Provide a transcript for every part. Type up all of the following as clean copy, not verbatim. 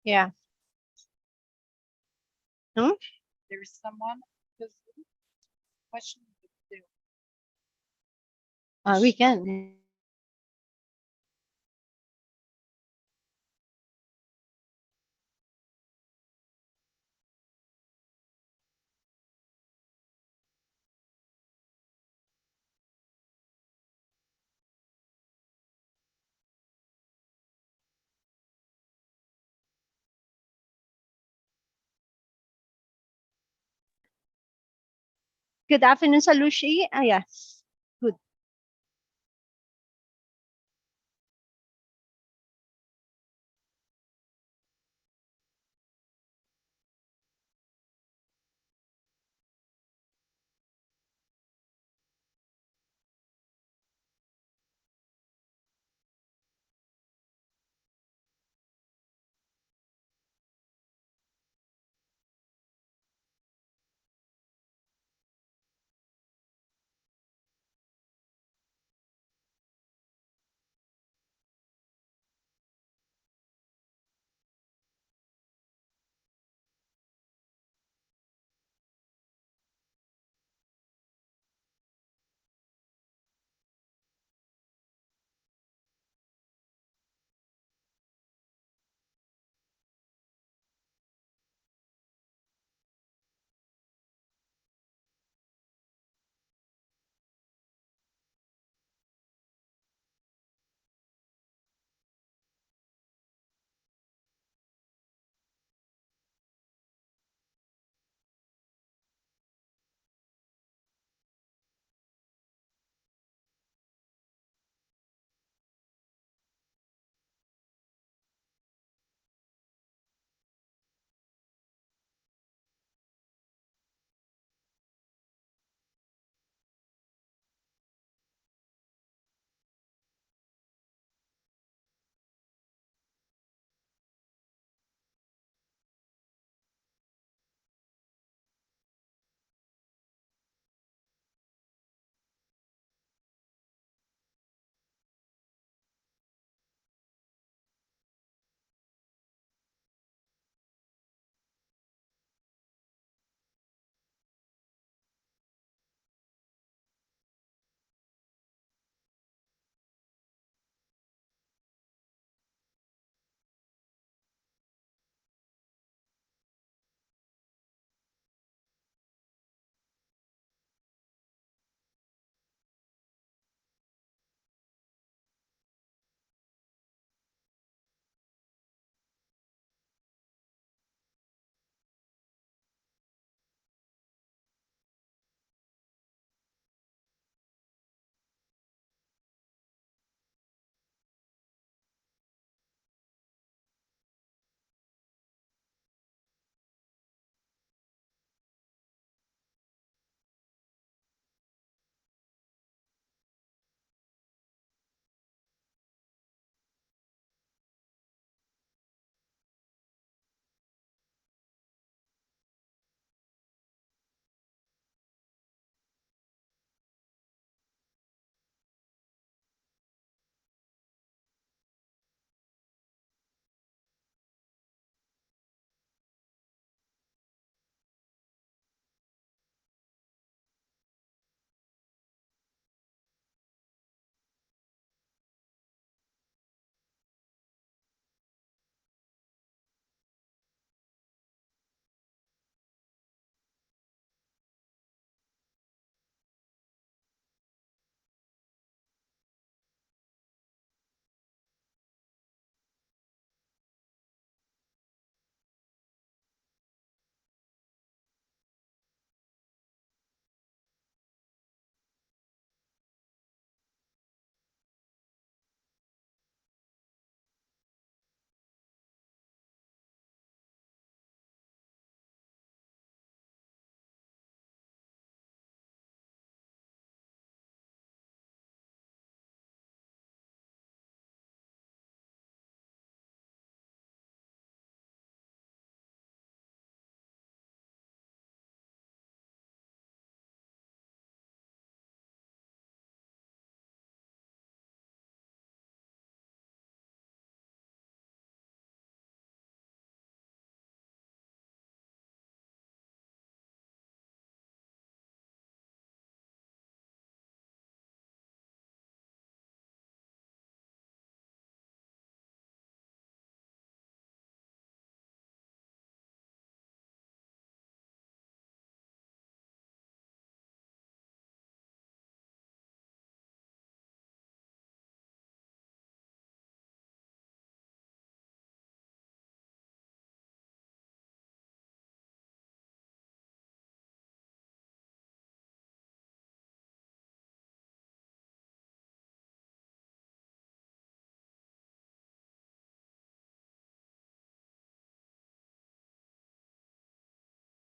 Yeah. Hmm? There's someone who's questioning the We can. Good afternoon, Salushi. Yes. Good.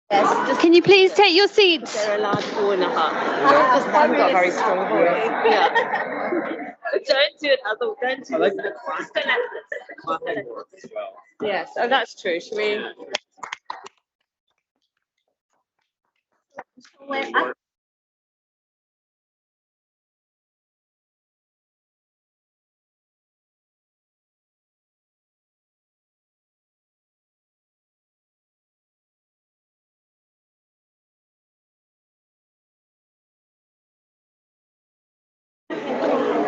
Can you please take your seats? They're allowed 4.5. Because one got very strong voice. Yeah. Don't do it, other. Don't do it. Just go like this. Yes, oh, that's true. Should we?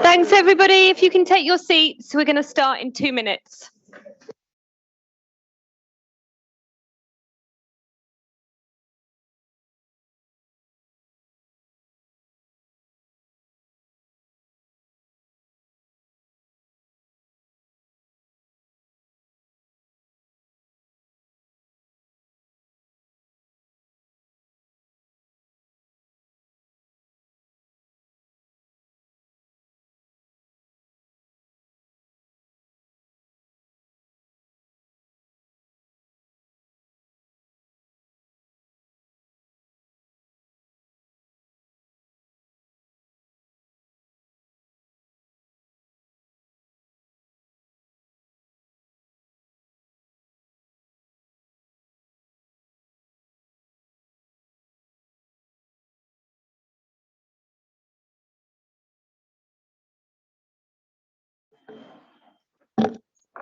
Thanks, everybody. If you can take your seats, we're going to start in 2 minutes.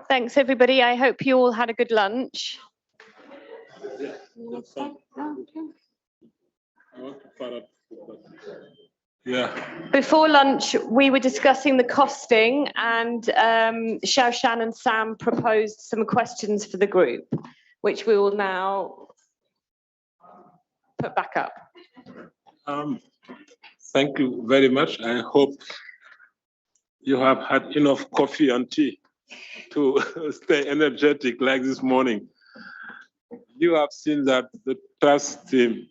Thanks, everybody. I hope you all had a good lunch. Yeah. Before lunch, we were discussing the costing, and Xiaoshan and Sam proposed some questions for the group, which we will now put back up. Thank you very much. I hope you have had enough coffee and tea to stay energetic like this morning. You have seen that the trust team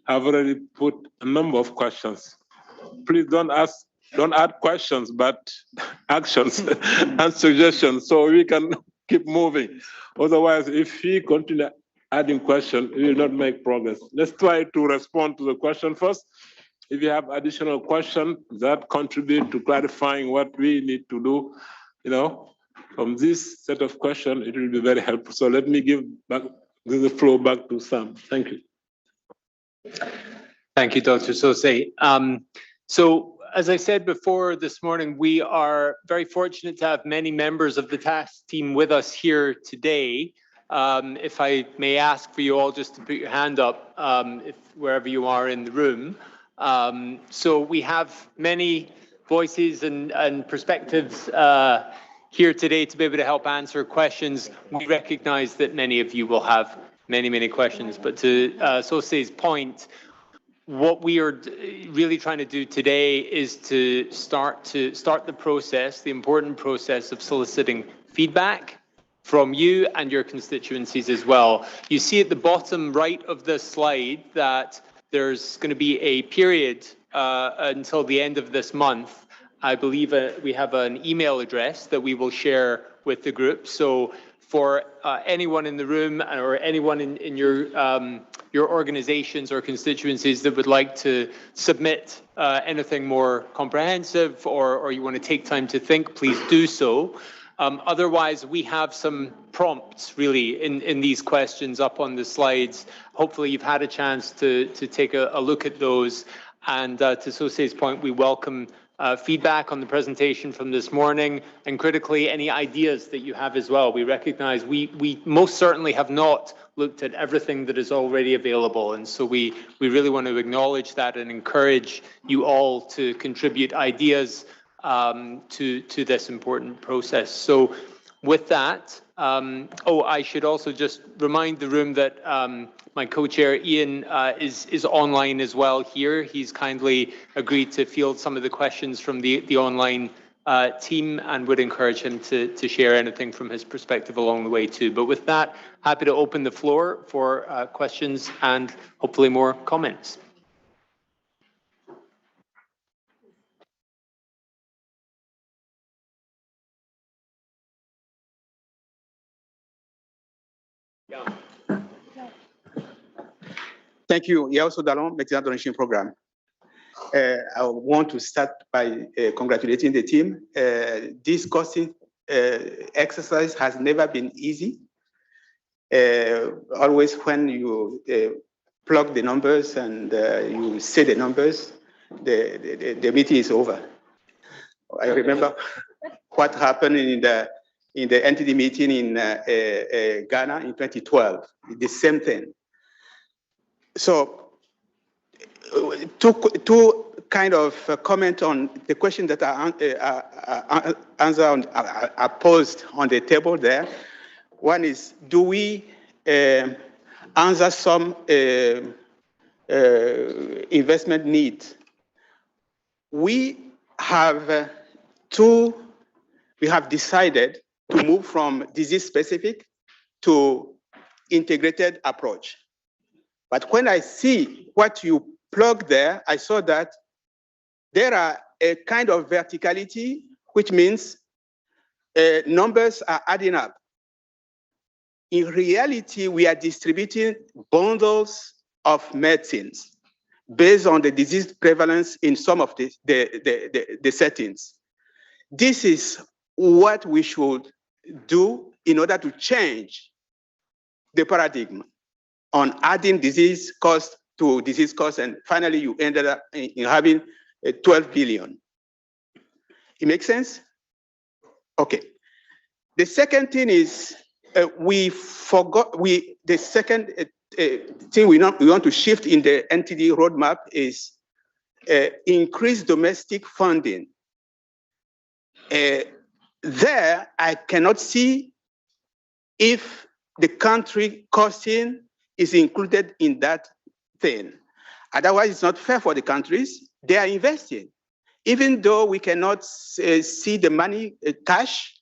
have already put a number of questions. Please don't add questions, but actions and suggestions so we can keep moving. Otherwise, if we continue adding questions, we will not make progress. Let's try to respond to the question first. If you have additional questions that contribute to clarifying what we need to do, from this set of questions, it will be very helpful. So let me give the floor back to Sam. Thank you. Thank you, Dr. Sosei. So as I said before this morning, we are very fortunate to have many members of the task team with us here today. If I may ask for you all just to put your hand up wherever you are in the room. So we have many voices and perspectives here today to be able to help answer questions. We recognize that many of you will have many questions, but to Sosei's point, what we are really trying to do today is to start the process, the important process of soliciting feedback from you and your constituencies as well. You see at the bottom right of the slide that there's going to be a period until the end of this month. I believe we have an email address that we will share with the group. So for anyone in the room or anyone in your organizations or constituencies that would like to submit anything more comprehensive or you want to take time to think, please do so. Otherwise, we have some prompts really in these questions up on the slides. Hopefully you've had a chance to take a look at those. And to Sosei's point, we welcome feedback on the presentation from this morning, and critically, any ideas that you have as well. We recognize we most certainly have not looked at everything that is already available, and so we really want to acknowledge that and encourage you all to contribute ideas to this important process. So with that, I should also just remind the room that my co-chair Ian is online as well here. He's kindly agreed to field some of the questions from the online team and would encourage him to share anything from his perspective along the way too. But with that, happy to open the floor for questions and hopefully more comments. Thank you. Yao Sodalon, Maintenance Donation Program. I want to start by congratulating the team. This costing exercise has never been easy. Always when you plug the numbers and you say the numbers, the meeting is over. I remember what happened in the NTD meeting in Ghana in 2012, the same thing. So two kind of comment on the question that are posed on the table there. One is, do we answer some investment needs? We have decided to move from disease specific to integrated approach. But when I see what you plug there, I saw that there are a kind of verticality, which means numbers are adding up. In reality, we are distributing bundles of medicines based on the disease prevalence in some of the settings. This is what we should do in order to change the paradigm on adding disease cost to disease cost, and finally you ended up in having 12 billion. It makes sense? Okay. The second thing is the second thing we want to shift in the NTD roadmap is increase domestic funding. There, I cannot see if the country costing is included in that thing. Otherwise, it's not fair for the countries. They are investing. Even though we cannot see the money cash,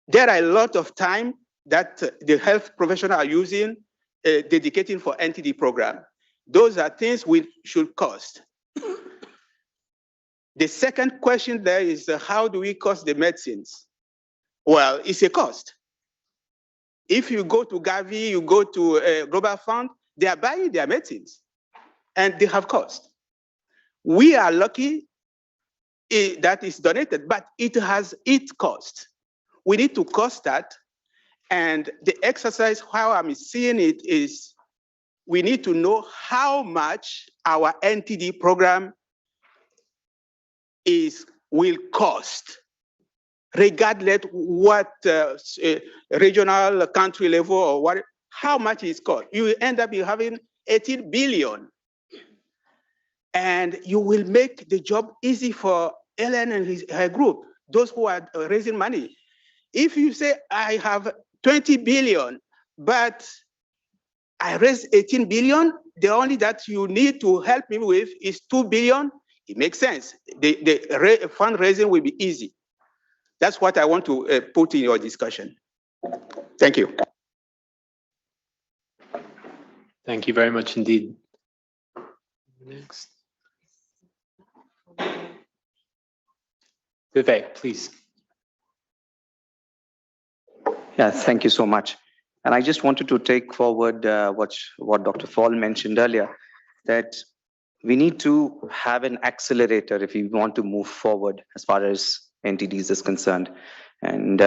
there are a lot of time that the health professionals are using, dedicating for NTD program. Those are things we should cost. The second question there is, how do we cost the medicines? Well, it's a cost. If you go to Gavi, you go to Global Fund, they are buying their medicines, and they have cost. We are lucky that it's donated, but it has its cost. We need to cost that, and the exercise, how I'm seeing it is, we need to know how much our NTD program will cost, regardless what regional, country level, or what, how much is cost. You end up having 18 billion. And you will make the job easy for Ellen and her group, those who are raising money. If you say, I have 20 billion, but I raised 18 billion, the only that you need to help me with is 2 billion, it makes sense. The fundraising will be easy. That's what I want to put in your discussion. Thank you. Thank you very much indeed. Next. Vivek, please. Yeah, thank you so much. And I just wanted to take forward what Dr. Fall mentioned earlier, that we need to have an accelerator if we want to move forward as far as NTDs is concerned. And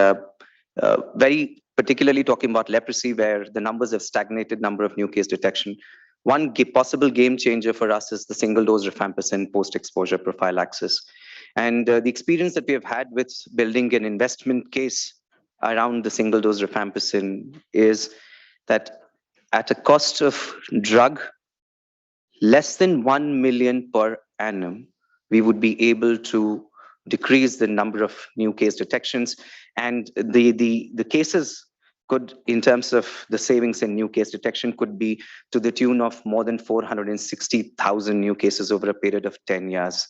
very particularly talking about leprosy, where the numbers have stagnated, number of new case detection. One possible game changer for us is the single dose rifampicin post-exposure prophylaxis. And the experience that we have had with building an investment case around the single dose rifampicin is that at a cost of drug less than 1 million per annum, we would be able to decrease the number of new case detections. And the cases could, in terms of the savings in new case detection, could be to the tune of more than 460,000 new cases over a period of 10 years.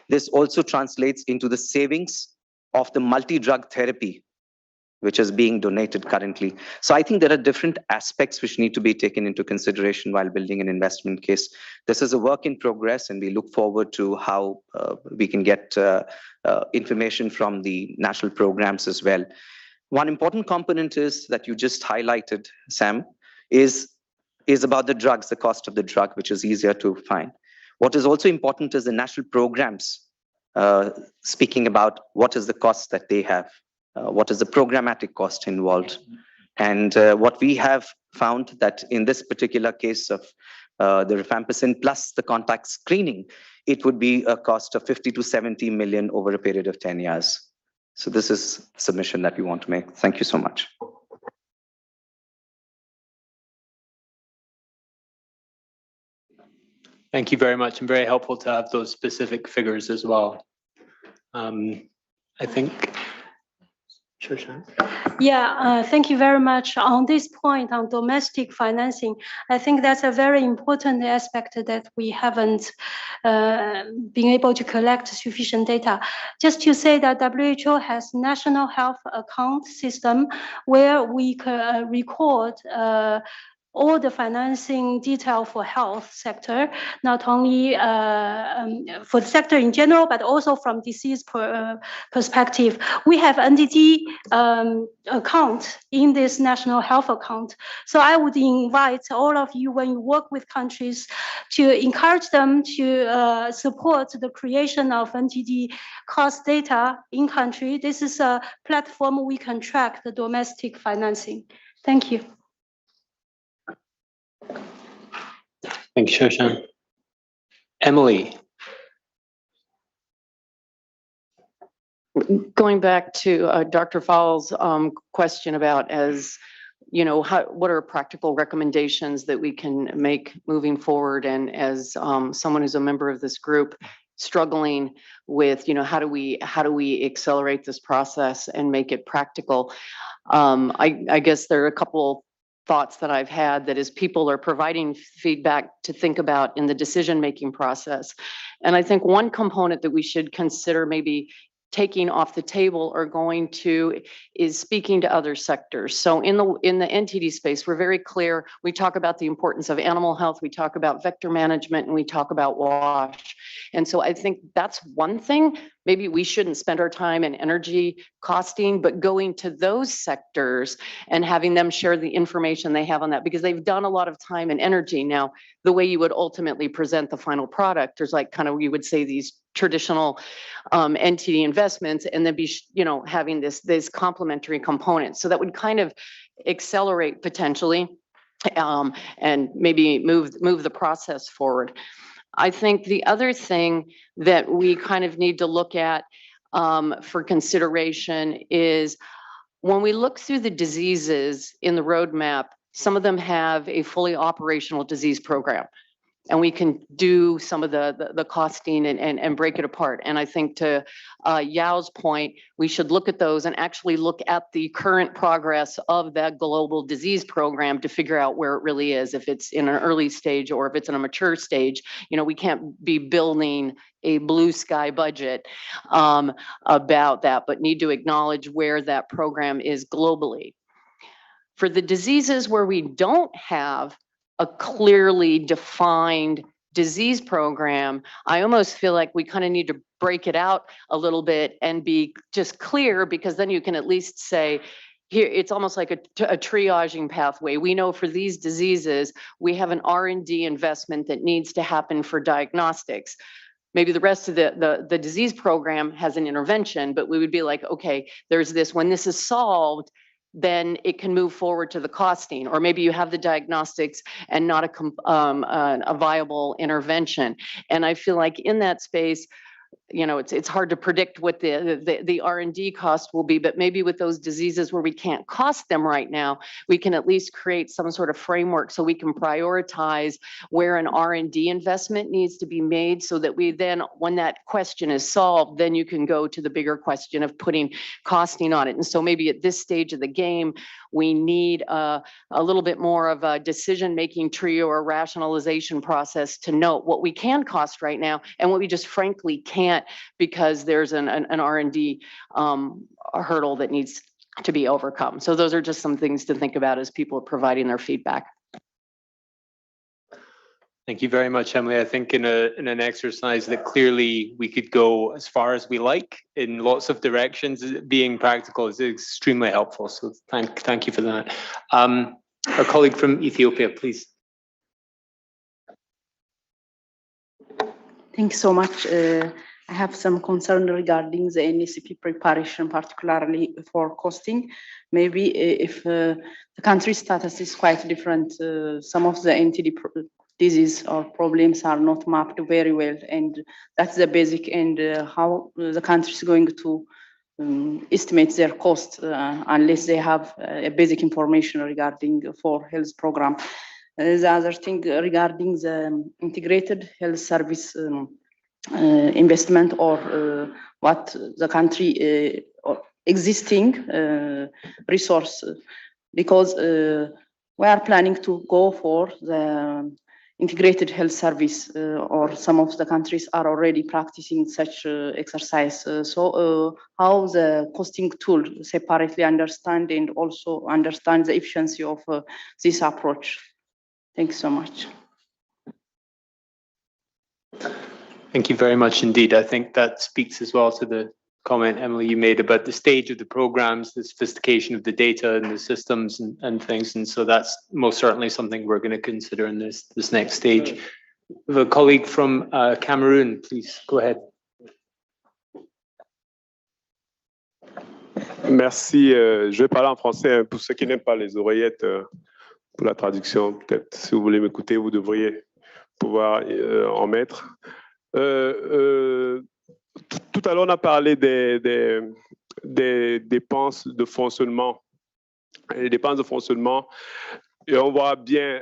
This also translates into the savings of the multi-drug therapy, which is being donated currently. So I think there are different aspects which need to be taken into consideration while building an investment case. This is a work in progress, and we look forward to how we can get information from the national programs as well. One important component is that you just highlighted, Sam, is is about the drugs, the cost of the drug, which is easier to find. What is also important is the national programs, speaking about what is the cost that they have, what is the programmatic cost involved. And what we have found that in this particular case of the rifampicin plus the contact screening, it would be a cost of 50 to 70 million over a period of 10 years. So this is the submission that we want to make. Thank you so much. Thank you very much, and very helpful to have those specific figures as well. I think, sure. Yeah, thank you very much. On this point on domestic financing, I think that's a very important aspect that we haven't been able to collect sufficient data. Just to say that WHO has national health account system where we record all the financing detail for health sector, not only for the sector in general, but also from disease perspective. We have NTD account in this national health account. So I would invite all of you, when you work with countries, to encourage them to support the creation of NTD cost data in country. This is a platform we can track the domestic financing. Thank you. Thank you, Shoshan. Emily. Going back to Dr. Fowles' question about, as you know, what are practical recommendations that we can make moving forward, and as someone who's a member of this group struggling with, you know, how do we accelerate this process and make it practical? I guess there are a couple thoughts that I've had that as people are providing feedback to think about in the decision-making process. And I think one component that we should consider maybe taking off the table or going to is speaking to other sectors. So in the NTD space, we're very clear. We talk about the importance of animal health, we talk about vector management, and we talk about WASH. And so I think that's one thing. Maybe we shouldn't spend our time and energy costing, but going to those sectors and having them share the information they have on that, because they've done a lot of time and energy. Now, the way you would ultimately present the final product, there's like kind of, you would say, these traditional NTD investments, and then be, you know, having this complementary components. So that would kind of accelerate potentially and maybe move the process forward. I think the other thing that we kind of need to look at for consideration is when we look through the diseases in the roadmap, some of them have a fully operational disease program. And we can do some of the costing and break it apart. And I think to Yao's point, we should look at those and actually look at the current progress of that global disease program to figure out where it really is, if it's in an early stage or if it's in a mature stage. You know, we can't be building a blue sky budget about that, but need to acknowledge where that program is globally. For the diseases where we don't have a clearly defined disease program, I almost feel like we kind of need to break it out a little bit and be just clear, because then you can at least say, here, it's almost like a triaging pathway. We know for these diseases, we have an R&D investment that needs to happen for diagnostics. Maybe the rest of the disease program has an intervention, but we would be like, okay, there's this, when this is solved, then it can move forward to the costing. Or maybe you have the diagnostics and not a viable intervention. And I feel like in that space, you know, it's hard to predict what the R&D cost will be, but maybe with those diseases where we can't cost them right now, we can at least create some sort of framework so we can prioritize where an R&D investment needs to be made, so that we then, when that question is solved, then you can go to the bigger question of putting costing on it. And so maybe at this stage of the game, we need a little bit more of a decision-making tree or a rationalization process to note what we can cost right now and what we just frankly can't, because there's an R&D hurdle that needs to be overcome. So those are just some things to think about as people are providing their feedback. Thank you very much, Emily. I think in an exercise that clearly we could go as far as we like in lots of directions, being practical is extremely helpful. So thank you for that. Our colleague from Ethiopia, please. Thank you so much. I have some concern regarding the NECP preparation, particularly for costing. Maybe if the country status is quite different, some of the NTD disease or problems are not mapped very well, and that's the basic, and how the country is going to estimate their cost unless they have a basic information regarding for health program. The other thing regarding the integrated health service investment, or what the country or existing resource, because we are planning to go for the integrated health service, or some of the countries are already practicing such exercise. So how the costing tool separately understand and also understand the efficiency of this approach. Thanks so much. Thank you very much indeed. I think that speaks as well to the comment, Emily, you made about the stage of the programs, the sophistication of the data and the systems and things. And so that's most certainly something we're going to consider in this next stage. We have a colleague from Cameroon, please go ahead. Merci. Je vais parler en français pour ceux qui n'aiment pas les oreillettes pour la traduction. Peut-être si vous voulez m'écouter, vous devriez pouvoir en mettre. Tout à l'heure, on a parlé des dépenses de fonctionnement. Les dépenses de fonctionnement, et on voit bien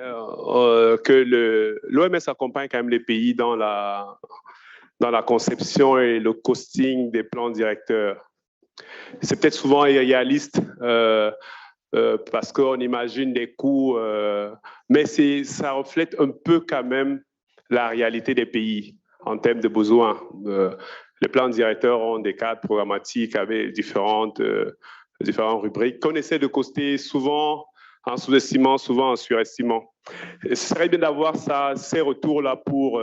que l'OMS accompagne quand même les pays dans la conception et le costing des plans directeurs. C'est peut-être souvent irréaliste parce qu'on imagine des coûts, mais ça reflète un peu quand même la réalité des pays en termes de besoins. Les plans directeurs ont des cadres programmatiques avec différentes rubriques qu'on essaie de coster souvent en sous-estimant, souvent en surestimant. Ce serait bien d'avoir ces retours-là pour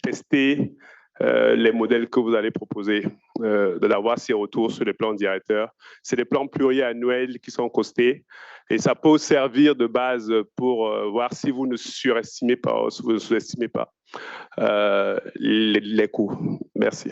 tester les modèles que vous allez proposer, d'avoir ces retours sur les plans directeurs. C'est des plans pluriannuels qui sont costés et ça peut servir de base pour voir si vous ne surestimez pas ou si vous ne sous-estimez pas les coûts. Merci.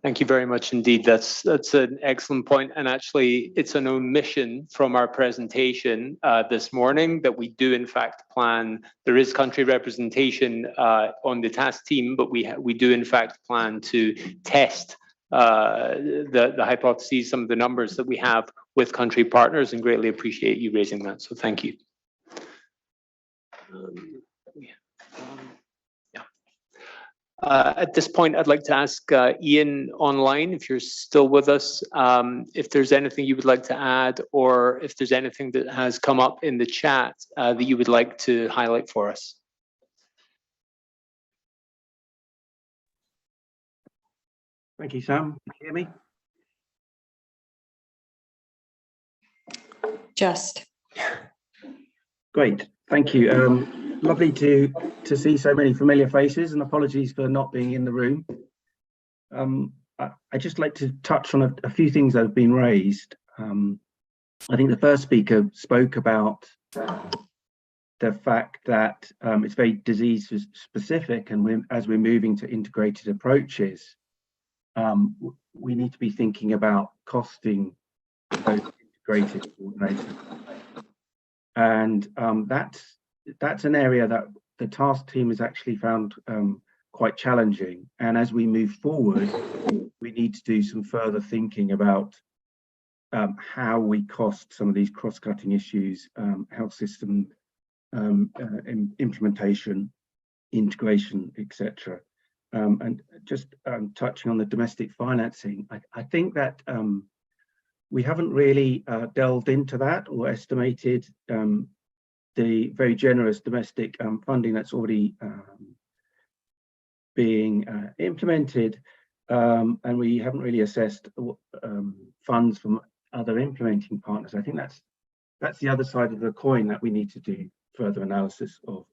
Thank you very much indeed. That's an excellent point. And actually, it's an omission from our presentation this morning that we do in fact plan. There is country representation on the task team, but we do in fact plan to test the hypotheses, some of the numbers that we have with country partners, and greatly appreciate you raising that. So thank you. At this point, I'd like to ask Ian online, if you're still with us, if there's anything you would like to add, or if there's anything that has come up in the chat that you would like to highlight for us. Thank you, Sam. Can you hear me? Just. Great, thank you. Lovely to see so many familiar faces, and apologies for not being in the room. I'd just like to touch on a few things that have been raised. I think the first speaker spoke about the fact that it's very disease specific, and as we're moving to integrated approaches, we need to be thinking about costing those integrated coordinators. And that's an area that the task team has actually found quite challenging. And as we move forward, we need to do some further thinking about how we cost some of these cross-cutting issues, health system implementation, integration, etc. And just touching on the domestic financing, I think that we haven't really delved into that or estimated the very generous domestic funding that's already being implemented, and we haven't really assessed funds from other implementing partners. I think that's the other side of the coin that we need to do further analysis of.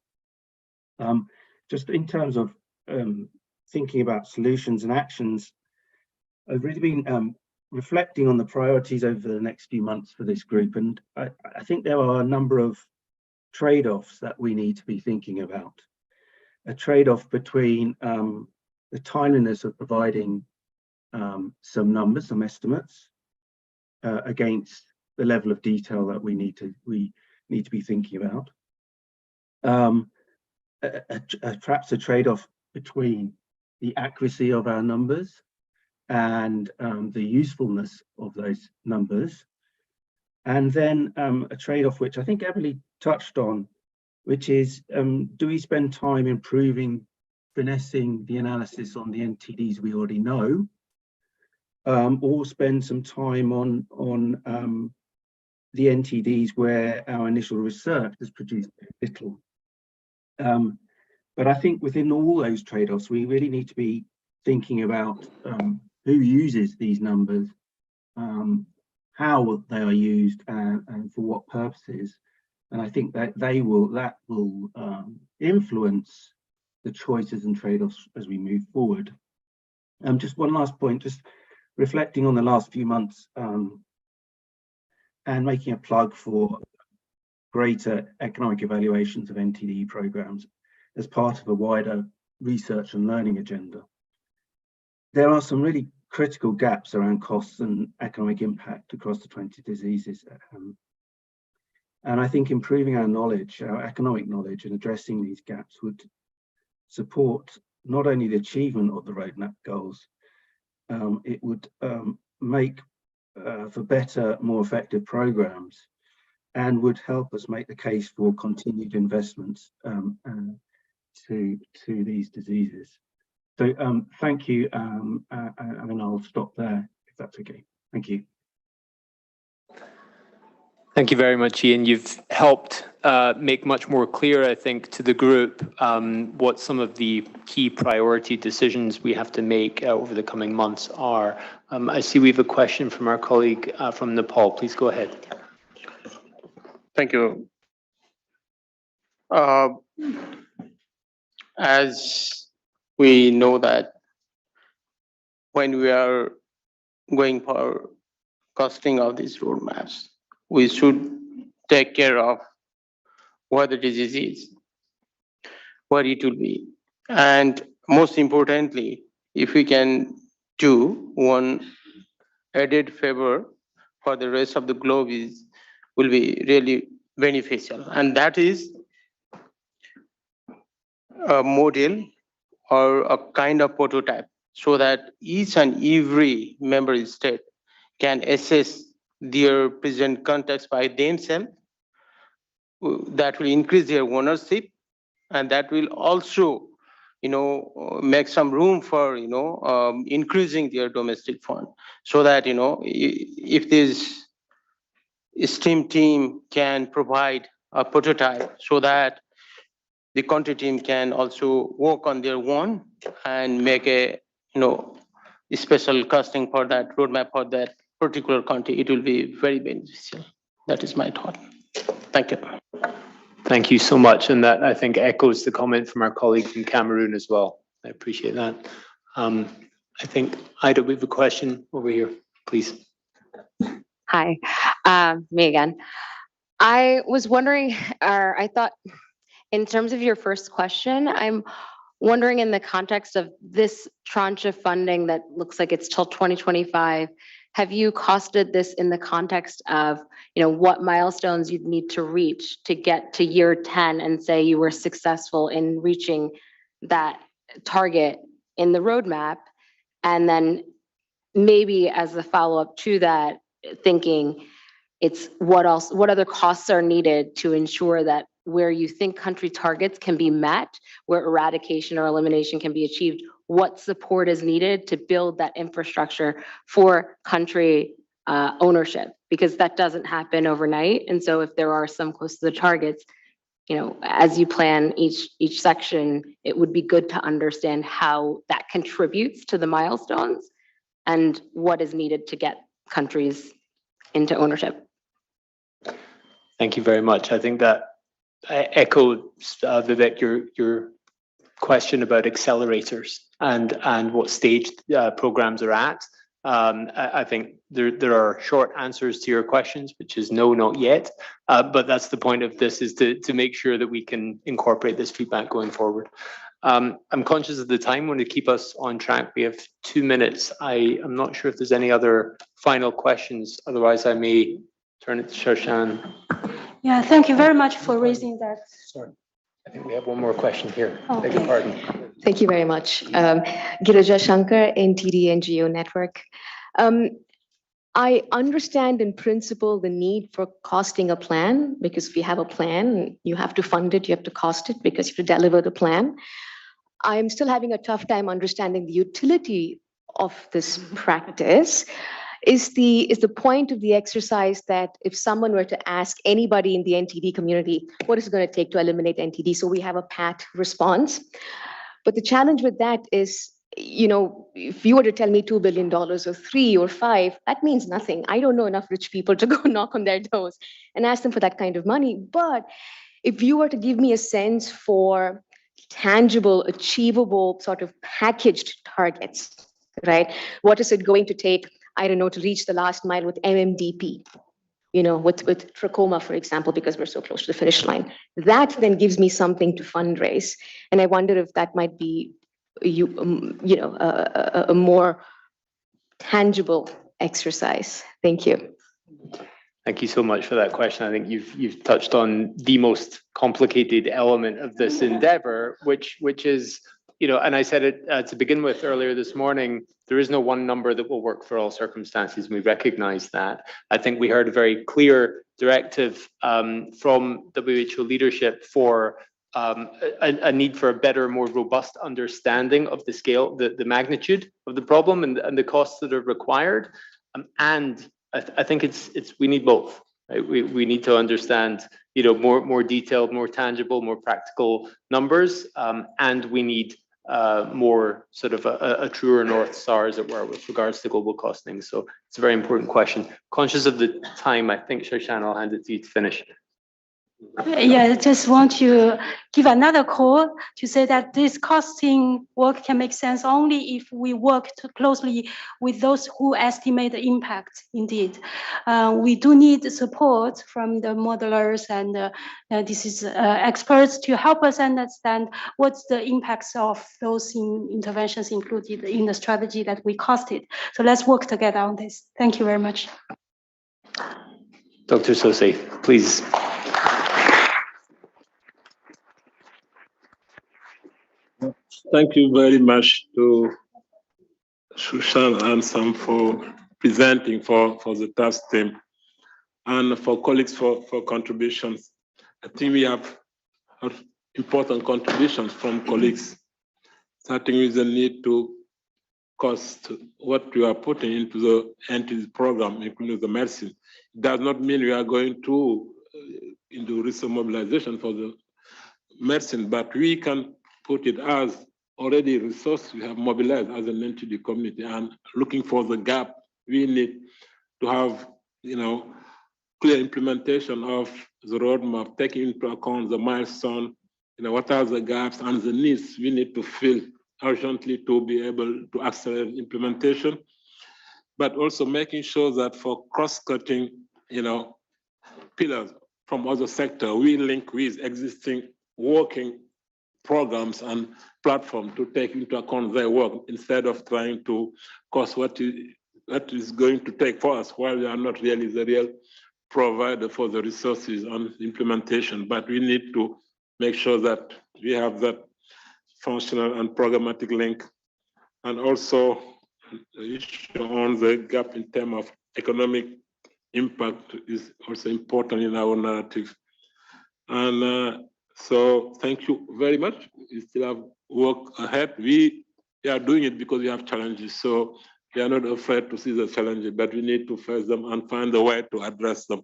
Just in terms of thinking about solutions and actions, I've really been reflecting on the priorities over the next few months for this group, and I think there are a number of trade-offs that we need to be thinking about. A trade-off between the timeliness of providing some numbers, some estimates, against the level of detail that we need to be thinking about. Perhaps a trade-off between the accuracy of our numbers and the usefulness of those numbers. And then a trade-off which I think Emily touched on, which is, do we spend time improving, finessing the analysis on the NTDs we already know, or spend some time on the NTDs where our initial research has produced little. But I think within all those trade-offs, we really need to be thinking about who uses these numbers, how they are used, and for what purposes. And I think that that will influence the choices and trade-offs as we move forward. Just one last point, just reflecting on the last few months and making a plug for greater economic evaluations of NTD programs as part of a wider research and learning agenda. There are some really critical gaps around costs and economic impact across the 20 diseases. And I think improving our knowledge, our economic knowledge, and addressing these gaps would support not only the achievement of the roadmap goals, it would make for better, more effective programs, and would help us make the case for continued investments to these diseases. So thank you, and I'll stop there if that's okay. Thank you. Thank you very much, Ian. You've helped make much more clear, I think, to the group what some of the key priority decisions we have to make over the coming months are. I see we have a question from our colleague from Nepal. Please go ahead. Thank you. As we know that when we are going for costing of these roadmaps, we should take care of what the disease is, what it will be. And most importantly, if we can do one added favor for the rest of the globe will be really beneficial. And that is a model or a kind of prototype so that each and every member state can assess their present context by themselves. That will increase their ownership, and that will also, make some room for, increasing their domestic fund, so that, if this STEAM team can provide a prototype, so that the country team can also work on their own and make a, special costing for that roadmap for that particular country, it will be very beneficial. That is my thought. Thank you. Thank you so much. And that, I think, echoes the comment from our colleague from Cameroon as well. I appreciate that. I think, Ida, we have a question over here, please. Hi, me again. I was wondering, or I thought, in terms of your first question, I'm wondering in the context of this tranche of funding that looks like it's till 2025, have you costed this in the context of, what milestones you'd need to reach to get to year 10 and say you were successful in reaching that target in the roadmap? And then maybe as a follow-up to that, thinking it's what other costs are needed to ensure that where you think country targets can be met, where eradication or elimination can be achieved, what support is needed to build that infrastructure for country ownership, because that doesn't happen overnight. And so if there are some close to the targets, as you plan each section, it would be good to understand how that contributes to the milestones and what is needed to get countries into ownership. Thank you very much. I think that I echoed, Vivek, your question about accelerators and what stage programs are at. I think there are short answers to your questions, which is no, not yet. But that's the point of this, is to make sure that we can incorporate this feedback going forward. I'm conscious of the time. I want to keep us on track. We have 2 minutes. I am not sure if there's any other final questions. Otherwise, I may turn it to Shashan. Yeah, thank you very much for raising that. Sorry, I think we have one more question here. Beg Okay. your pardon. Thank you very much. Girija Shankar, NTD NGO Network. I understand in principle the need for costing a plan, because if you have a plan, you have to fund it, you have to cost it, because you have to deliver the plan. I'm still having a tough time understanding the utility of this practice. Is the point of the exercise that if someone were to ask anybody in the NTD community, what is it going to take to eliminate NTD? So we have a pat response. But the challenge with that is, you know, if you were to tell me $2 billion or 3 or 5, that means nothing. I don't know enough rich people to go knock on their doors and ask them for that kind of money. But if you were to give me a sense for tangible, achievable, sort of packaged targets, right? What is it going to take, I don't know, to reach the last mile with MMDP? You know, with trachoma, for example, because we're so close to the finish line. That then gives me something to fundraise. And I wonder if that might be, a more tangible exercise. Thank you. Thank you so much for that question. I think you've touched on the most complicated element of this endeavor, which is, you know, and I said it to begin with earlier this morning, there is no one number that will work for all circumstances, and we recognize that. I think we heard a very clear directive from WHO leadership for a need for a better, more robust understanding of the scale, the magnitude of the problem and the costs that are required. And I think we need both. Right? We need to understand, you know, more detailed, more tangible, more practical numbers, and we need more sort of a truer North Star, as it were, with regards to global costing. So it's a very important question. Conscious of the time, I think, Shoshan, I'll hand it to you to finish. Yeah, I just want to give another call to say that this costing work can make sense only if we work closely with those who estimate the impact. Indeed, we do need support from the modelers and experts to help us understand what's the impacts of those interventions included in the strategy that we costed. So let's work together on this. Thank you very much. Dr. Sose, please. Thank you very much to Shushan and Sam for presenting for the task team, and for colleagues for contributions. I think we have important contributions from colleagues, starting with the need to cost what we are putting into the NTD program, including the medicine. It does not mean we are going to do resource mobilization for the medicine, but we can put it as already resource we have mobilized as an NTD community, and looking for the gap. We need to have, you know, clear implementation of the roadmap, taking into account the milestone, you know, what are the gaps and the needs we need to fill urgently to be able to accelerate implementation, but also making sure that for cross-cutting, you know, pillars from other sectors, we link with existing working programs and platforms to take into account their work, instead of trying to cost what is going to take for us, while we are not really the real provider for the resources and implementation. But we need to make sure that we have that functional and programmatic link. And also the issue on the gap in terms of economic impact is also important in our narrative. And so thank you very much. We still have work ahead. We are doing it because we have challenges. So we are not afraid to see the challenges, but we need to face them and find a way to address them.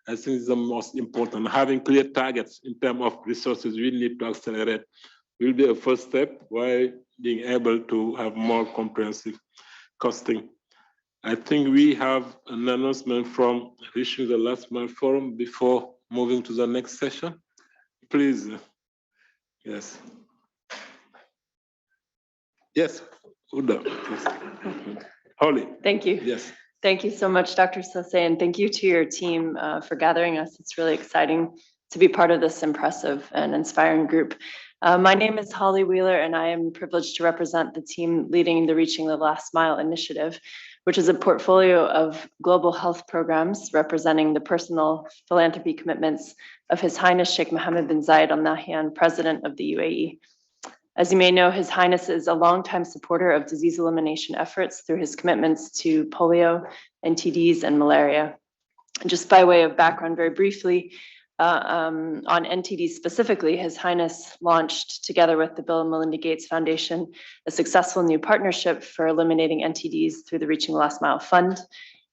I think it's the most important. Having clear targets in terms of resources we need to accelerate will be a first step, while being able to have more comprehensive costing. I think we have an announcement from reaching the last mile forum before moving to the next session. Please. Yes. Yes. Uda, please. Holly, Thank you. yes. Thank you so much, Dr. Sose, and thank you to your team for gathering us. It's really exciting to be part of this impressive and inspiring group. My name is Holly Wheeler, and I am privileged to represent the team leading the Reaching the Last Mile initiative, which is a portfolio of global health programs representing the personal philanthropy commitments of His Highness Sheikh Mohammed bin Zayed Al Nahyan, President of the UAE. As you may know, His Highness is a longtime supporter of disease elimination efforts through his commitments to polio, NTDs, and malaria. Just by way of background, very briefly, on NTDs specifically, His Highness launched, together with the Bill and Melinda Gates Foundation, a successful new partnership for eliminating NTDs through the Reaching the Last Mile Fund.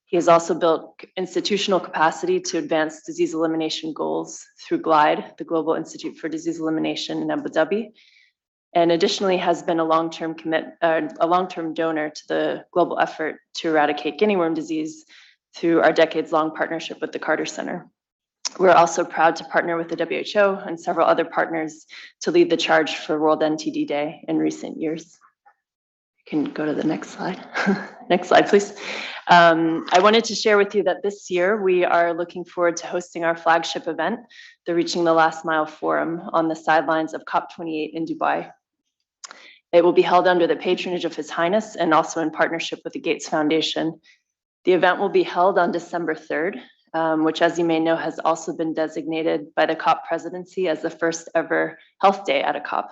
He has also built institutional capacity to advance disease elimination goals through GLIDE, the Global Institute for Disease Elimination in Abu Dhabi, and additionally has been a long-term donor to the global effort to eradicate guinea worm disease through our decades-long partnership with the Carter Center. We're also proud to partner with the WHO and several other partners to lead the charge for World NTD Day in recent years. You can go to the next slide. Next slide, please. I wanted to share with you that this year we are looking forward to hosting our flagship event, the Reaching the Last Mile Forum, on the sidelines of COP28 in Dubai. It will be held under the patronage of His Highness and also in partnership with the Gates Foundation. The event will be held on December 3rd, which, as you may know, has also been designated by the COP presidency as the first ever health day at a COP.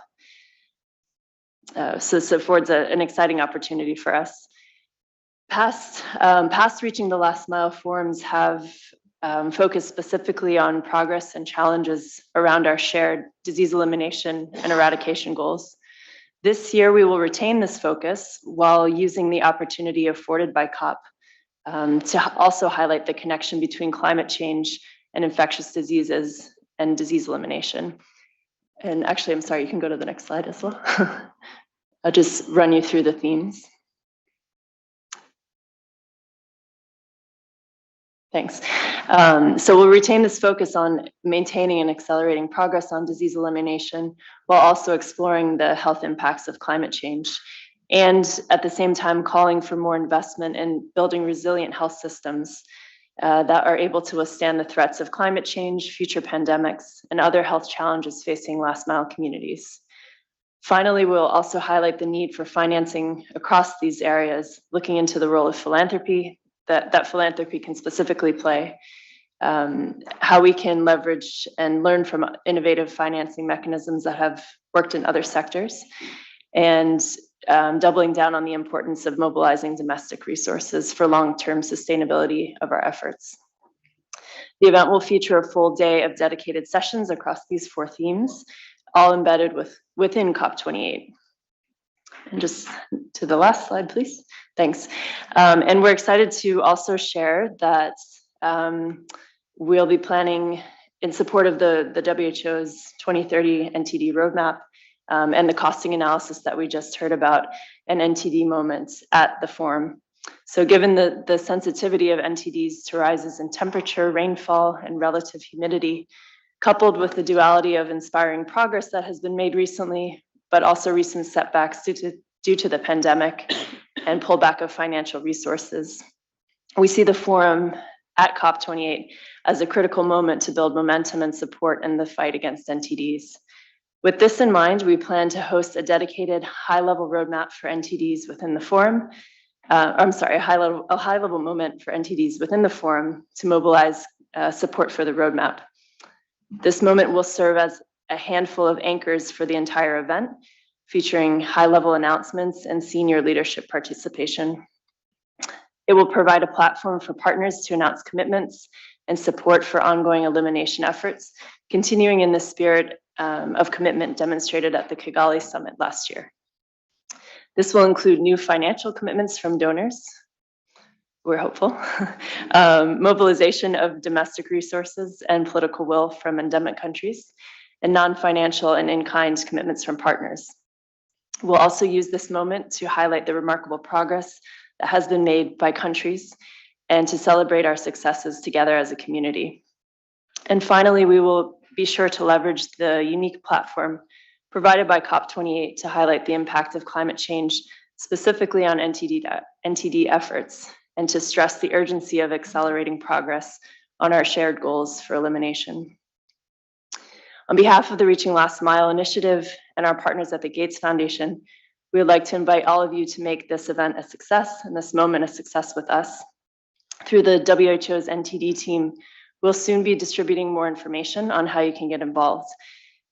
So this affords an exciting opportunity for us. Past Reaching the Last Mile forums have focused specifically on progress and challenges around our shared disease elimination and eradication goals. This year, we will retain this focus while using the opportunity afforded by COP to also highlight the connection between climate change and infectious diseases and disease elimination. And actually, I'm sorry, you can go to the next slide as well. I'll just run you through the themes. Thanks. So we'll retain this focus on maintaining and accelerating progress on disease elimination while also exploring the health impacts of climate change, and at the same time calling for more investment in building resilient health systems that are able to withstand the threats of climate change, future pandemics, and other health challenges facing last mile communities. Finally, we'll also highlight the need for financing across these areas, looking into the role of philanthropy that philanthropy can specifically play, how we can leverage and learn from innovative financing mechanisms that have worked in other sectors, and doubling down on the importance of mobilizing domestic resources for long-term sustainability of our efforts. The event will feature a full day of dedicated sessions across these 4 themes, all embedded within COP28. And just to the last slide, please. Thanks. And we're excited to also share that we'll be planning in support of the WHO's 2030 NTD roadmap and the costing analysis that we just heard about, an NTD moment at the forum. So given the sensitivity of NTDs to rises in temperature, rainfall, and relative humidity, coupled with the duality of inspiring progress that has been made recently, but also recent setbacks due to the pandemic and pullback of financial resources, we see the forum at COP28 as a critical moment to build momentum and support in the fight against NTDs. With this in mind, we plan to host a dedicated high-level roadmap for NTDs within the forum. A high-level moment for NTDs within the forum to mobilize support for the roadmap. This moment will serve as a handful of anchors for the entire event, featuring high-level announcements and senior leadership participation. It will provide a platform for partners to announce commitments and support for ongoing elimination efforts, continuing in the spirit of commitment demonstrated at the Kigali Summit last year. This will include new financial commitments from donors, we're hopeful, mobilization of domestic resources and political will from endemic countries, and non-financial and in-kind commitments from partners. We'll also use this moment to highlight the remarkable progress that has been made by countries and to celebrate our successes together as a community. And finally, we will be sure to leverage the unique platform provided by COP28 to highlight the impact of climate change specifically on NTD efforts, and to stress the urgency of accelerating progress on our shared goals for elimination. On behalf of the Reaching Last Mile initiative and our partners at the Gates Foundation, we would like to invite all of you to make this event a success and this moment a success with us. Through the WHO's NTD team, we'll soon be distributing more information on how you can get involved.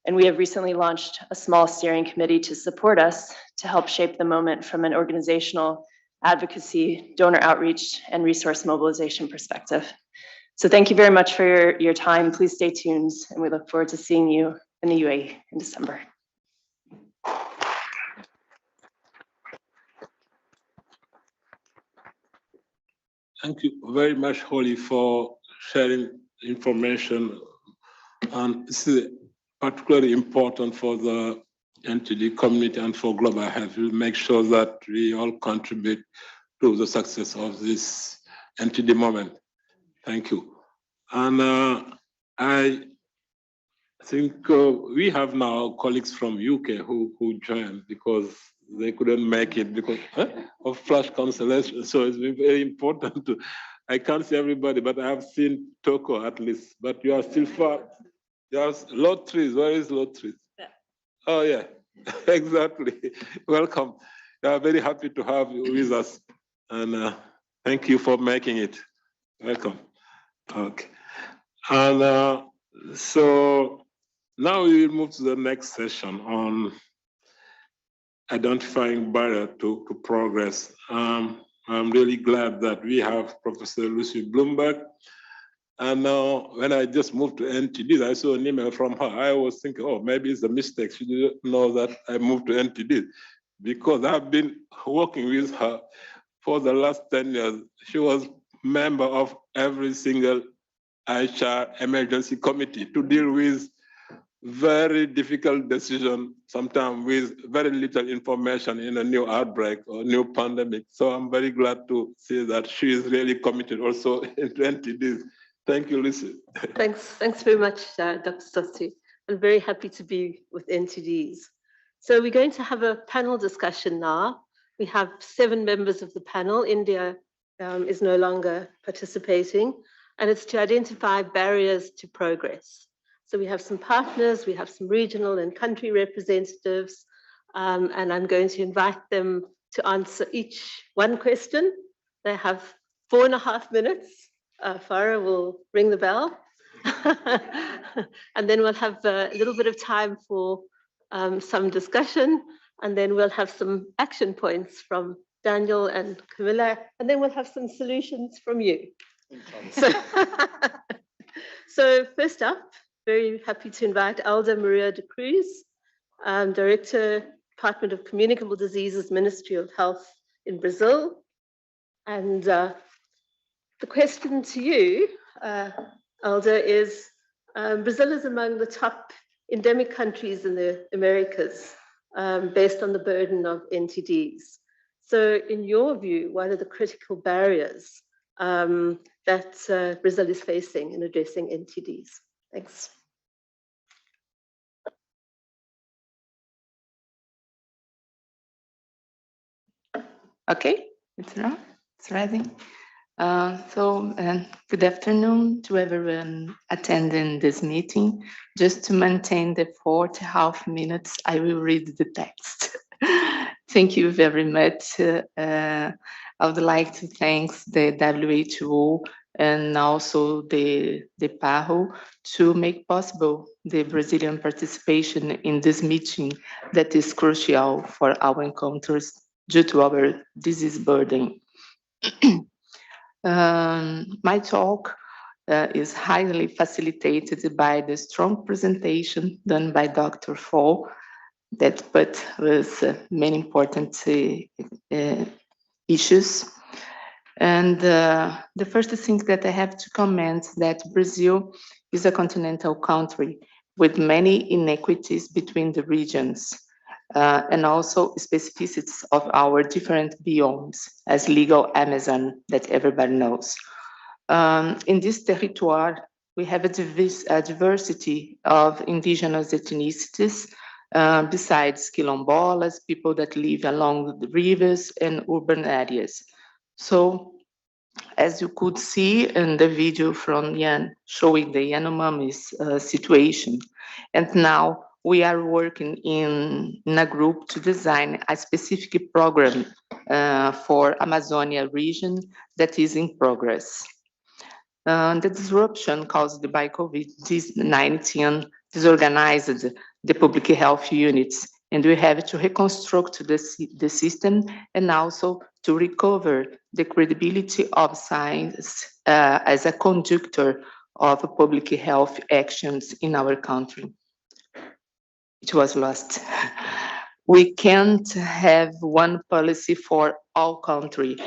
And we have recently launched a small steering committee to support us to help shape the moment from an organizational, advocacy, donor outreach, and resource mobilization perspective. So thank you very much for your time. Please stay tuned, and we look forward to seeing you in the UAE in December. Thank you very much, Holly, for sharing information. And this is particularly important for the NTD community and for global health. We'll make sure that we all contribute to the success of this NTD moment. Thank you. And I think we have now colleagues from UK who joined because they couldn't make it because of flash cancellation. So it's been very important to, I can't see everybody, but I have seen Toko at least, but you are still far. There's Lord Trees. Where is Lord Trees? Yeah. Oh, yeah, exactly. Welcome. We are very happy to have you with us. And thank you for making it. Welcome. Okay. And so now we will move to the next session on identifying barrier to progress. I'm really glad that we have Professor Lucy Bloomberg. And now when I just moved to NTD, I saw an email from her. I was thinking, oh, maybe it's a mistake. She didn't know that I moved to NTD because I've been working with her for the last 10 years. She was member of every single HR emergency committee to deal with very difficult decision, sometimes with very little information in a new outbreak or new pandemic. So I'm very glad to see that she is really committed also in NTDs. Thank you, Lucy. Thanks very much, Dr. Sotsi. I'm very happy to be with NTDs. So we're going to have a panel discussion now. We have 7 members of the panel. India is no longer participating, and it's to identify barriers to progress. So we have some partners, we have some regional and country representatives, and I'm going to invite them to answer each one question. They have 4.5 minutes. Farah will ring the bell. And then we'll have a little bit of time for some discussion, and then we'll have some action points from Daniel and Camilla, and then we'll have some solutions from you. So first up, very happy to invite Alda Maria de Cruz, Director, Department of Communicable Diseases, Ministry of Health in Brazil. And the question to you, Alda, is Brazil is among the top endemic countries in the Americas based on the burden of NTDs. So in your view, what are the critical barriers that Brazil is facing in addressing NTDs? Thanks. Okay, it's now, it's ready. Good afternoon to everyone attending this meeting. Just to maintain the 4.5 minutes, I will read the text. Thank you very much. I would like to thank the WHO and also the PAHO to make possible the Brazilian participation in this meeting that is crucial for our encounters due to our disease burden. My talk is highly facilitated by the strong presentation done by Dr. Fall that put with many important issues. And the first thing that I have to comment that Brazil is a continental country with many inequities between the regions and also specificities of our different biomes as legal Amazon that everybody knows. In this territory, we have a diversity of indigenous ethnicities besides quilombolas, people that live along the rivers and urban areas. So, as you could see in the video from Yan showing the Yanomamis situation, and now we are working in a group to design a specific program for Amazonia region that is in progress. The disruption caused by COVID-19 disorganized the public health units, and we have to reconstruct the system and also to recover the credibility of science as a conductor of public health actions in our country. It was lost. We can't have one policy for all country.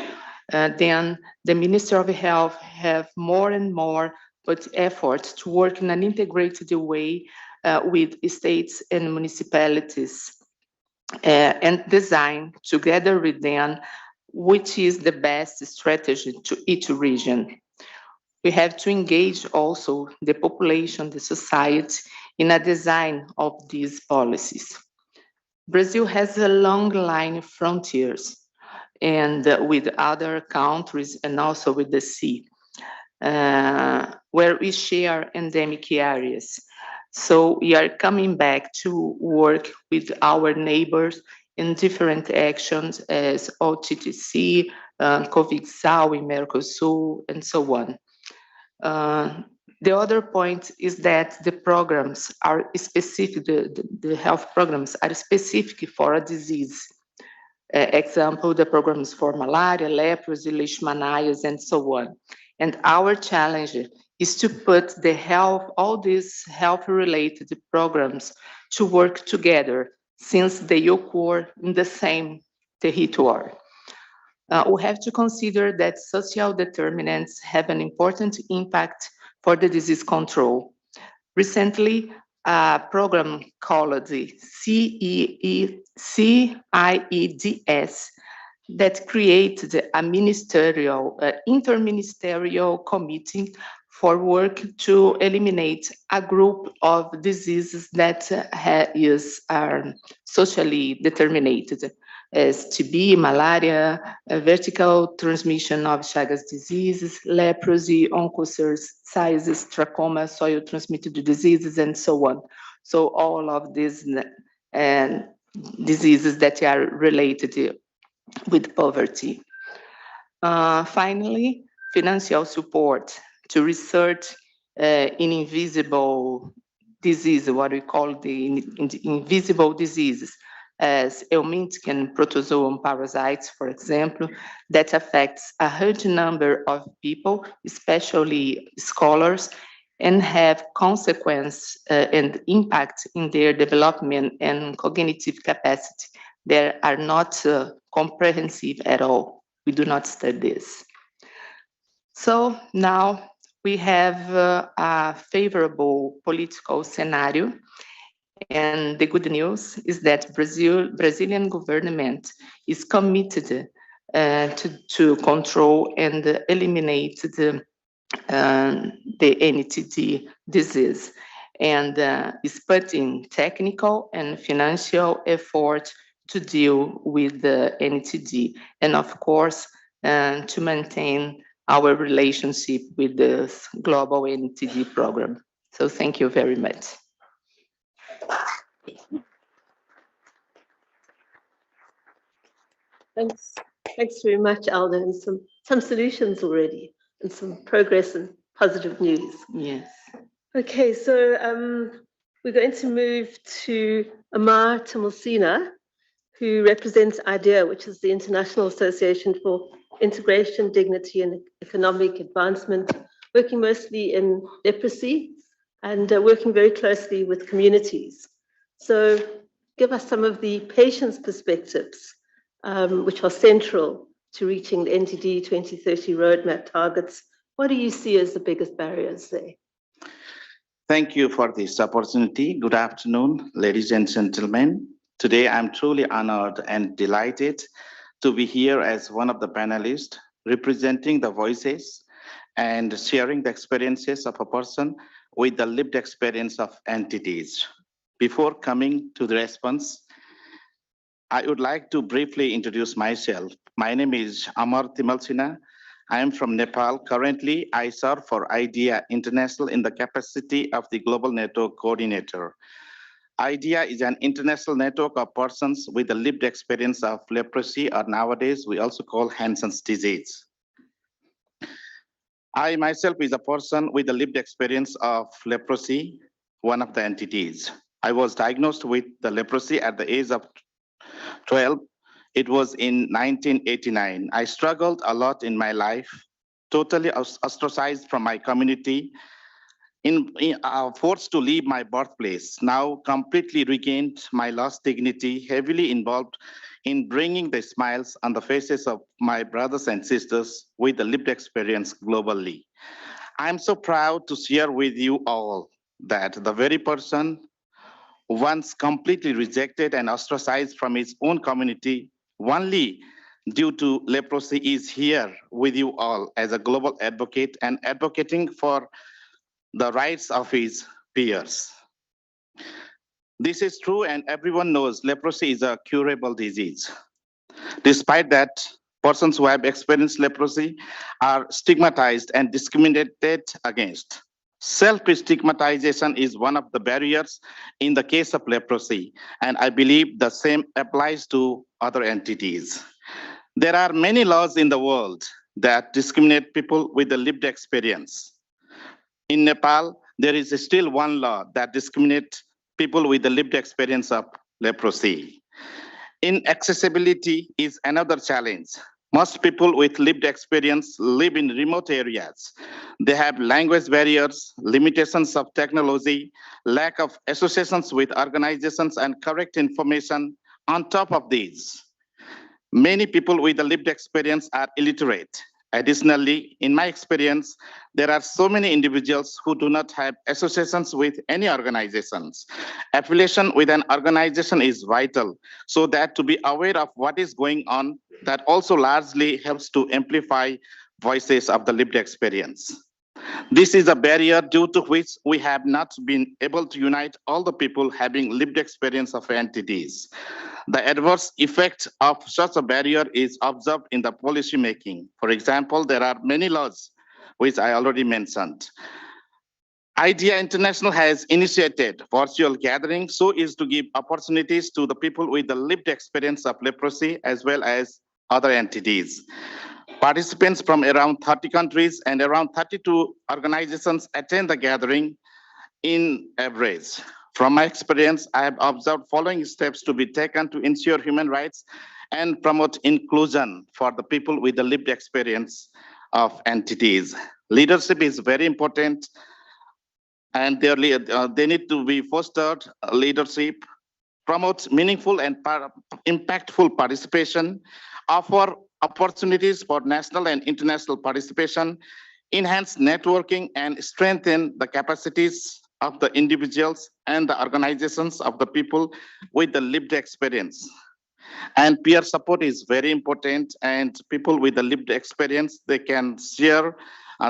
Then the Minister of Health have more and more put effort to work in an integrated way with states and municipalities and design together with them which is the best strategy to each region. We have to engage also the population, the society in a design of these policies. Brazil has a long line of frontiers and with other countries and also with the sea, where we share endemic areas. So we are coming back to work with our neighbors in different actions as OTTC, COVID-SAO in Mercosul, and so on. The other point is that the programs are specific, the health programs are specific for a disease. Example, the programs for malaria, leprosy, leishmaniasis, and so on. And our challenge is to put the health, all these health-related programs to work together since they occur in the same territory. We have to consider that social determinants have an important impact for the disease control. Recently, a program called the CIEDS that created a interministerial committee for work to eliminate a group of diseases that is socially determined, as TB, malaria, vertical transmission of Chagas diseases, leprosy, onchocerciasis, trachoma, soil transmitted diseases, and so on. So all of these diseases that are related with poverty. Finally, financial support to research in invisible disease, what we call the invisible diseases, as helminthic and protozoan parasites, for example, that affects a huge number of people, especially scholars, and have consequence and impact in their development and cognitive capacity that are not comprehensive at all. We do not study this. So now we have a favorable political scenario. And the good news is that Brazilian government is committed to control and eliminate the NTD disease, and is putting technical and financial effort to deal with the NTD, and of course, to maintain our relationship with the global NTD program. So thank you very much. Thanks very much, Alda, and some solutions already, and some progress and positive news. Yes. Okay, so we're going to move to Amar Tamusina, who represents IDEA, which is the International Association for Integration, Dignity, and Economic Advancement, working mostly in leprosy and working very closely with communities. So give us some of the patient's perspectives, which are central to reaching the NTD 2030 roadmap targets. What do you see as the biggest barriers there? Thank you for this opportunity. Good afternoon, ladies and gentlemen. Today, I'm truly honored and delighted to be here as one of the panelists representing the voices and sharing the experiences of a person with the lived experience of entities. Before coming to the response, I would like to briefly introduce myself. My name is Amar Timalsina. I am from Nepal. Currently, I serve for IDEA International in the capacity of the Global Network Coordinator. IDEA is an international network of persons with a lived experience of leprosy, or nowadays we also call Hansen's disease. I myself is a person with a lived experience of leprosy, one of the entities. I was diagnosed with the leprosy at the age of 12. It was in 1989. I struggled a lot in my life, totally ostracized from my community, forced to leave my birthplace, now completely regained my lost dignity, heavily involved in bringing the smiles on the faces of my brothers and sisters with the lived experience globally. I'm so proud to share with you all that the very person once completely rejected and ostracized from his own community, only due to leprosy, is here with you all as a global advocate and advocating for the rights of his peers. This is true, and everyone knows leprosy is a curable disease. Despite that, persons who have experienced leprosy are stigmatized and discriminated against. Self-stigmatization is one of the barriers in the case of leprosy, and I believe the same applies to other entities. There are many laws in the world that discriminate people with a lived experience. In Nepal, there is still one law that discriminates people with the lived experience of leprosy. Inaccessibility is another challenge. Most people with lived experience live in remote areas. They have language barriers, limitations of technology, lack of associations with organizations, and correct information. On top of these, many people with a lived experience are illiterate. Additionally, in my experience, there are so many individuals who do not have associations with any organizations. Affiliation with an organization is vital, so that to be aware of what is going on, that also largely helps to amplify voices of the lived experience. This is a barrier due to which we have not been able to unite all the people having lived experience of entities. The adverse effect of such a barrier is observed in the policy making. For example, there are many laws which I already mentioned. IDEA International has initiated virtual gatherings so as to give opportunities to the people with the lived experience of leprosy as well as other entities. Participants from around 30 countries and around 32 organizations attend the gathering in average. From my experience, I have observed following steps to be taken to ensure human rights and promote inclusion for the people with the lived experience of entities. Leadership is very important, and they need to be fostered leadership, promote meaningful and impactful participation, offer opportunities for national and international participation, enhance networking, and strengthen the capacities of the individuals and the organizations of the people with the lived experience. And peer support is very important, and people with the lived experience, they can share,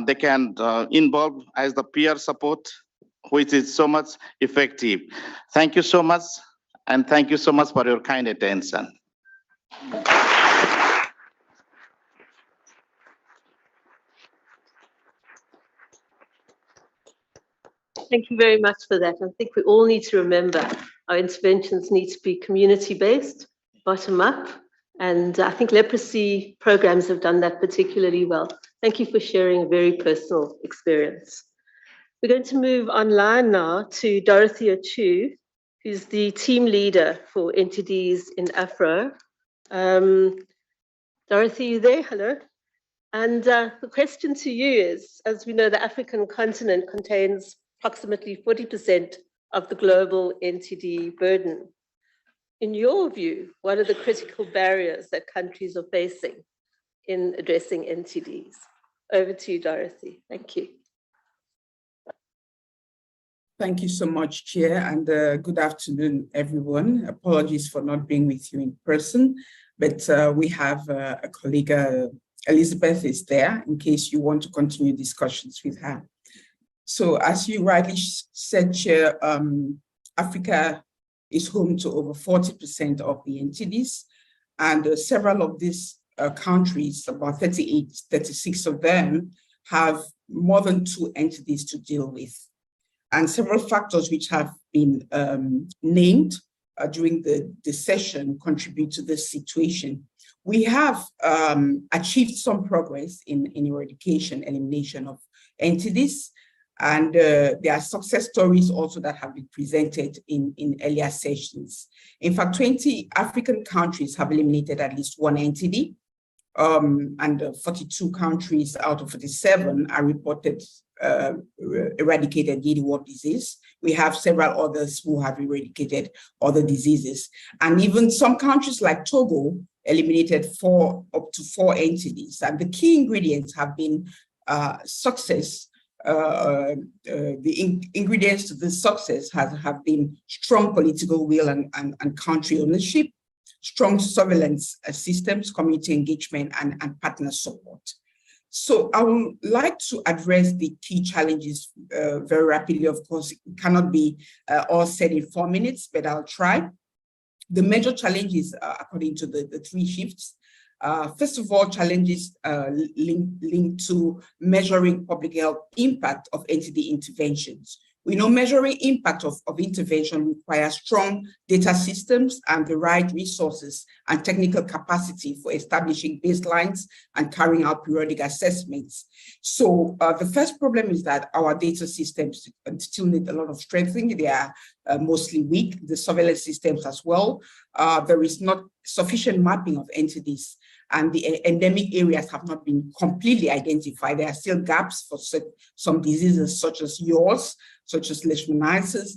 they can involve as the peer support, which is so much effective. Thank you so much, and thank you so much for your kind attention. Thank you very much for that. I think we all need to remember our interventions need to be community-based, bottom-up, and I think leprosy programs have done that particularly well. Thank you for sharing a very personal experience. We're going to move online now to Dorothy Achu, who's the team leader for NTDs in Afro. Dorothy, you there? Hello. And the question to you is, as we know, the African continent contains approximately 40% of the global NTD burden. In your view, what are the critical barriers that countries are facing in addressing NTDs? Over to you, Dorothy. Thank you. Thank you so much, Chair, and good afternoon, everyone. Apologies for not being with you in person, but we have a colleague, Elizabeth is there, in case you want to continue discussions with her. So as you rightly said, Chair, Africa is home to over 40% of the NTDs, and several of these countries, about 38, 36 of them, have more than 2 entities to deal with. And several factors which have been named during the session contribute to this situation. We have achieved some progress in elimination of entities, and there are success stories also that have been presented in earlier sessions. In fact, 20 African countries have eliminated at least 1 entity, and 42 countries out of 47 are reported eradicated yearly worm disease. We have several others who have eradicated other diseases. And even some countries like Togo eliminated up to 4 entities. And the key ingredients have been success. The ingredients to this success have been strong political will and country ownership, strong surveillance systems, community engagement, and partner support. So I would like to address the key challenges very rapidly. Of course, it cannot be all said in 4 minutes, but I'll try. The major challenges, according to the 3 shifts, first of all, challenges linked to measuring public health impact of NTD interventions. We know measuring impact of intervention requires strong data systems and the right resources and technical capacity for establishing baselines and carrying out periodic assessments. So the first problem is that our data systems still need a lot of strengthening. They are mostly weak, the surveillance systems as well. There is not sufficient mapping of entities, and the endemic areas have not been completely identified. There are still gaps for some diseases such as yours, such as leishmaniasis,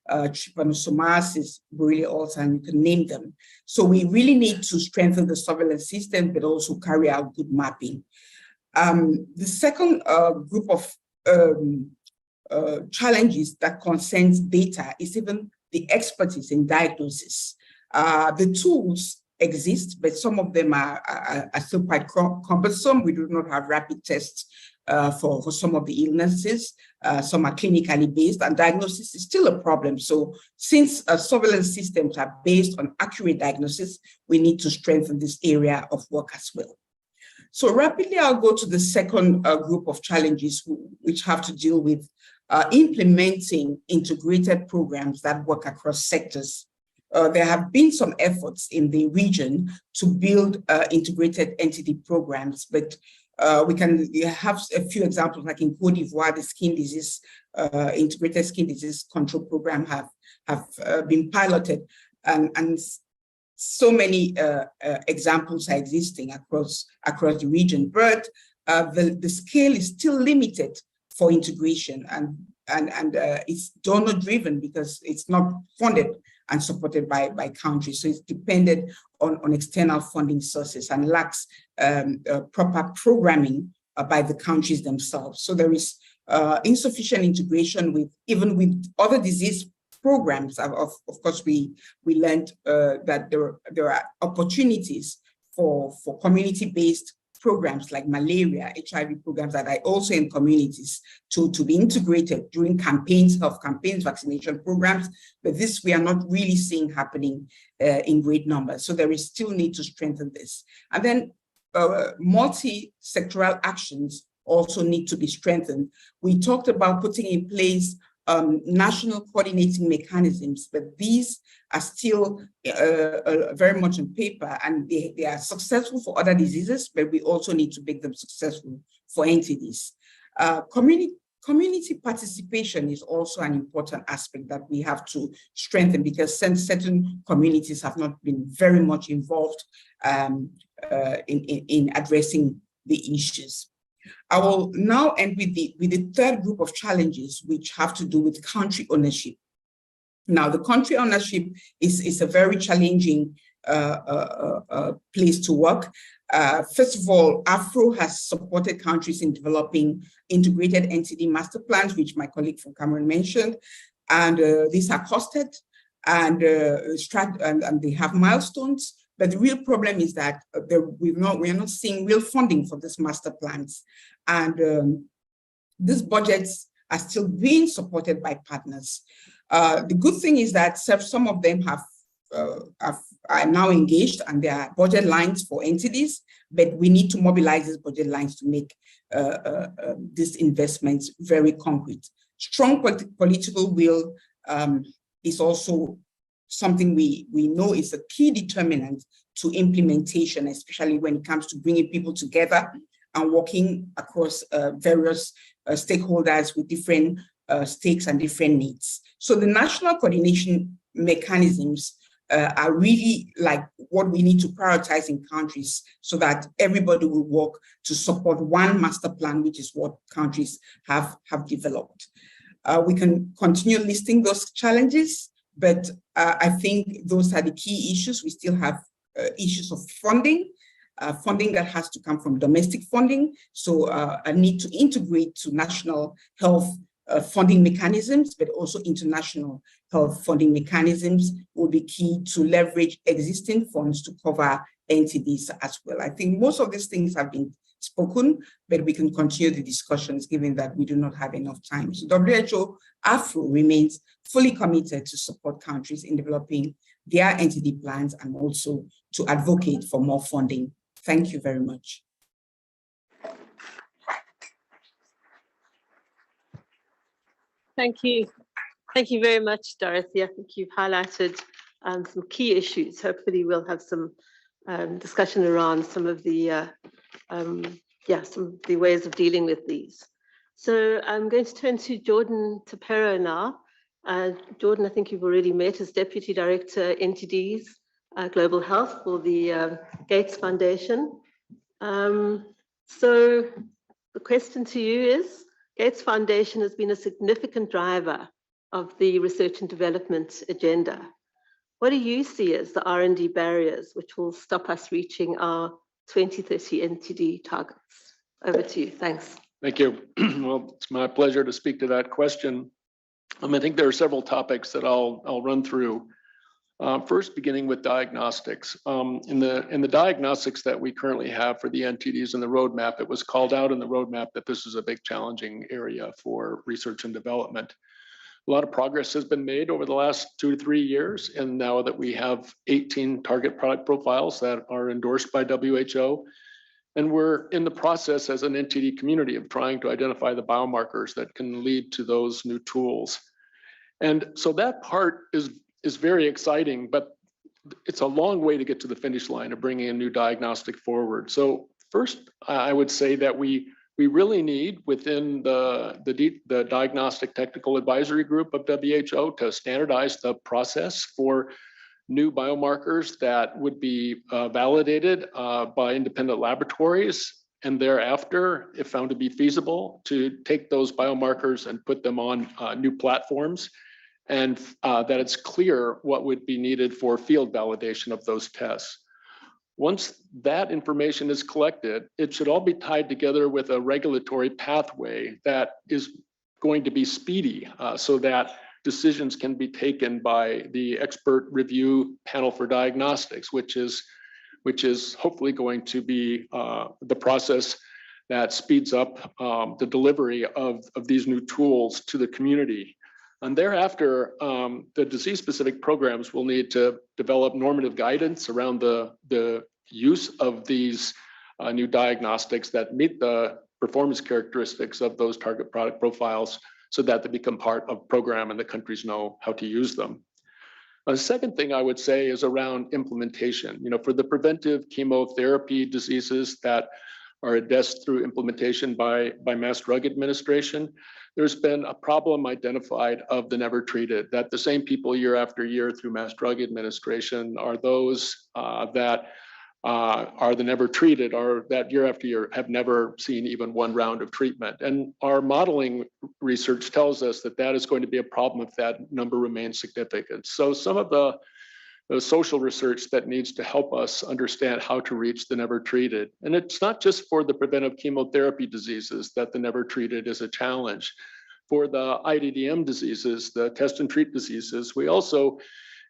trypanosomiasis, Borrelia ulcer, and you can name them. So we really need to strengthen the surveillance system, but also carry out good mapping. The second group of challenges that concerns data is even the expertise in diagnosis. The tools exist, but some of them are still quite cumbersome. We do not have rapid tests for some of the illnesses. Some are clinically based, and diagnosis is still a problem. So since surveillance systems are based on accurate diagnosis, we need to strengthen this area of work as well. So rapidly, I'll go to the second group of challenges which have to deal with implementing integrated programs that work across sectors. There have been some efforts in the region to build integrated entity programs, but we have a few examples, like in Cote d'Ivoire, the skin disease, integrated skin disease control program have been piloted, and so many examples are existing across the region, but the scale is still limited for integration, and it's donor driven because it's not funded and supported by countries. So it's dependent on external funding sources and lacks proper programming by the countries themselves. So there is insufficient integration even with other disease programs. Of course, we learned that there are opportunities for community-based programs like malaria, HIV programs that are also in communities to be integrated during campaigns, health campaigns, vaccination programs, but this we are not really seeing happening in great numbers. So there is still need to strengthen this. And then multi-sectoral actions also need to be strengthened. We talked about putting in place national coordinating mechanisms, but these are still very much on paper, and they are successful for other diseases, but we also need to make them successful for entities. Community participation is also an important aspect that we have to strengthen, because certain communities have not been very much involved in addressing the issues. I will now end with the third group of challenges, which have to do with country ownership. Now, the country ownership is a very challenging place to work. First of all, AFRO has supported countries in developing integrated NTD master plans, which my colleague from Cameroon mentioned, and these are costed and they have milestones. But the real problem is that we are not seeing real funding for these master plans. And these budgets are still being supported by partners. The good thing is that some of them are now engaged and there are budget lines for entities, but we need to mobilize these budget lines to make these investments very concrete. Strong political will is also something we know is a key determinant to implementation, especially when it comes to bringing people together and working across various stakeholders with different stakes and different needs. So the national coordination mechanisms are really like what we need to prioritize in countries so that everybody will work to support one master plan, which is what countries have developed. We can continue listing those challenges, but I think those are the key issues. We still have issues of funding, funding that has to come from domestic funding. So a need to integrate to national health funding mechanisms, but also international health funding mechanisms will be key to leverage existing funds to cover NTDs as well. I think most of these things have been spoken, but we can continue the discussions given that we do not have enough time. So WHO AFRO remains fully committed to support countries in developing their NTD plans and also to advocate for more funding. Thank you very much. Thank you. Thank you very much, Dorothy. I think you've highlighted some key issues. Hopefully we'll have some discussion around some of the ways of dealing with these. So I'm going to turn to Jordan Tapero now. Jordan, I think you've already met as Deputy Director NTDs Global Health for the Gates Foundation. So the question to you is, Gates Foundation has been a significant driver of the research and development agenda. What do you see as the R&D barriers which will stop us reaching our 2030 NTD targets? Over to you. Thanks. Thank you. Well, it's my pleasure to speak to that question. I think there are several topics that I'll run through. First, beginning with diagnostics. In the diagnostics that we currently have for the NTDs in the roadmap, it was called out in the roadmap that this is a big challenging area for research and development. A lot of progress has been made over the last 2 to 3 years, and now that we have 18 target product profiles that are endorsed by WHO, and we're in the process as an NTD community of trying to identify the biomarkers that can lead to those new tools. And so that part is very exciting, but it's a long way to get to the finish line of bringing a new diagnostic forward. So first, I would say that we really need within the Diagnostic Technical Advisory Group of WHO to standardize the process for new biomarkers that would be validated by independent laboratories, and thereafter, if found to be feasible, to take those biomarkers and put them on new platforms, and that it's clear what would be needed for field validation of those tests. Once that information is collected, it should all be tied together with a regulatory pathway that is going to be speedy so that decisions can be taken by the expert review panel for diagnostics, which is hopefully going to be the process that speeds up the delivery of these new tools to the community. And thereafter, the disease-specific programs will need to develop normative guidance around the use of these new diagnostics that meet the performance characteristics of those target product profiles so that they become part of program and the countries know how to use them. The second thing I would say is around implementation. For the preventive chemotherapy diseases that are addressed through implementation by mass drug administration, there's been a problem identified of the never treated, that the same people year after year through mass drug administration are those that are the never treated, or that year after year have never seen even one round of treatment. And our modeling research tells us that that is going to be a problem if that number remains significant. So some of the social research that needs to help us understand how to reach the never treated. And it's not just for the preventive chemotherapy diseases that the never treated is a challenge. For the IDDM diseases, the test and treat diseases, we also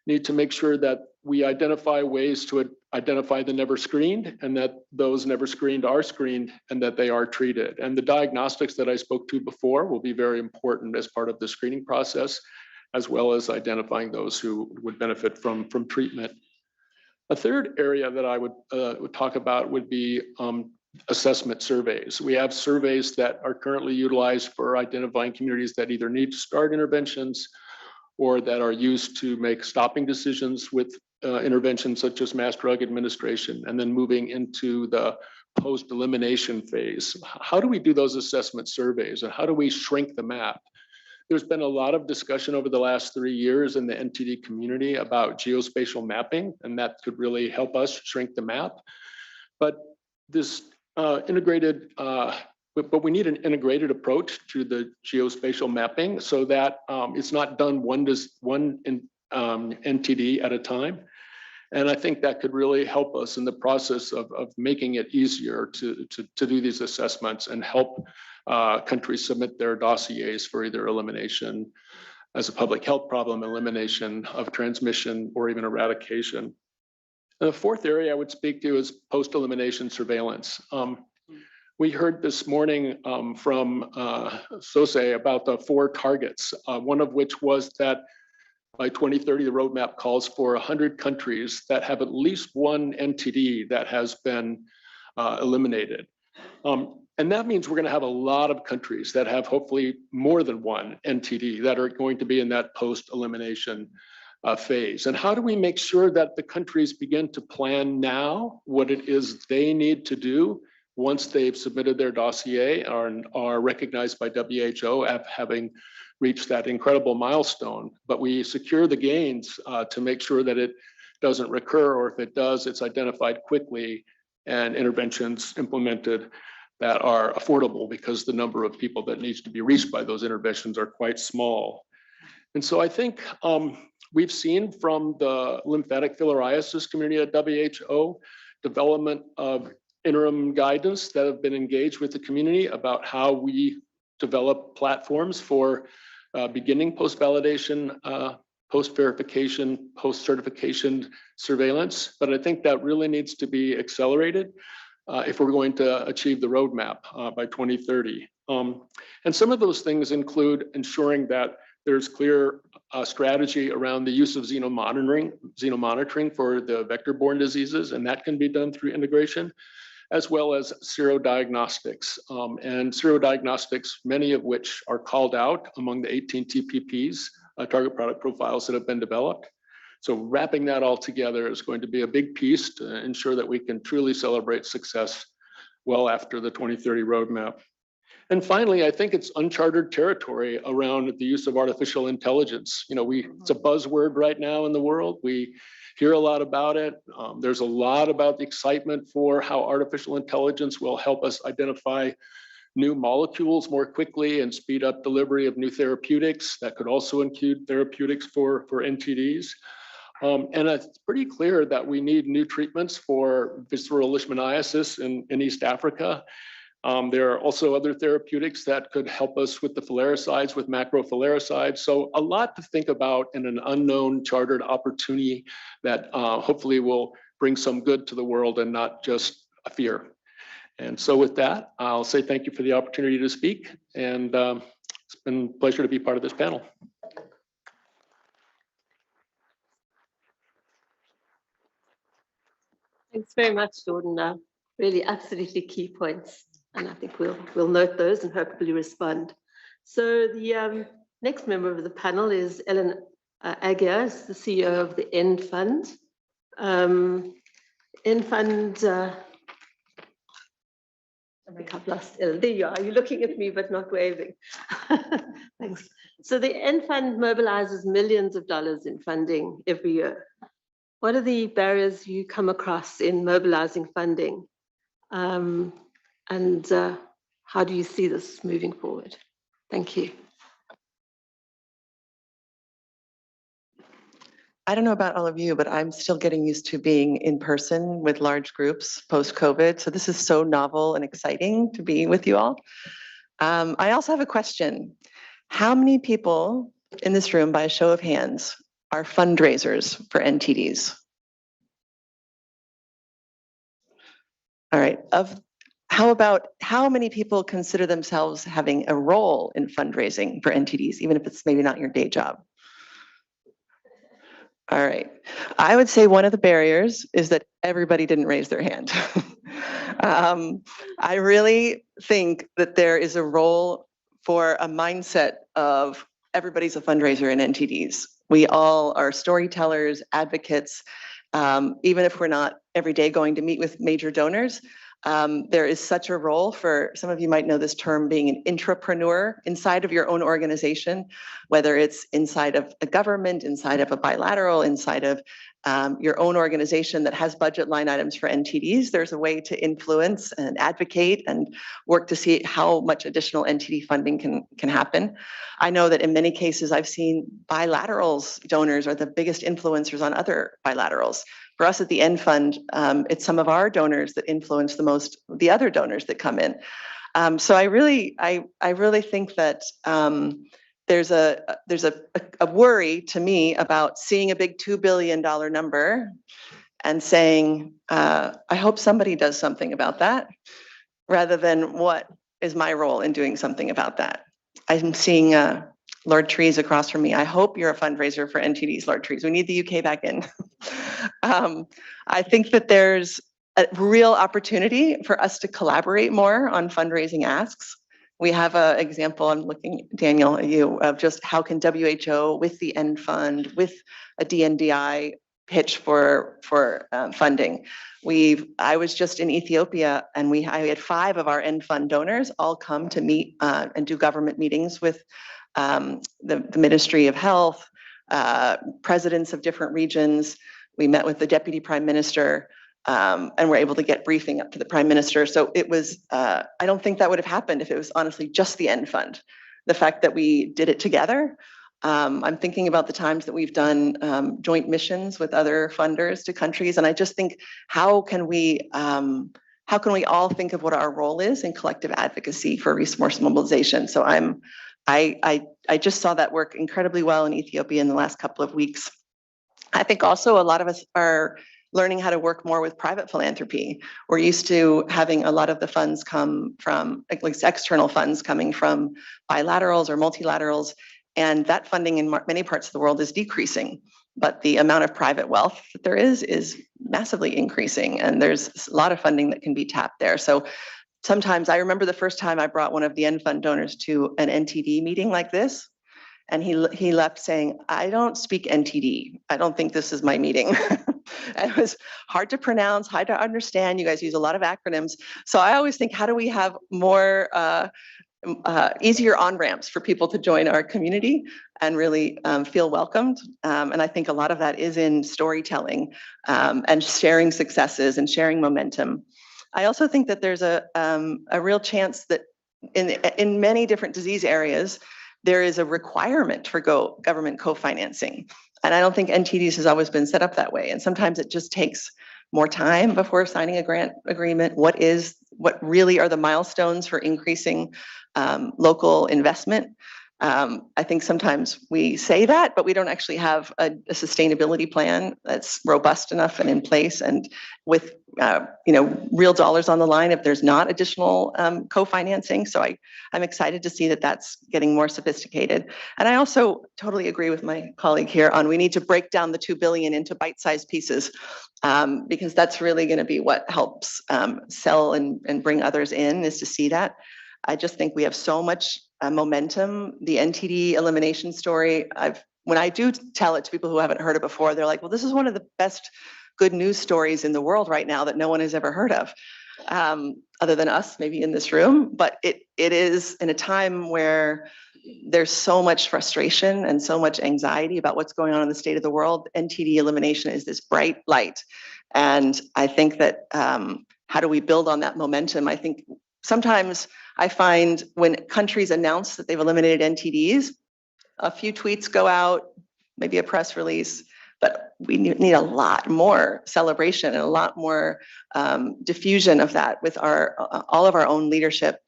need to make sure that we identify ways to identify the never screened, and that those never screened are screened, and that they are treated. And the diagnostics that I spoke to before will be very important as part of the screening process. as well as identifying those who would benefit from treatment. A third area that I would talk about would be assessment surveys. We have surveys that are currently utilized for identifying communities that either need to start interventions or that are used to make stopping decisions with interventions such as mass drug administration, and then moving into the post-elimination phase. How do we do those assessment surveys, and how do we shrink the map? There's been a lot of discussion over the last 3 years in the NTD community about geospatial mapping, and that could really help us shrink the map. But this but we need an integrated approach to the geospatial mapping so that it's not done one NTD at a time. And I think that could really help us in the process of making it easier to do these assessments and help countries submit their dossiers for either elimination as a public health problem, elimination of transmission, or even eradication. And the fourth area I would speak to is post-elimination surveillance. We heard this morning from SOSE about the 4 targets, one of which was that by 2030, the roadmap calls for 100 countries that have at least one NTD that has been eliminated. And that means we're going to have a lot of countries that have hopefully more than one NTD that are going to be in that post-elimination phase. And how do we make sure that the countries begin to plan now what it is they need to do once they've submitted their dossier and are recognized by WHO as having reached that incredible milestone, but we secure the gains to make sure that it doesn't recur, or if it does, it's identified quickly and interventions implemented that are affordable, because the number of people that needs to be reached by those interventions are quite small. And so I think we've seen from the lymphatic filariasis community at WHO development of interim guidance that have been engaged with the community about how we develop platforms for beginning post-validation, post-verification, post-certification surveillance. But I think that really needs to be accelerated if we're going to achieve the roadmap by 2030. And some of those things include ensuring that there's clear strategy around the use of xenomonitoring for the vector-borne diseases, and that can be done through integration, as well as serodiagnostics. And serodiagnostics, many of which are called out among the 18 TPPs, target product profiles that have been developed. So wrapping that all together is going to be a big piece to ensure that we can truly celebrate success well after the 2030 roadmap. And finally, I think it's uncharted territory around the use of artificial intelligence. You know, it's a buzzword right now in the world. We hear a lot about it. There's a lot about the excitement for how artificial intelligence will help us identify new molecules more quickly and speed up delivery of new therapeutics. That could also include therapeutics for NTDs. And it's pretty clear that we need new treatments for visceral leishmaniasis in East Africa. There are also other therapeutics that could help us with the filaricides, with macrofilaricides. So a lot to think about in an unknown chartered opportunity that hopefully will bring some good to the world and not just a fear. And so with that, I'll say thank you for the opportunity to speak. And it's been a pleasure to be part of this panel. Thanks very much, Jordan. Really absolutely key points. And I think we'll note those and hopefully respond. So the next member of the panel is Ellen Aguirre, the CEO of the End Fund. End Fund, I think I've lost Ellen. There you are. You're looking at me but not waving. Thanks. So the End Fund mobilizes millions of dollars in funding every year. What are the barriers you come across in mobilizing funding? And how do you see this moving forward? Thank you. I don't know about all of you, but I'm still getting used to being in person with large groups post-COVID. So this is so novel and exciting to be with you all. I also have a question. How many people in this room, by a show of hands, are fundraisers for NTDs? All right. How many people consider themselves having a role in fundraising for NTDs, even if it's maybe not your day job? All right. I would say one of the barriers is that everybody didn't raise their hand. I really think that there is a role for a mindset of everybody's a fundraiser in NTDs. We all are storytellers, advocates, even if we're not every day going to meet with major donors. There is such a role for, some of you might know this term, being an intrapreneur inside of your own organization, whether it's inside of a government, inside of a bilateral, inside of your own organization that has budget line items for NTDs. There's a way to influence and advocate and work to see how much additional NTD funding can happen. I know that in many cases I've seen bilaterals donors are the biggest influencers on other bilaterals. For us at the End Fund, it's some of our donors that influence the most, the other donors that come in. So I really think that there's a worry to me about seeing a big $2 billion number and saying, I hope somebody does something about that, rather than what is my role in doing something about that. I'm seeing Lord Trees across from me. I hope you're a fundraiser for NTDs, Lord Trees. We need the UK back in. I think that there's a real opportunity for us to collaborate more on fundraising asks. We have an example, I'm looking, Daniel, at you, of just how can WHO with the End Fund, with a DNDi pitch for funding. I was just in Ethiopia and I had 5 of our End Fund donors all come to meet and do government meetings with the Ministry of Health, presidents of different regions. We met with the Deputy Prime Minister and were able to get briefing up to the Prime Minister. So it was, I don't think that would have happened if it was honestly just the End Fund. The fact that we did it together. I'm thinking about the times that we've done joint missions with other funders to countries. And I just think, how can we all think of what our role is in collective advocacy for resource mobilization? So I just saw that work incredibly well in Ethiopia in the last couple of weeks. I think also a lot of us are learning how to work more with private philanthropy. We're used to having a lot of the funds come from, at least external funds coming from bilaterals or multilaterals, and that funding in many parts of the world is decreasing. But the amount of private wealth that there is massively increasing, and there's a lot of funding that can be tapped there. So sometimes I remember the first time I brought one of the End Fund donors to an NTD meeting like this, and he left saying, I don't speak NTD. I don't think this is my meeting. And it was hard to pronounce, hard to understand. You guys use a lot of acronyms. So I always think, how do we have more easier on-ramps for people to join our community and really feel welcomed? And I think a lot of that is in storytelling and sharing successes and sharing momentum. I also think that there's a real chance that in many different disease areas, there is a requirement for government co-financing. And I don't think NTDs has always been set up that way. And sometimes it just takes more time before signing a grant agreement. What really are the milestones for increasing local investment? I think sometimes we say that, but we don't actually have a sustainability plan that's robust enough and in place, and with real dollars on the line if there's not additional co-financing. So I'm excited to see that that's getting more sophisticated. And I also totally agree with my colleague here on we need to break down the $2 billion into bite-sized pieces, because that's really going to be what helps sell and bring others in, is to see that. I just think we have so much momentum. The NTD elimination story, when I do tell it to people who haven't heard it before, they're like, well, this is one of the best good news stories in the world right now that no one has ever heard of, other than us maybe in this room. But it is in a time where there's so much frustration and so much anxiety about what's going on in the state of the world. NTD elimination is this bright light. And I think that how do we build on that momentum? I think sometimes I find when countries announce that they've eliminated NTDs, a few tweets go out, maybe a press release, but we need a lot more celebration and a lot more diffusion of that with all of our own leadership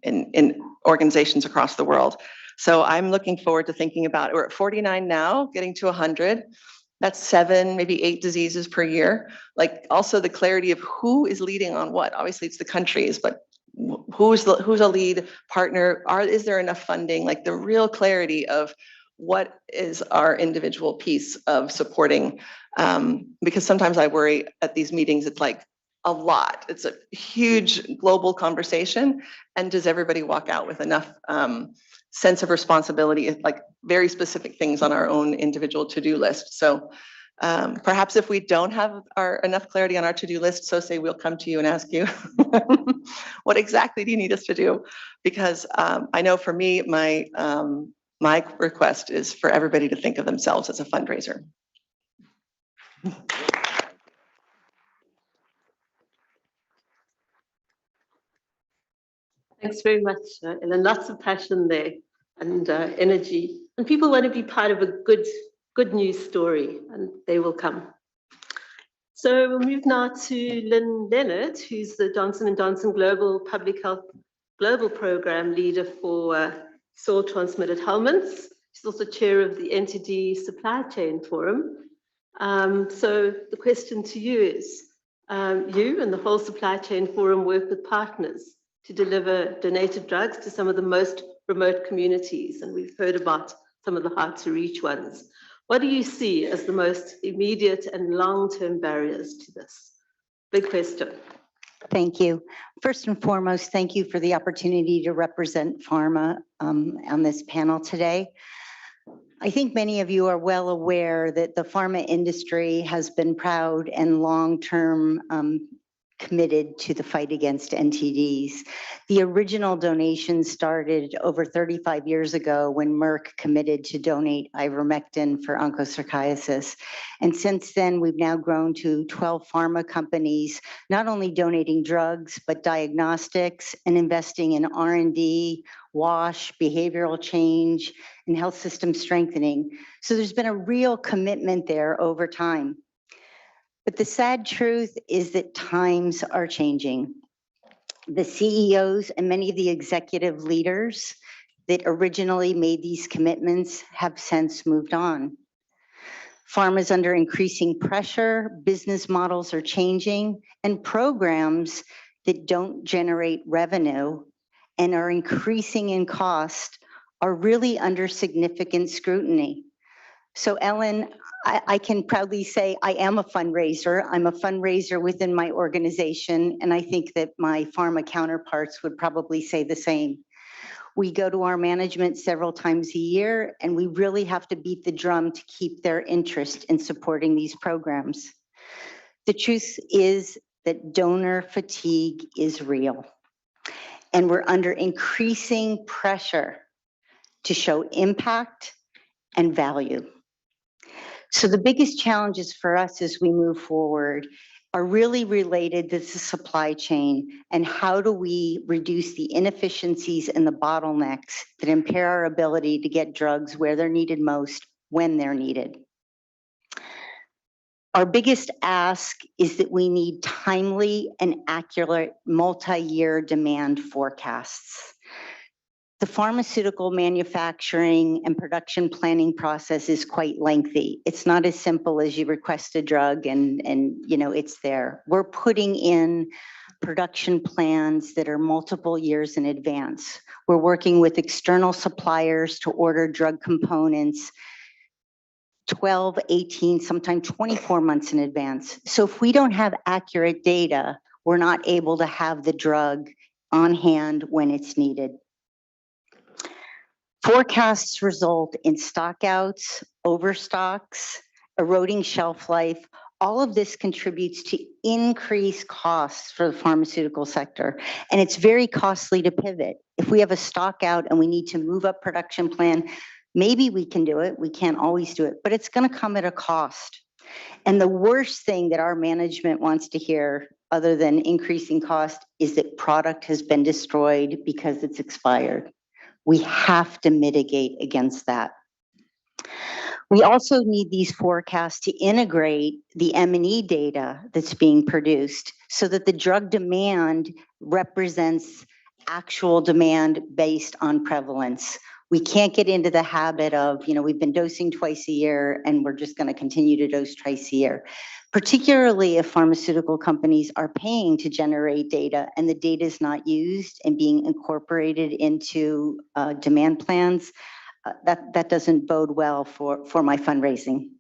in organizations across the world. So I'm looking forward to thinking about it. We're at 49 now, getting to 100. That's 7, maybe 8 diseases per year. Like also the clarity of who is leading on what. Obviously it's the countries, but who's a lead partner? Is there enough funding? Like the real clarity of what is our individual piece of supporting? Because sometimes I worry at these meetings, it's like a lot. It's a huge global conversation. And does everybody walk out with enough sense of responsibility, like very specific things on our own individual to-do list? So perhaps if we don't have enough clarity on our to-do list, so say we'll come to you and ask you, what exactly do you need us to do? Because I know for me, my request is for everybody to think of themselves as a fundraiser. Thanks very much, Ellen. Lots of passion there and energy. And people want to be part of a good news story, and they will come. So we'll move now to Lynn Leonard, who's the Johnson & Johnson Global Public Health Global Program Leader for soil-transmitted helminths. She's also chair of the NTD Supply Chain Forum. So the question to you is, you and the whole Supply Chain Forum work with partners to deliver donated drugs to some of the most remote communities, and we've heard about some of the hard-to-reach ones. What do you see as the most immediate and long-term barriers to this? Big question. Thank you. First and foremost, thank you for the opportunity to represent pharma on this panel today. I think many of you are well aware that the pharma industry has been proud and long-term committed to the fight against NTDs. The original donation started over 35 years ago when Merck committed to donate ivermectin for onchocerciasis. And since then, we've now grown to 12 pharma companies, not only donating drugs, but diagnostics and investing in R&D, WASH, behavioral change, and health system strengthening. So there's been a real commitment there over time. But the sad truth is that times are changing. The CEOs and many of the executive leaders that originally made these commitments have since moved on. Pharma is under increasing pressure, business models are changing, and programs that don't generate revenue and are increasing in cost are really under significant scrutiny. So Ellen, I can proudly say I am a fundraiser. I'm a fundraiser within my organization, and I think that my pharma counterparts would probably say the same. We go to our management several times a year, and we really have to beat the drum to keep their interest in supporting these programs. The truth is that donor fatigue is real, and we're under increasing pressure to show impact and value. So the biggest challenges for us as we move forward are really related to the supply chain and how do we reduce the inefficiencies and the bottlenecks that impair our ability to get drugs where they're needed most, when they're needed. Our biggest ask is that we need timely and accurate multi-year demand forecasts. The pharmaceutical manufacturing and production planning process is quite lengthy. It's not as simple as you request a drug and you know it's there. We're putting in production plans that are multiple years in advance. We're working with external suppliers to order drug components 12, 18, sometimes 24 months in advance. So if we don't have accurate data, we're not able to have the drug on hand when it's needed. Forecasts result in stockouts, overstocks, eroding shelf life. All of this contributes to increased costs for the pharmaceutical sector. And it's very costly to pivot. If we have a stockout and we need to move up production plan, maybe we can do it. We can't always do it, but it's going to come at a cost. And the worst thing that our management wants to hear, other than increasing cost, is that product has been destroyed because it's expired. We have to mitigate against that. We also need these forecasts to integrate the M&E data that's being produced so that the drug demand represents actual demand based on prevalence. We can't get into the habit of, you know, we've been dosing twice a year and we're just going to continue to dose twice a year. Particularly if pharmaceutical companies are paying to generate data and the data is not used and being incorporated into demand plans, that doesn't bode well for my fundraising.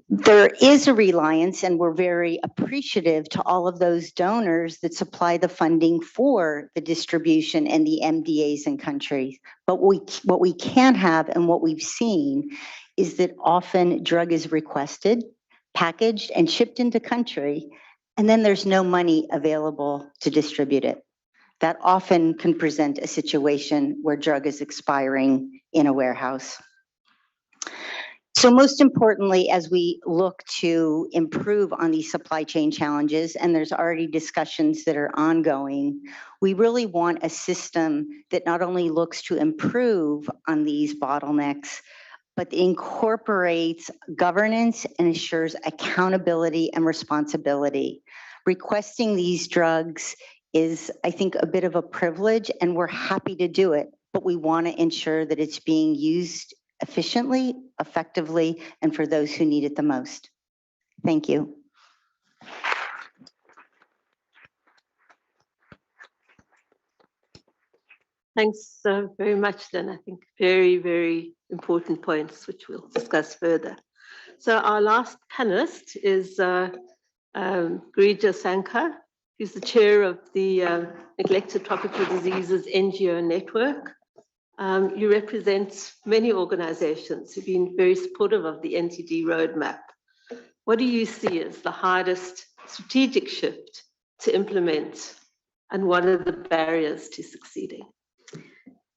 There is a reliance, and we're very appreciative to all of those donors that supply the funding for the distribution and the MDAs in countries. But what we can have and what we've seen is that often drug is requested, packaged, and shipped into country, and then there's no money available to distribute it. That often can present a situation where drug is expiring in a warehouse. So most importantly, as we look to improve on these supply chain challenges, and there's already discussions that are ongoing, we really want a system that not only looks to improve on these bottlenecks, but incorporates governance and ensures accountability and responsibility. Requesting these drugs is, I think, a bit of a privilege, and we're happy to do it, but we want to ensure that it's being used efficiently, effectively, and for those who need it the most. Thank you. Thanks very much then. I think very, very important points, which we'll discuss further. So our last panelist is Girija Sankar, who's the chair of the Neglected Tropical Diseases NGO Network. You represent many organizations who've been very supportive of the NTD roadmap. What do you see as the hardest strategic shift to implement, and what are the barriers to succeeding?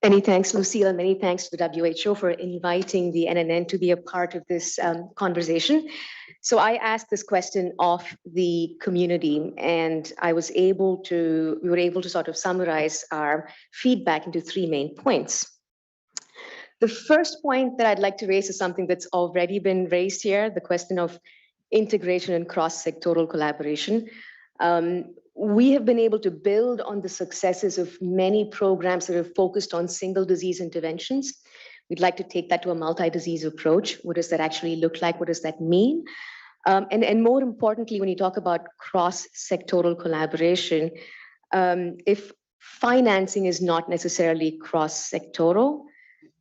Many thanks, Lucille, and many thanks to the WHO for inviting the NNN to be a part of this conversation. So I asked this question of the community, and we were able to sort of summarize our feedback into 3 main points. The first point that I'd like to raise is something that's already been raised here, the question of integration and cross-sectoral collaboration. We have been able to build on the successes of many programs that have focused on single disease interventions. We'd like to take that to a multi-disease approach. What does that actually look like? What does that mean? And more importantly, when you talk about cross-sectoral collaboration, if financing is not necessarily cross-sectoral,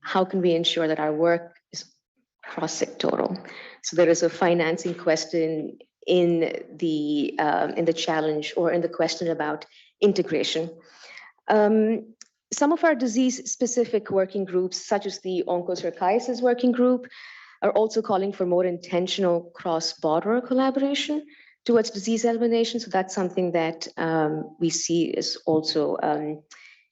how can we ensure that our work is cross-sectoral? So there is a financing question in the challenge, or in the question about integration. Some of our disease-specific working groups, such as the Onchocerciasis working group, are also calling for more intentional cross-border collaboration towards disease elimination. So that's something that we see as also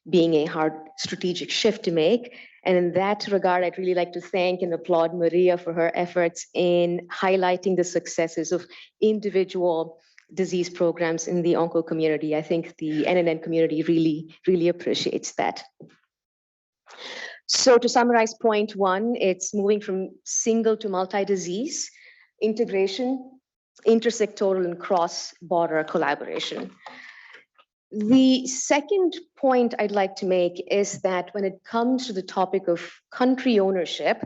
being a hard strategic shift to make. And in that regard, I'd really like to thank and applaud Maria for her efforts in highlighting the successes of individual disease programs in the onco community. I think the NNN community really appreciates that. So to summarize point 1, it's moving from single to multi-disease, integration, intersectoral and cross-border collaboration. The second point I'd like to make is that when it comes to the topic of country ownership,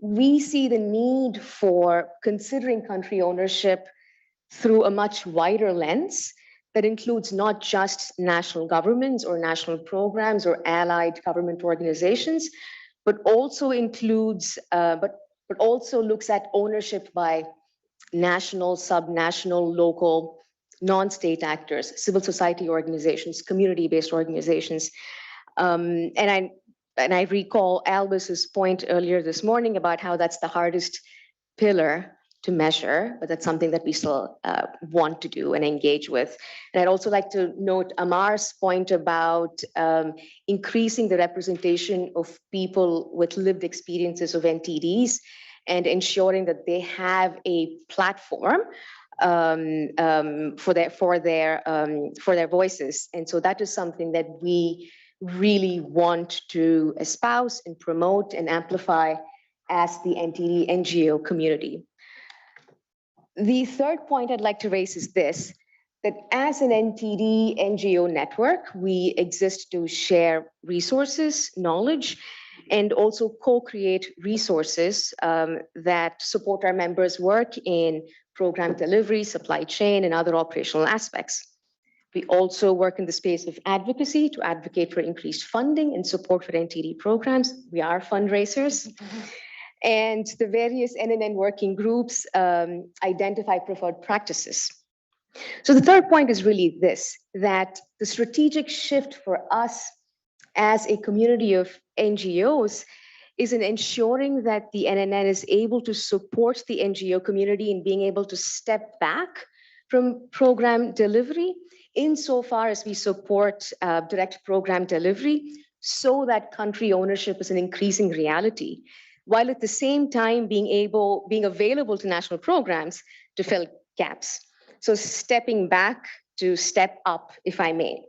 we see the need for considering country ownership through a much wider lens that includes not just national governments or national programs or allied government organizations, but also includes, but also looks at ownership by national, subnational, local, non-state actors, civil society organizations, community-based organizations. And I recall Albus's point earlier this morning about how that's the hardest pillar to measure, but that's something that we still want to do and engage with. And I'd also like to note Amar's point about increasing the representation of people with lived experiences of NTDs and ensuring that they have a platform for their voices. And so that is something that we really want to espouse and promote and amplify as the NTD NGO community. The third point I'd like to raise is this, that as an NTD NGO network, we exist to share resources, knowledge, and also co-create resources that support our members' work in program delivery, supply chain, and other operational aspects. We also work in the space of advocacy to advocate for increased funding and support for NTD programs. We are fundraisers. And the various NNN working groups identify preferred practices. So the third point is really this, that the strategic shift for us as a community of NGOs is in ensuring that the NNN is able to support the NGO community in being able to step back from program delivery insofar as we support direct program delivery so that country ownership is an increasing reality, while at the same time being available to national programs to fill gaps. So stepping back to step up, if I may.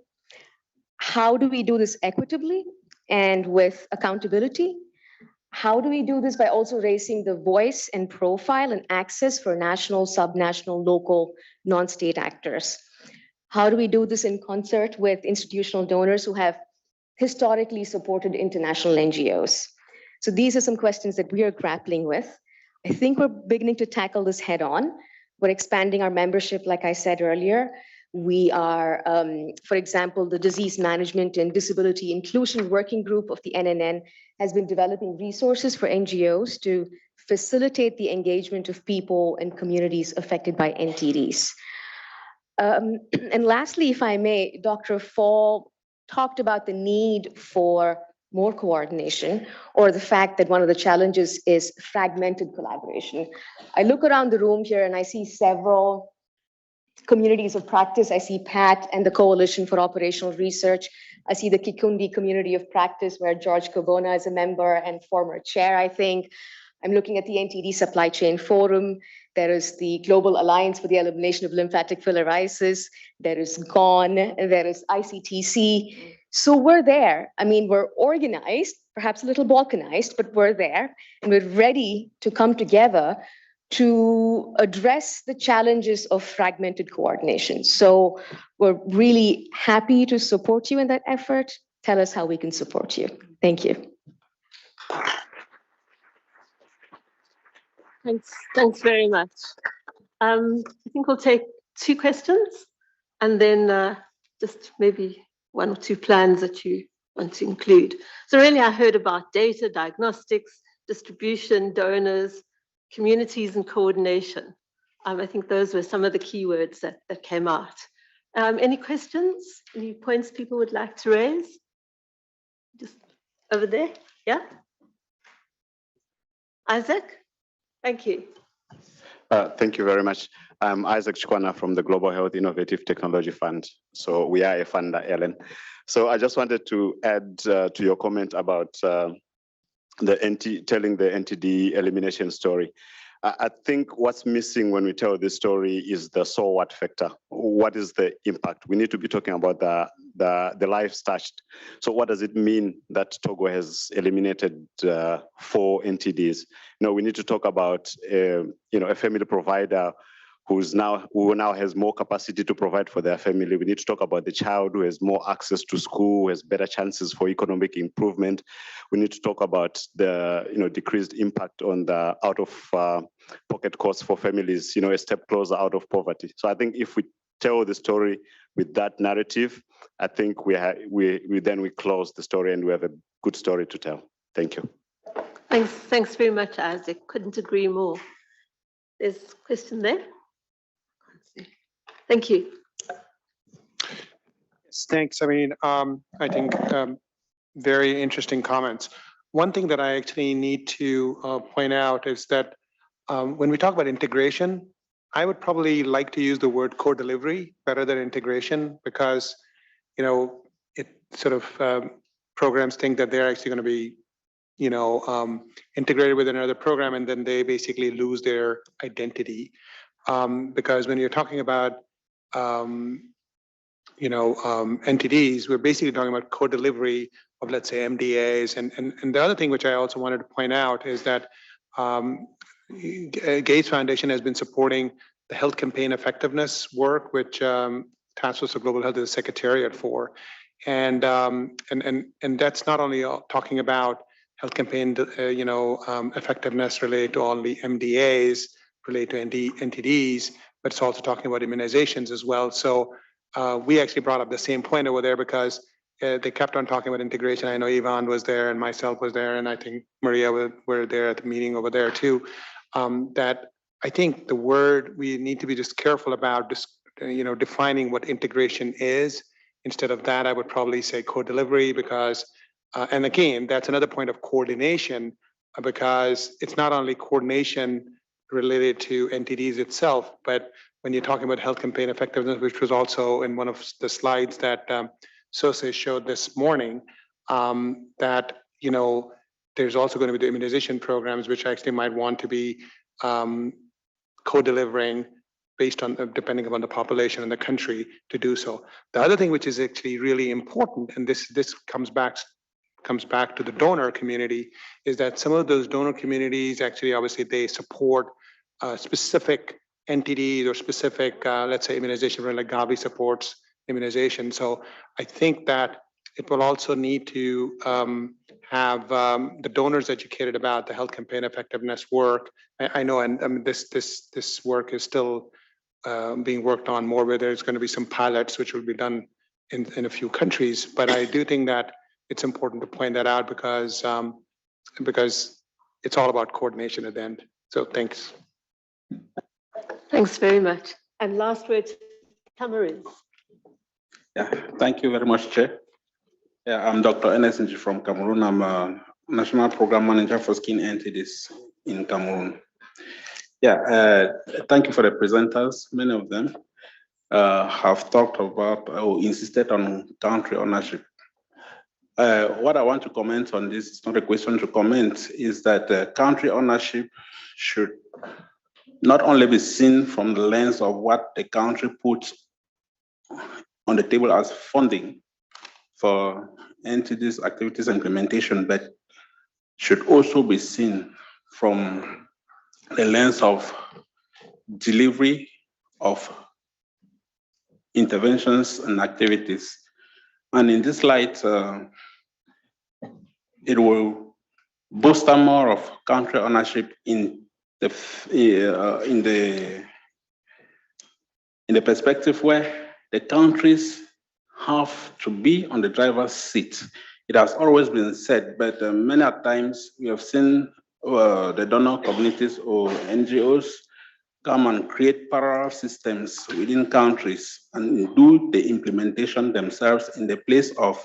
How do we do this equitably and with accountability? How do we do this? By also raising the voice and profile and access for national, subnational, local, non-state actors. How do we do this in concert with institutional donors who have historically supported international NGOs? So these are some questions that we are grappling with. I think we're beginning to tackle this head on. We're expanding our membership, like I said earlier. We are, for example, the Disease Management and Disability Inclusion Working Group of the NNN has been developing resources for NGOs to facilitate the engagement of people and communities affected by NTDs. And lastly, if I may, Dr. Fall talked about the need for more coordination, or the fact that one of the challenges is fragmented collaboration. I look around the room here and I see several communities of practice. I see PAT and the Coalition for Operational Research. I see the Kikundi Community of Practice, where George Kobona is a member and former chair, I think. I'm looking at the NTD Supply Chain Forum. There is the Global Alliance for the Elimination of Lymphatic Filariasis. There is GONE. There is ICTC. So we're there. I mean, we're organized, perhaps a little balkanized, but we're there. And we're ready to come together to address the challenges of fragmented coordination. So we're really happy to support you in that effort. Tell us how we can support you. Thank you. Thanks very much. I think we'll take 2 questions and then just maybe 1 or 2 plans that you want to include. So really I heard about data, diagnostics, distribution, donors, communities and coordination. I think those were some of the keywords that came out. Any questions? Any points people would like to raise? Just over there, yeah? Isaac? Thank you. Thank you very much. I'm Isaac Chikwana from the Global Health Innovative Technology Fund. So we are a funder, Ellen. So I just wanted to add to your comment about telling the NTD elimination story. I think what's missing when we tell this story is the so what factor. What is the impact? We need to be talking about the lives touched. So what does it mean that Togo has eliminated 4 NTDs? We need to talk about a family provider who now has more capacity to provide for their family. We need to talk about the child who has more access to school, who has better chances for economic improvement. We need to talk about the decreased impact on the out-of-pocket costs for families, a step closer out of poverty. So I think if we tell the story with that narrative, I think we close the story and we have a good story to tell. Thank you. Thanks very much, Isaac. Couldn't agree more. There's a question there. Thank you. Yes, thanks. I mean, I think very interesting comments. One thing that I actually need to point out is that when we talk about integration, I would probably like to use the word co-delivery better than integration, because it sort of programs think that they're actually going to be integrated with another program, and then they basically lose their identity. Because when you're talking about NTDs, we're basically talking about co-delivery of, let's say, MDAs. And the other thing which I also wanted to point out is that Gates Foundation has been supporting the health campaign effectiveness work, which Task Force of Global Health is a secretariat for. And that's not only talking about health campaign effectiveness related to only MDAs, related to NTDs, but it's also talking about immunizations as well. So we actually brought up the same point over there because they kept on talking about integration. I know Yvonne was there and myself was there, and I think Maria were there at the meeting over there too. That I think the word we need to be just careful about defining what integration is. Instead of that, I would probably say co-delivery because, and again, that's another point of coordination because it's not only coordination related to NTDs itself, but when you're talking about health campaign effectiveness, which was also in one of the slides that Sose showed this morning, that there's also going to be the immunization programs, which actually might want to be co-delivering based on depending upon the population and the country to do so. The other thing which is actually really important, and this comes back to the donor community, is that some of those donor communities actually obviously they support specific NTDs or specific, let's say, immunization, like Gavi supports immunization. So I think that it will also need to have the donors educated about the health campaign effectiveness work. I know, and I mean, this work is still being worked on more, where there's going to be some pilots which will be done in a few countries. But I do think that it's important to point that out because it's all about coordination at the end. So thanks. Thanks very much. And last word, Cameroon. Yeah, thank you very much, Chair. Yeah, I'm Dr. Enes from Cameroon. I'm a National Program Manager for Skin NTDs in Cameroon. Yeah, thank you for the presenters. Many of them have talked about or insisted on country ownership. What I want to comment on this, it's not a question to comment, is that country ownership should not only be seen from the lens of what the country puts on the table as funding for NTDs activities implementation, but should also be seen from the lens of delivery of interventions and activities. And in this light, it will bolster more of country ownership in the perspective where the countries have to be on the driver's seat. It has always been said, but many times we have seen the donor communities or NGOs come and create parallel systems within countries and do the implementation themselves in the place of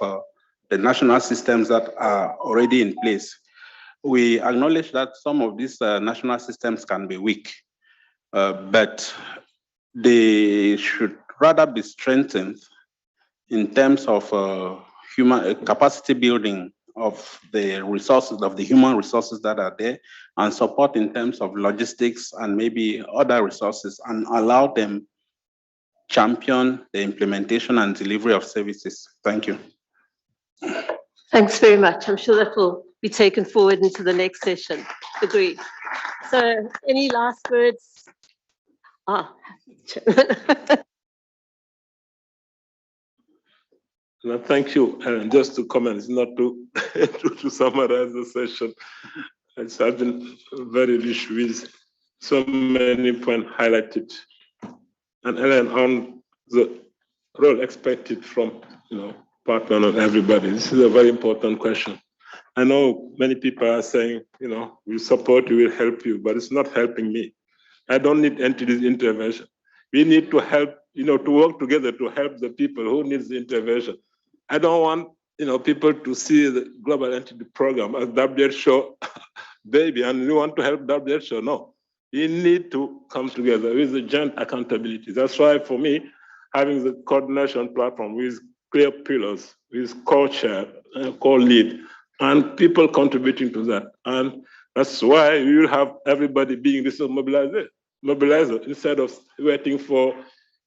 the national systems that are already in place. We acknowledge that some of these national systems can be weak, but they should rather be strengthened in terms of human capacity building of the resources, of the human resources that are there, and support in terms of logistics and maybe other resources, and allow them champion the implementation and delivery of services. Thank you. Thanks very much. I'm sure that will be taken forward into the next session. Agree. So any last words? No, thank you. And just to comment, it's not to summarize the session. It's been very rich with so many points highlighted. And Ellen, on the role expected from partner and everybody, this is a very important question. I know many people are saying, we support you, we'll help you, but it's not helping me. I don't need NTD's intervention. We need to help, to work together to help the people who needs the intervention. I don't want, people to see the Global NTD Program as WHO baby, and we want to help WHO. No, we need to come together with the joint accountability. That's why, for me, having the coordination platform with clear pillars, with co-chair, co-lead, and people contributing to that. And that's why we will have everybody being this mobilizer instead of waiting for,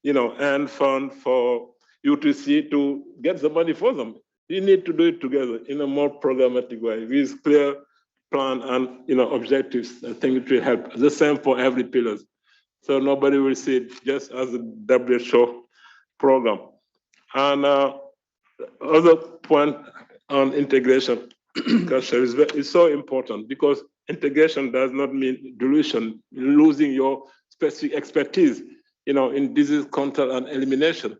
and fund for UTC to get the money for them. We need to do it together in a more programmatic way with clear plan and objectives. I think it will help. The same for every pillar. So nobody will see it just as a WHO program. And other point on integration culture is so important, because integration does not mean dilution, losing your specific expertise, in disease control and elimination.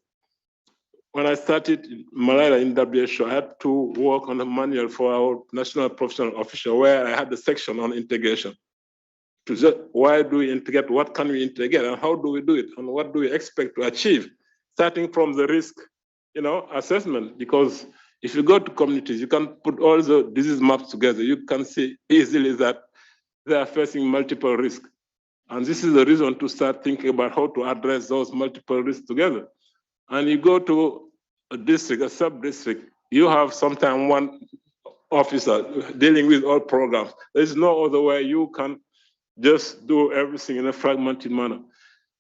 when I started malaria in WHO, I had to work on a manual for our national professional official where I had the section on integration. Why do we integrate? What can we integrate? And how do we do it? And what do we expect to achieve? Starting from the risk, assessment. Because if you go to communities, you can put all the disease maps together. You can see easily that they are facing multiple risks. And this is the reason to start thinking about how to address those multiple risks together. And you go to a district, a sub-district, you have sometimes one officer dealing with all programs. There's no other way you can just do everything in a fragmented manner.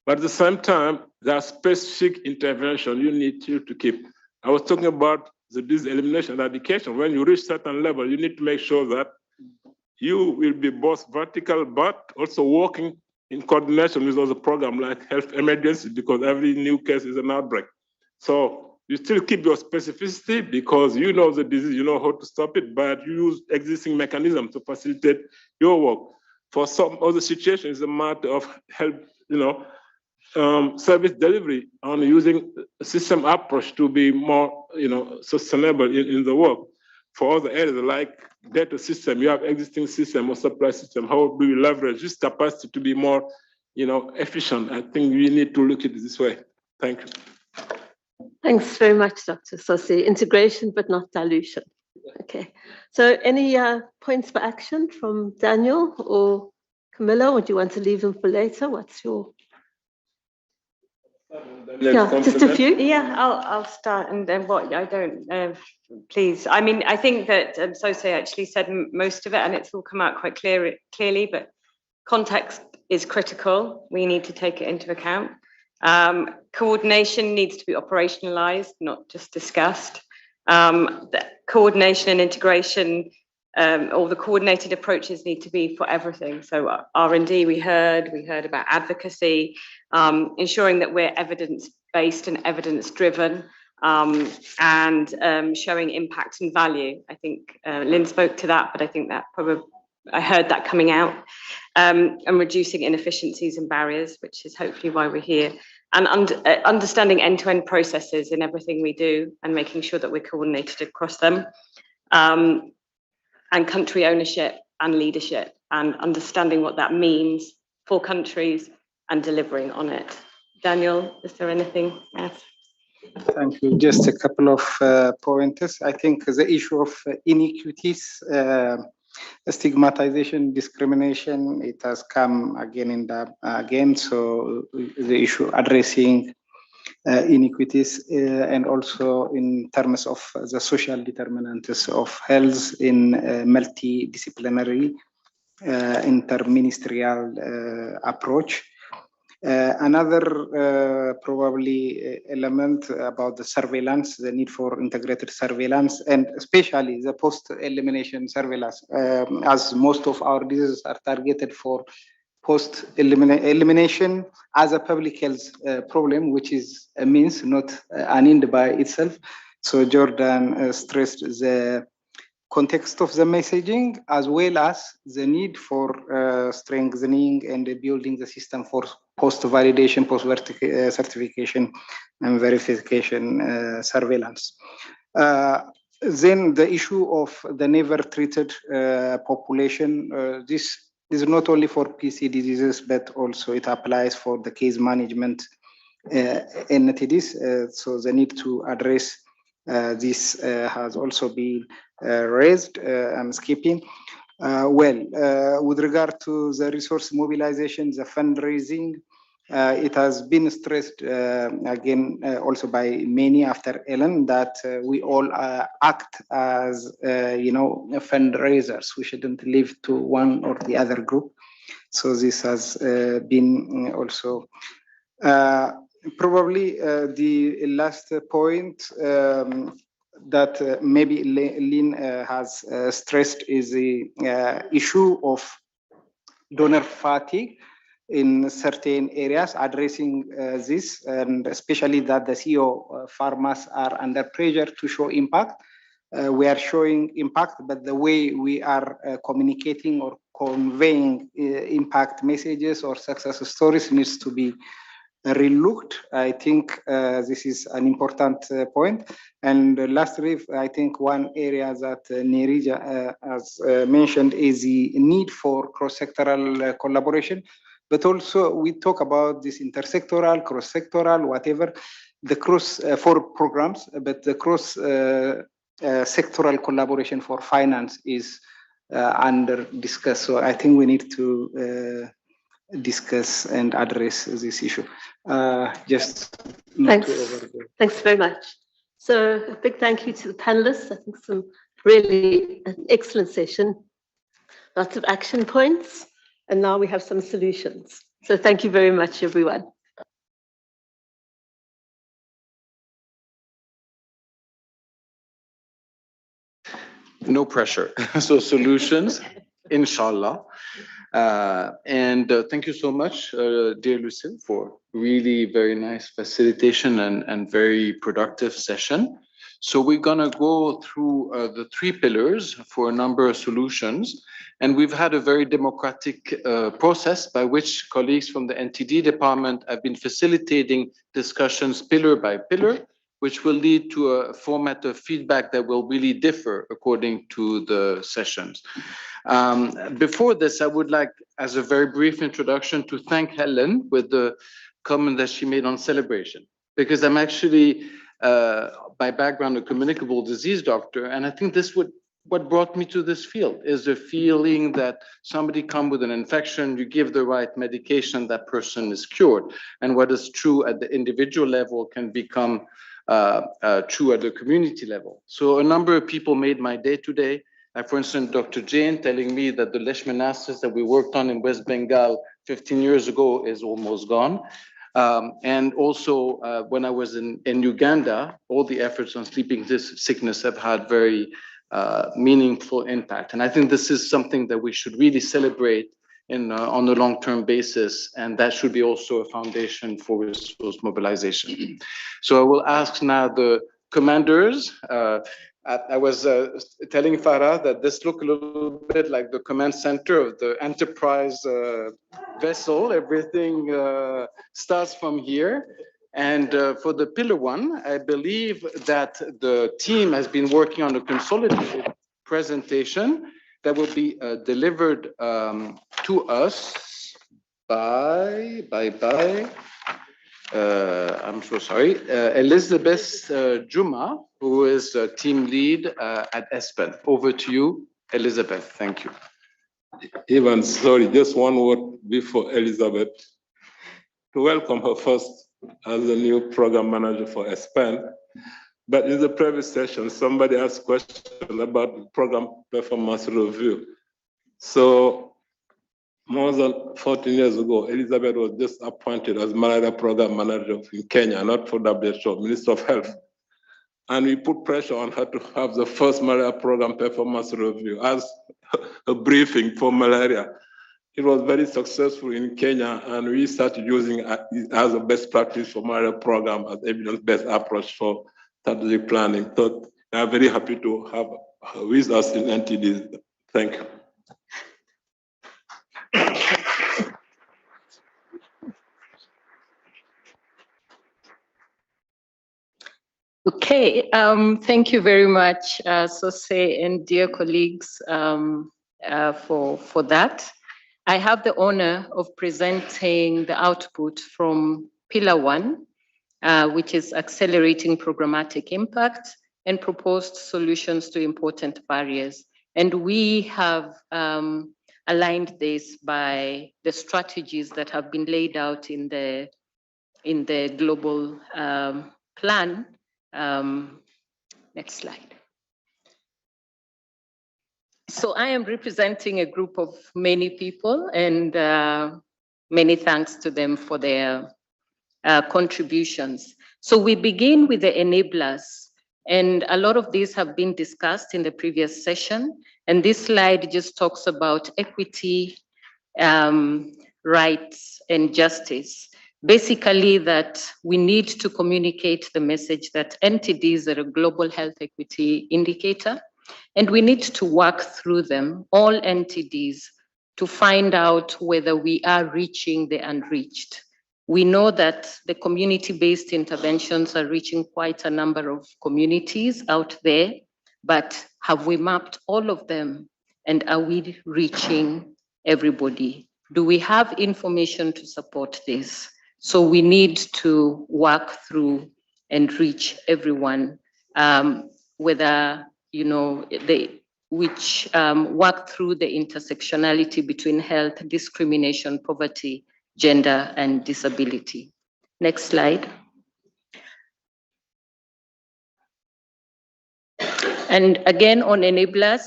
But at the same time, there are specific intervention you need to keep. I was talking about the disease elimination and eradication. When you reach certain level, you need to make sure that you will be both vertical, but also working in coordination with other programs like health emergency, because every new case is an outbreak. So you still keep your specificity because you know the disease, you know how to stop it, but you use existing mechanisms to facilitate your work. For some other situations, it's a matter of help, service delivery on using a system approach to be more, sustainable in the work. For other areas like data system, you have existing system or supply system. How do you leverage this capacity to be more, efficient? I think we need to look at it this way. Thank you. Thanks very much, Dr. Sossi. Integration, but not dilution. Okay. So any points for action from Daniel or Camilla, or do you want to leave them for later? What's your... Yeah, just a few. Yeah, I'll start, and then what I don't, please. I mean, I think that Sose actually said most of it, and it's all come out quite clearly. But context is critical. We need to take it into account. Coordination needs to be operationalized, not just discussed. The coordination and integration, or the coordinated approaches need to be for everything. So R&D, we heard about advocacy, ensuring that we're evidence-based and evidence-driven, and showing impact and value. I think Lynn spoke to that, but I think that probably, I heard that coming out, and reducing inefficiencies and barriers, which is hopefully why we're here, and understanding end-to-end processes in everything we do and making sure that we're coordinated across them, and country ownership and leadership, and understanding what that means for countries and delivering on it. Daniel, is there anything else? Thank you. Just a couple of pointers. I think the issue of inequities, stigmatization, discrimination, it has come again again. So the issue addressing inequities, and also in terms of the social determinants of health in multidisciplinary interministerial approach. Another probably element about the surveillance, the need for integrated surveillance, and especially the post-elimination surveillance, as most of our diseases are targeted for post-elimination as a public health problem, which is a means, not an end by itself. So Jordan stressed the context of the messaging, as well as the need for strengthening and building the system for post-validation, post-certification, and verification surveillance. Then the issue of the never treated population, this is not only for PC diseases, but also it applies for the case management NTDs. So the need to address this has also been raised. I'm skipping. With regard to the resource mobilization, the fundraising, it has been stressed again also by many after Ellen that we all act as fundraisers. We shouldn't leave to one or the other group. So this has been also probably the last point that maybe Lynn has stressed is the issue of donor fatigue in certain areas, addressing this, and especially that the CEO pharmas are under pressure to show impact. We are showing impact, but the way we are communicating or conveying impact messages or success stories needs to be relooked. I think this is an important point. And lastly, I think one area that Nerija has mentioned is the need for cross-sectoral collaboration. But also we talk about this intersectoral, cross-sectoral, whatever, the cross for programs, but the cross sectoral collaboration for finance is under discuss. So I think we need to discuss and address this issue. Just not to overdo. Thanks very much. So a big thank you to the panelists. I think some really an excellent session, lots of action points, and now we have some solutions. So thank you very much, everyone. No pressure. So solutions, inshallah. Thank you so much, dear Lucille, for really very nice facilitation and very productive session. So we're gonna go through the 3 pillars for a number of solutions. And we've had a very democratic process by which colleagues from the NTD department have been facilitating discussions pillar by pillar, which will lead to a format of feedback that will really differ according to the sessions. Before this, I would like, as a very brief introduction, to thank Helen with the comment that she made on celebration, because I'm actually, by background, a communicable disease doctor, and I think what brought me to this field is the feeling that somebody come with an infection, you give the right medication, that person is cured. And what is true at the individual level can become true at the community level. So a number of people made my day today. For instance, Dr. Jane telling me that the leishmaniasis that we worked on in West Bengal 15 years ago is almost gone. And also, when I was in Uganda, all the efforts on sleeping sickness have had very meaningful impact. And I think this is something that we should really celebrate on a long-term basis, and that should be also a foundation for resource mobilization. So I will ask now the commanders. I was telling Farah that this looked a little bit like the command center of the Enterprise vessel. Everything starts from here. And for the pillar 1, I believe that the team has been working on a consolidated presentation that will be delivered to us by I'm so sorry, Elizabeth Juma, who is team lead at ESPN. Over to you, Elizabeth. Thank you. Even sorry, just one word before Elizabeth. To welcome her first as the new program manager for ESPN. But in the previous session, somebody asked a question about the program performance review. So more than 14 years ago, Elizabeth was just appointed as malaria program manager in Kenya, not for WHO, Minister of Health. And we put pressure on her to have the first malaria program performance review as a briefing for malaria. It was very successful in Kenya, and we started using it as a best practice for malaria program as evidence-based approach for strategic planning. So I'm very happy to have her with us in NTD. Thank you. Okay, thank you very much, Sose and dear colleagues, for that. I have the honor of presenting the output from Pillar 1, which is accelerating programmatic impact and proposed solutions to important barriers. And we have aligned this by the strategies that have been laid out in the global plan. Next slide. So I am representing a group of many people, and many thanks to them for their contributions. So we begin with the enablers, and a lot of these have been discussed in the previous session. And this slide just talks about equity, rights, and justice. Basically, that we need to communicate the message that NTDs are a global health equity indicator, and we need to work through them, all NTDs, to find out whether we are reaching the unreached, We know that the community-based interventions are reaching quite a number of communities out there, but have we mapped all of them? And are we reaching everybody? Do we have information to support this? So we need to work through and reach everyone, whether, you know, work through the intersectionality between health, discrimination, poverty, gender, and disability. Next slide. And again, on enablers,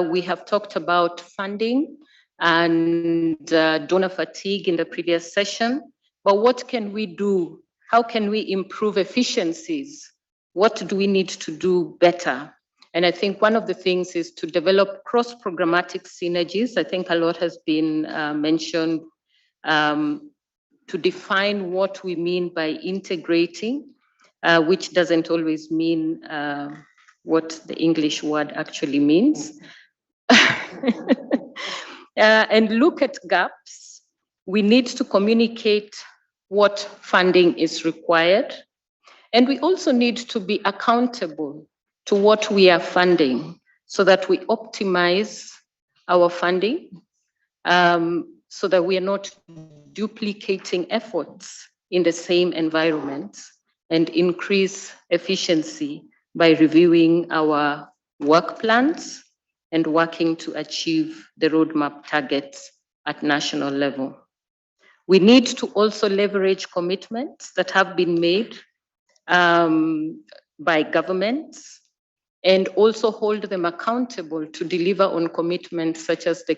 we have talked about funding and donor fatigue in the previous session, but what can we do? How can we improve efficiencies? What do we need to do better? And I think one of the things is to develop cross-programmatic synergies. I think a lot has been mentioned, to define what we mean by integrating, which doesn't always mean what the English word actually means. And look at gaps. We need to communicate what funding is required. And we also need to be accountable to what we are funding so that we optimize our funding, so that we are not duplicating efforts in the same environment, and increase efficiency by reviewing our work plans and working to achieve the roadmap targets at national level. We need to also leverage commitments that have been made by governments, and also hold them accountable to deliver on commitments such as the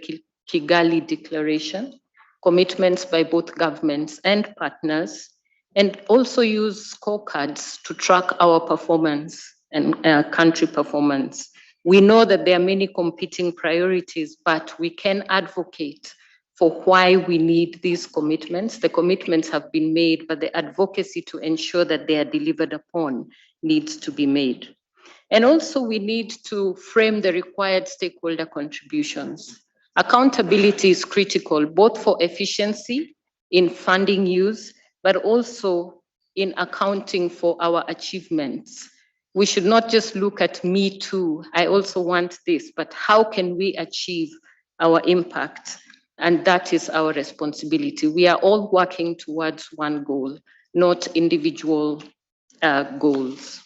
Kigali Declaration, commitments by both governments and partners, and also use scorecards to track our performance and country performance. We know that there are many competing priorities, but we can advocate for why we need these commitments. The commitments have been made, but the advocacy to ensure that they are delivered upon needs to be made. And also we need to frame the required stakeholder contributions. Accountability is critical, both for efficiency in funding use, but also in accounting for our achievements. We should not just look at me too, I also want this, but how can we achieve our impact? And that is our responsibility. We are all working towards one goal, not individual goals.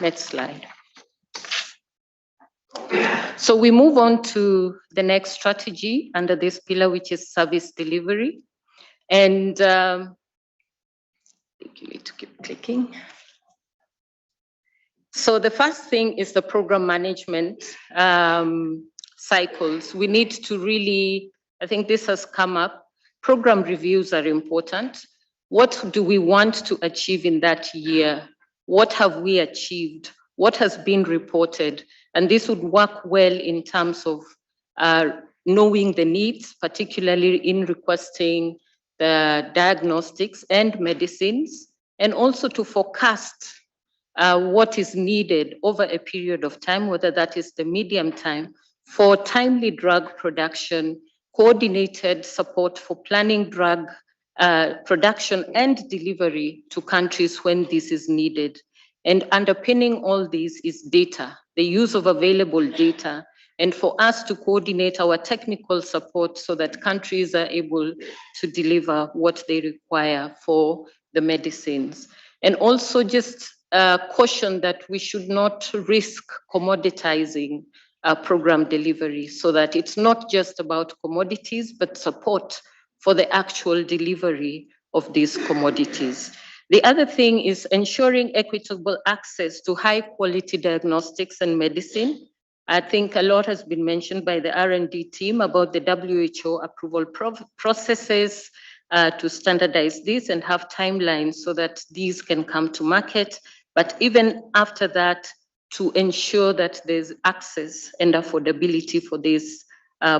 Next slide. So we move on to the next strategy under this pillar, which is service delivery. And you need to keep clicking. So the first thing is the program management cycles. We need to really, I think this has come up, program reviews are important. What do we want to achieve in that year? What have we achieved? What has been reported? And this would work well in terms of knowing the needs, particularly in requesting the diagnostics and medicines, and also to forecast what is needed over a period of time, whether that is the medium time, for timely drug production, coordinated support for planning drug production and delivery to countries when this is needed. And underpinning all these is data, the use of available data, and for us to coordinate our technical support so that countries are able to deliver what they require for the medicines. And also just caution that we should not risk commoditizing program delivery, so that it's not just about commodities, but support for the actual delivery of these commodities. The other thing is ensuring equitable access to high quality diagnostics and medicine. I think a lot has been mentioned by the R&D team about the WHO approval processes to standardize this and have timelines so that these can come to market. But even after that, to ensure that there's access and affordability for these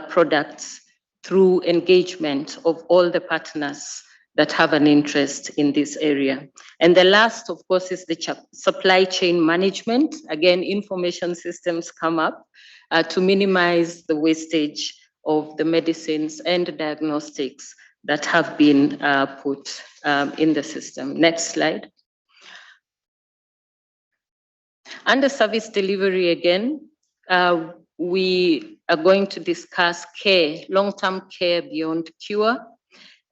products through engagement of all the partners that have an interest in this area. And the last, of course, is the supply chain management. Again, information systems come up to minimize the wastage of the medicines and diagnostics that have been put in the system. Next slide. Under service delivery again, we are going to discuss care, long-term care beyond cure,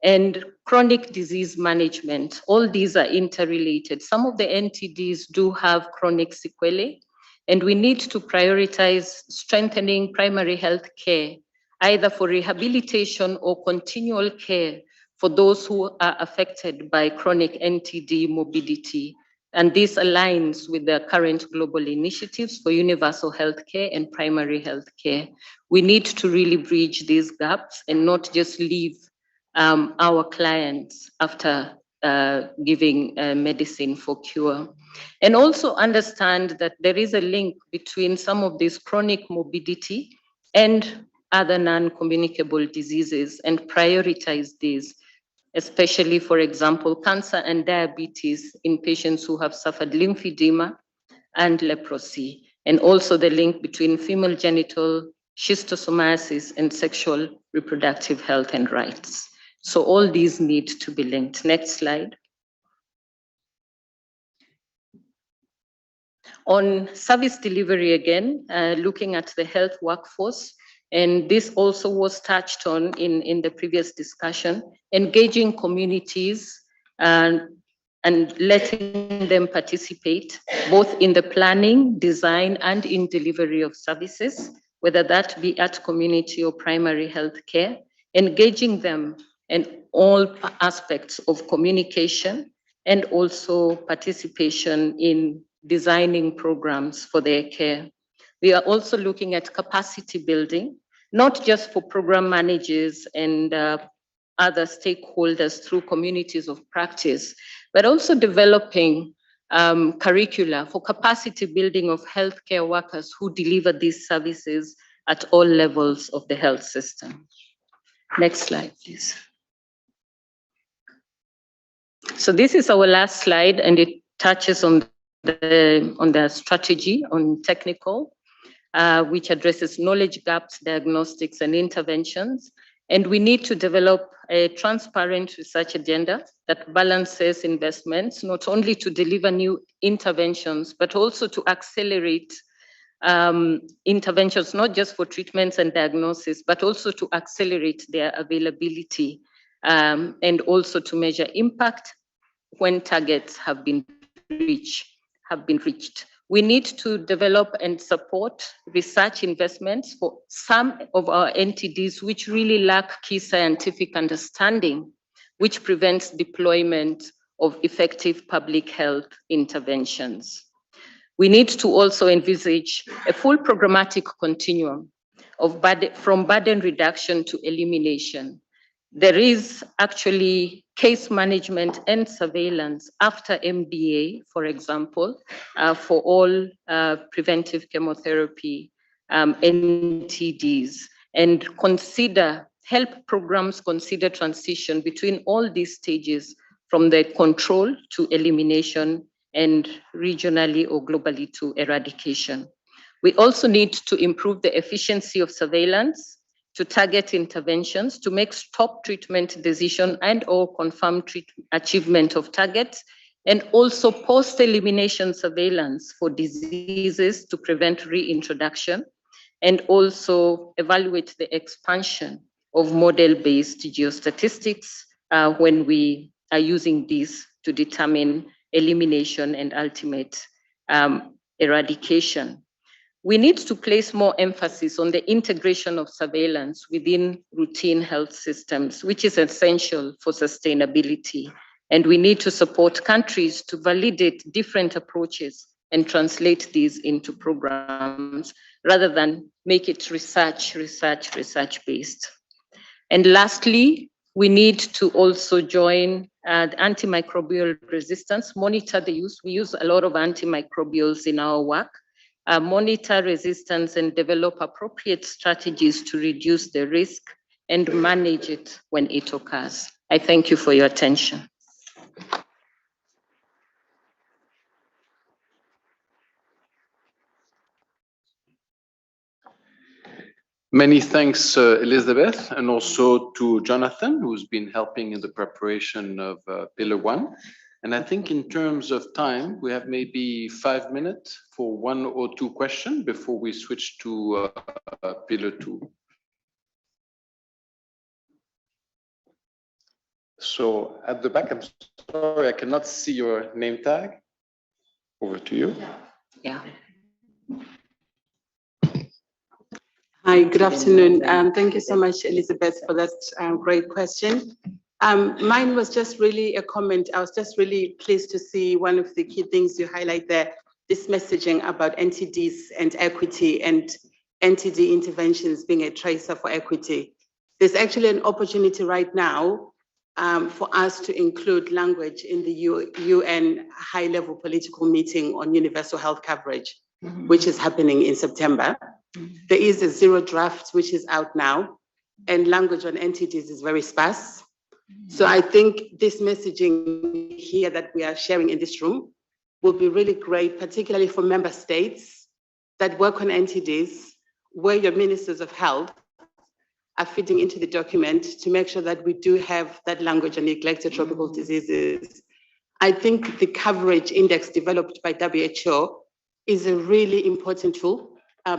and chronic disease management. All these are interrelated. Some of the NTDs do have chronic sequelae, and we need to prioritize strengthening primary health care, either for rehabilitation or continual care for those who are affected by chronic NTD morbidity. And this aligns with the current global initiatives for universal healthcare and primary healthcare. We need to really bridge these gaps and not just leave our clients after giving medicine for cure. And also understand that there is a link between some of this chronic morbidity and other non-communicable diseases, and prioritize these, especially, for example, cancer and diabetes in patients who have suffered lymphedema and leprosy, and also the link between female genital schistosomiasis and sexual reproductive health and rights. So all these need to be linked. Next slide. On service delivery again, looking at the health workforce, and this also was touched on in the previous discussion, engaging communities and letting them participate both in the planning, design, and in delivery of services, whether that be at community or primary health care, engaging them in all aspects of communication, and also participation in designing programs for their care. We are also looking at capacity building, not just for program managers and other stakeholders through communities of practice, but also developing curricula for capacity building of healthcare workers who deliver these services at all levels of the health system. Next slide, please. So this is our last slide, and it touches on the strategy on technical, which addresses knowledge gaps, diagnostics, and interventions. And we need to develop a transparent research agenda that balances investments, not only to deliver new interventions, but also to accelerate interventions, not just for treatments and diagnosis, but also to accelerate their availability, and also to measure impact when targets have been reached. We need to develop and support research investments for some of our NTDs which really lack key scientific understanding, which prevents deployment of effective public health interventions. We need to also envisage a full programmatic continuum of from burden reduction to elimination. There is actually case management and surveillance after MDA, for example, for all preventive chemotherapy NTDs, and help programs consider transition between all these stages from the control to elimination and regionally or globally to eradication. We also need to improve the efficiency of surveillance to target interventions, to make stop treatment decision and or confirm achievement of targets, and also post-elimination surveillance for diseases to prevent reintroduction, and also evaluate the expansion of model-based geostatistics when we are using these to determine elimination and ultimate eradication. We need to place more emphasis on the integration of surveillance within routine health systems, which is essential for sustainability. And we need to support countries to validate different approaches and translate these into programs rather than make it research-based. And lastly, we need to also join antimicrobial resistance, monitor the use. We use a lot of antimicrobials in our work. Monitor resistance and develop appropriate strategies to reduce the risk and manage it when it occurs. I thank you for your attention. Many thanks, Elizabeth, and also to Jonathan, who's been helping in the preparation of Pillar 1. And I think in terms of time, we have maybe 5 minutes for 1 or 2 questions before we switch to Pillar 2. So at the back, I'm sorry, I cannot see your name tag. Over to you. Yeah. Hi, good afternoon. Thank you so much, Elizabeth, for that great question. Mine was just really a comment. I was just really pleased to see one of the key things you highlight there, this messaging about NTDs and equity and NTD interventions being a tracer for equity. There's actually an opportunity right now for us to include language in the UN high-level political meeting on universal health coverage, which is happening in September. There is a zero draft, which is out now, and language on NTDs is very sparse. So I think this messaging here that we are sharing in this room will be really great, particularly for member states that work on NTDs, where your ministers of health are feeding into the document to make sure that we do have that language on neglected tropical diseases. I think the coverage index developed by WHO is a really important tool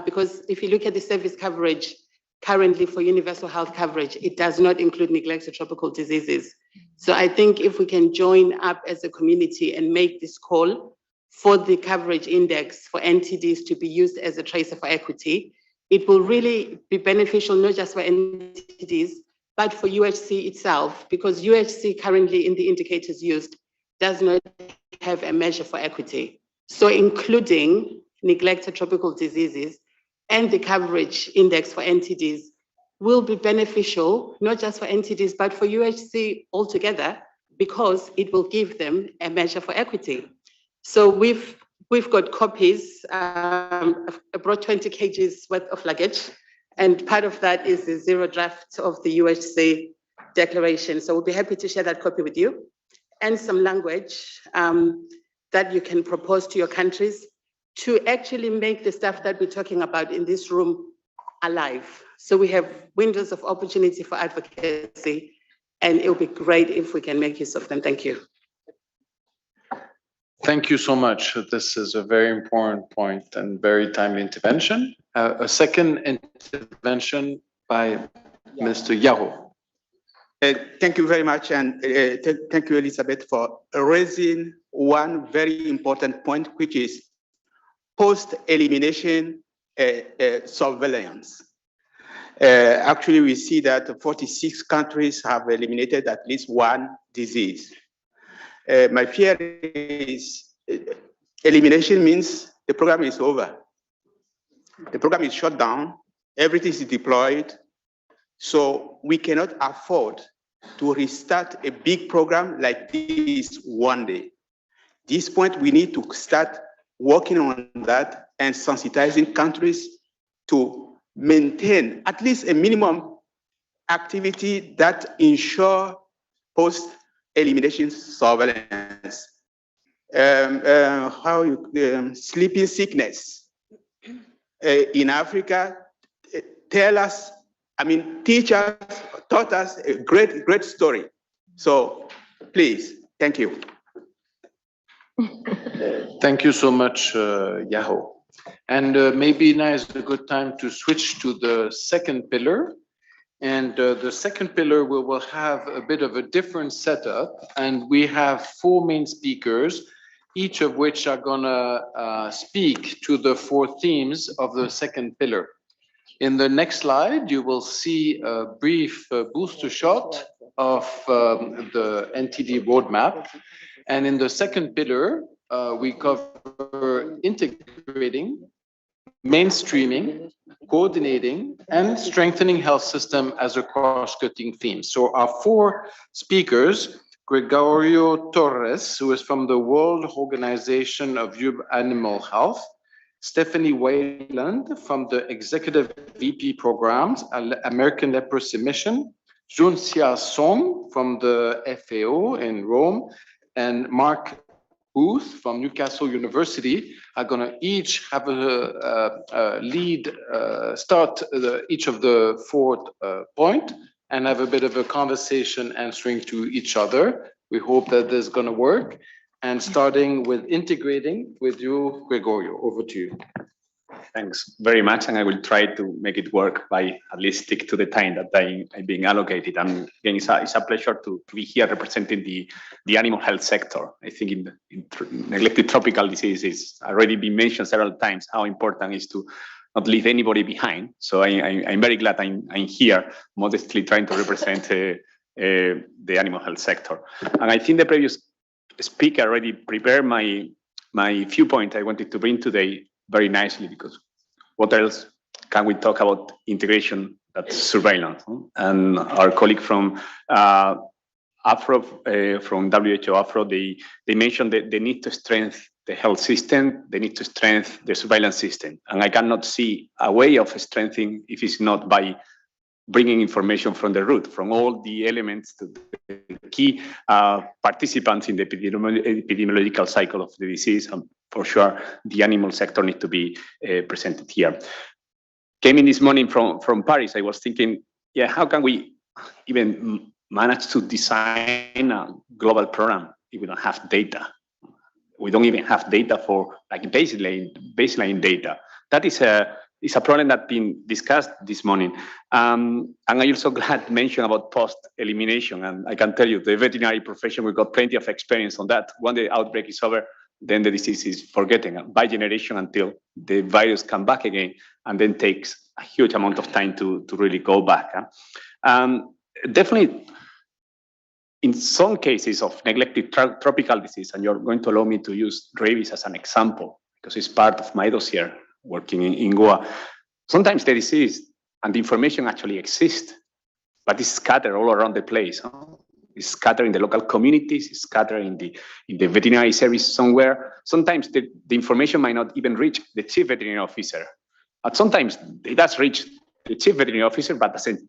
because if you look at the service coverage currently for universal health coverage, it does not include neglected tropical diseases. So I think if we can join up as a community and make this call for the coverage index for NTDs to be used as a tracer for equity, it will really be beneficial, not just for NTDs, but for UHC itself, because UHC currently in the indicators used does not have a measure for equity. So including neglected tropical diseases and the coverage index for NTDs will be beneficial, not just for NTDs, but for UHC altogether, because it will give them a measure for equity. So we've got copies. I brought 20 kgs worth of luggage, and part of that is the zero draft of the UHC declaration. So we'll be happy to share that copy with you, and some language that you can propose to your countries to actually make the stuff that we're talking about in this room alive. So we have windows of opportunity for advocacy, and it would be great if we can make use of them. Thank you. Thank you so much. This is a very important point and very timely intervention. A second intervention by Mr. Yaro. Thank you very much, and thank you, Elizabeth, for raising one very important point, which is post-elimination surveillance. Actually, we see that 46 countries have eliminated at least one disease. My fear is elimination means the program is over. The program is shut down, everything is deployed, so we cannot afford to restart a big program like this one day. At this point, we need to start working on that and sensitizing countries to maintain at least a minimum activity that ensure post-elimination surveillance. Sleeping sickness in Africa, teach us, taught us a great story. So please, thank you. Thank you so much, Yaho. And maybe now is a good time to switch to the second pillar. And the second pillar, we will have a bit of a different setup. And we have 4 main speakers, each of which are gonna speak to the 4 themes of the second pillar. In the next slide, you will see a brief booster shot of the NTD roadmap. And in the second pillar, we cover integrating, mainstreaming, coordinating, and strengthening health system as a cross-cutting theme. So our 4 speakers, Gregorio Torres, who is from the World Organization of Animal Health, Stephanie Wayland from the Executive VP Programs, American Leprosy Mission, Junxia Song from the FAO in Rome, and Mark booth from Newcastle University are going to each have a lead, start each of the 4 point and have a bit of a conversation answering to each other. We hope that this is going to work. And starting with integrating with you, Gregorio, over to you. Thanks very much, and I will try to make it work by at least stick to the time that I'm being allocated. And again, it's a pleasure to be here representing the animal health sector. I think in neglected tropical diseases, already been mentioned several times how important it is to not leave anybody behind. So I'm very glad I'm here, modestly trying to represent the animal health sector. And I think the previous speaker already prepared my viewpoint I wanted to bring today very nicely, because what else can we talk about integration? That's surveillance. And our colleague from Afro, from WHO Afro, they mentioned that they need to strengthen the health system, they need to strengthen the surveillance system. And I cannot see a way of strengthening if it's not by bringing information from the root, from all the elements, to the key participants in the epidemiological cycle of the disease. And for sure, the animal sector needs to be presented here. Came in this morning from Paris, I was thinking, yeah, how can we even manage to design a global program if we don't have data? We don't even have data for like baseline data. That is a problem that's been discussed this morning. And I also glad to mention about post-elimination. And I can tell you, the veterinary profession, we've got plenty of experience on that. When the outbreak is over, then the disease is forgotten by generation until the virus come back again, and then takes a huge amount of time to really go back. Definitely, in some cases of neglected tropical disease, and you're going to allow me to use rabies as an example, because it's part of my dossier working in Goa. Sometimes the disease and the information actually exists, but it's scattered all around the place. It's scattered in the local communities, it's scattered in the veterinary service somewhere. Sometimes the information might not even reach the chief veterinary officer. But sometimes it does reach the chief veterinary officer, but doesn't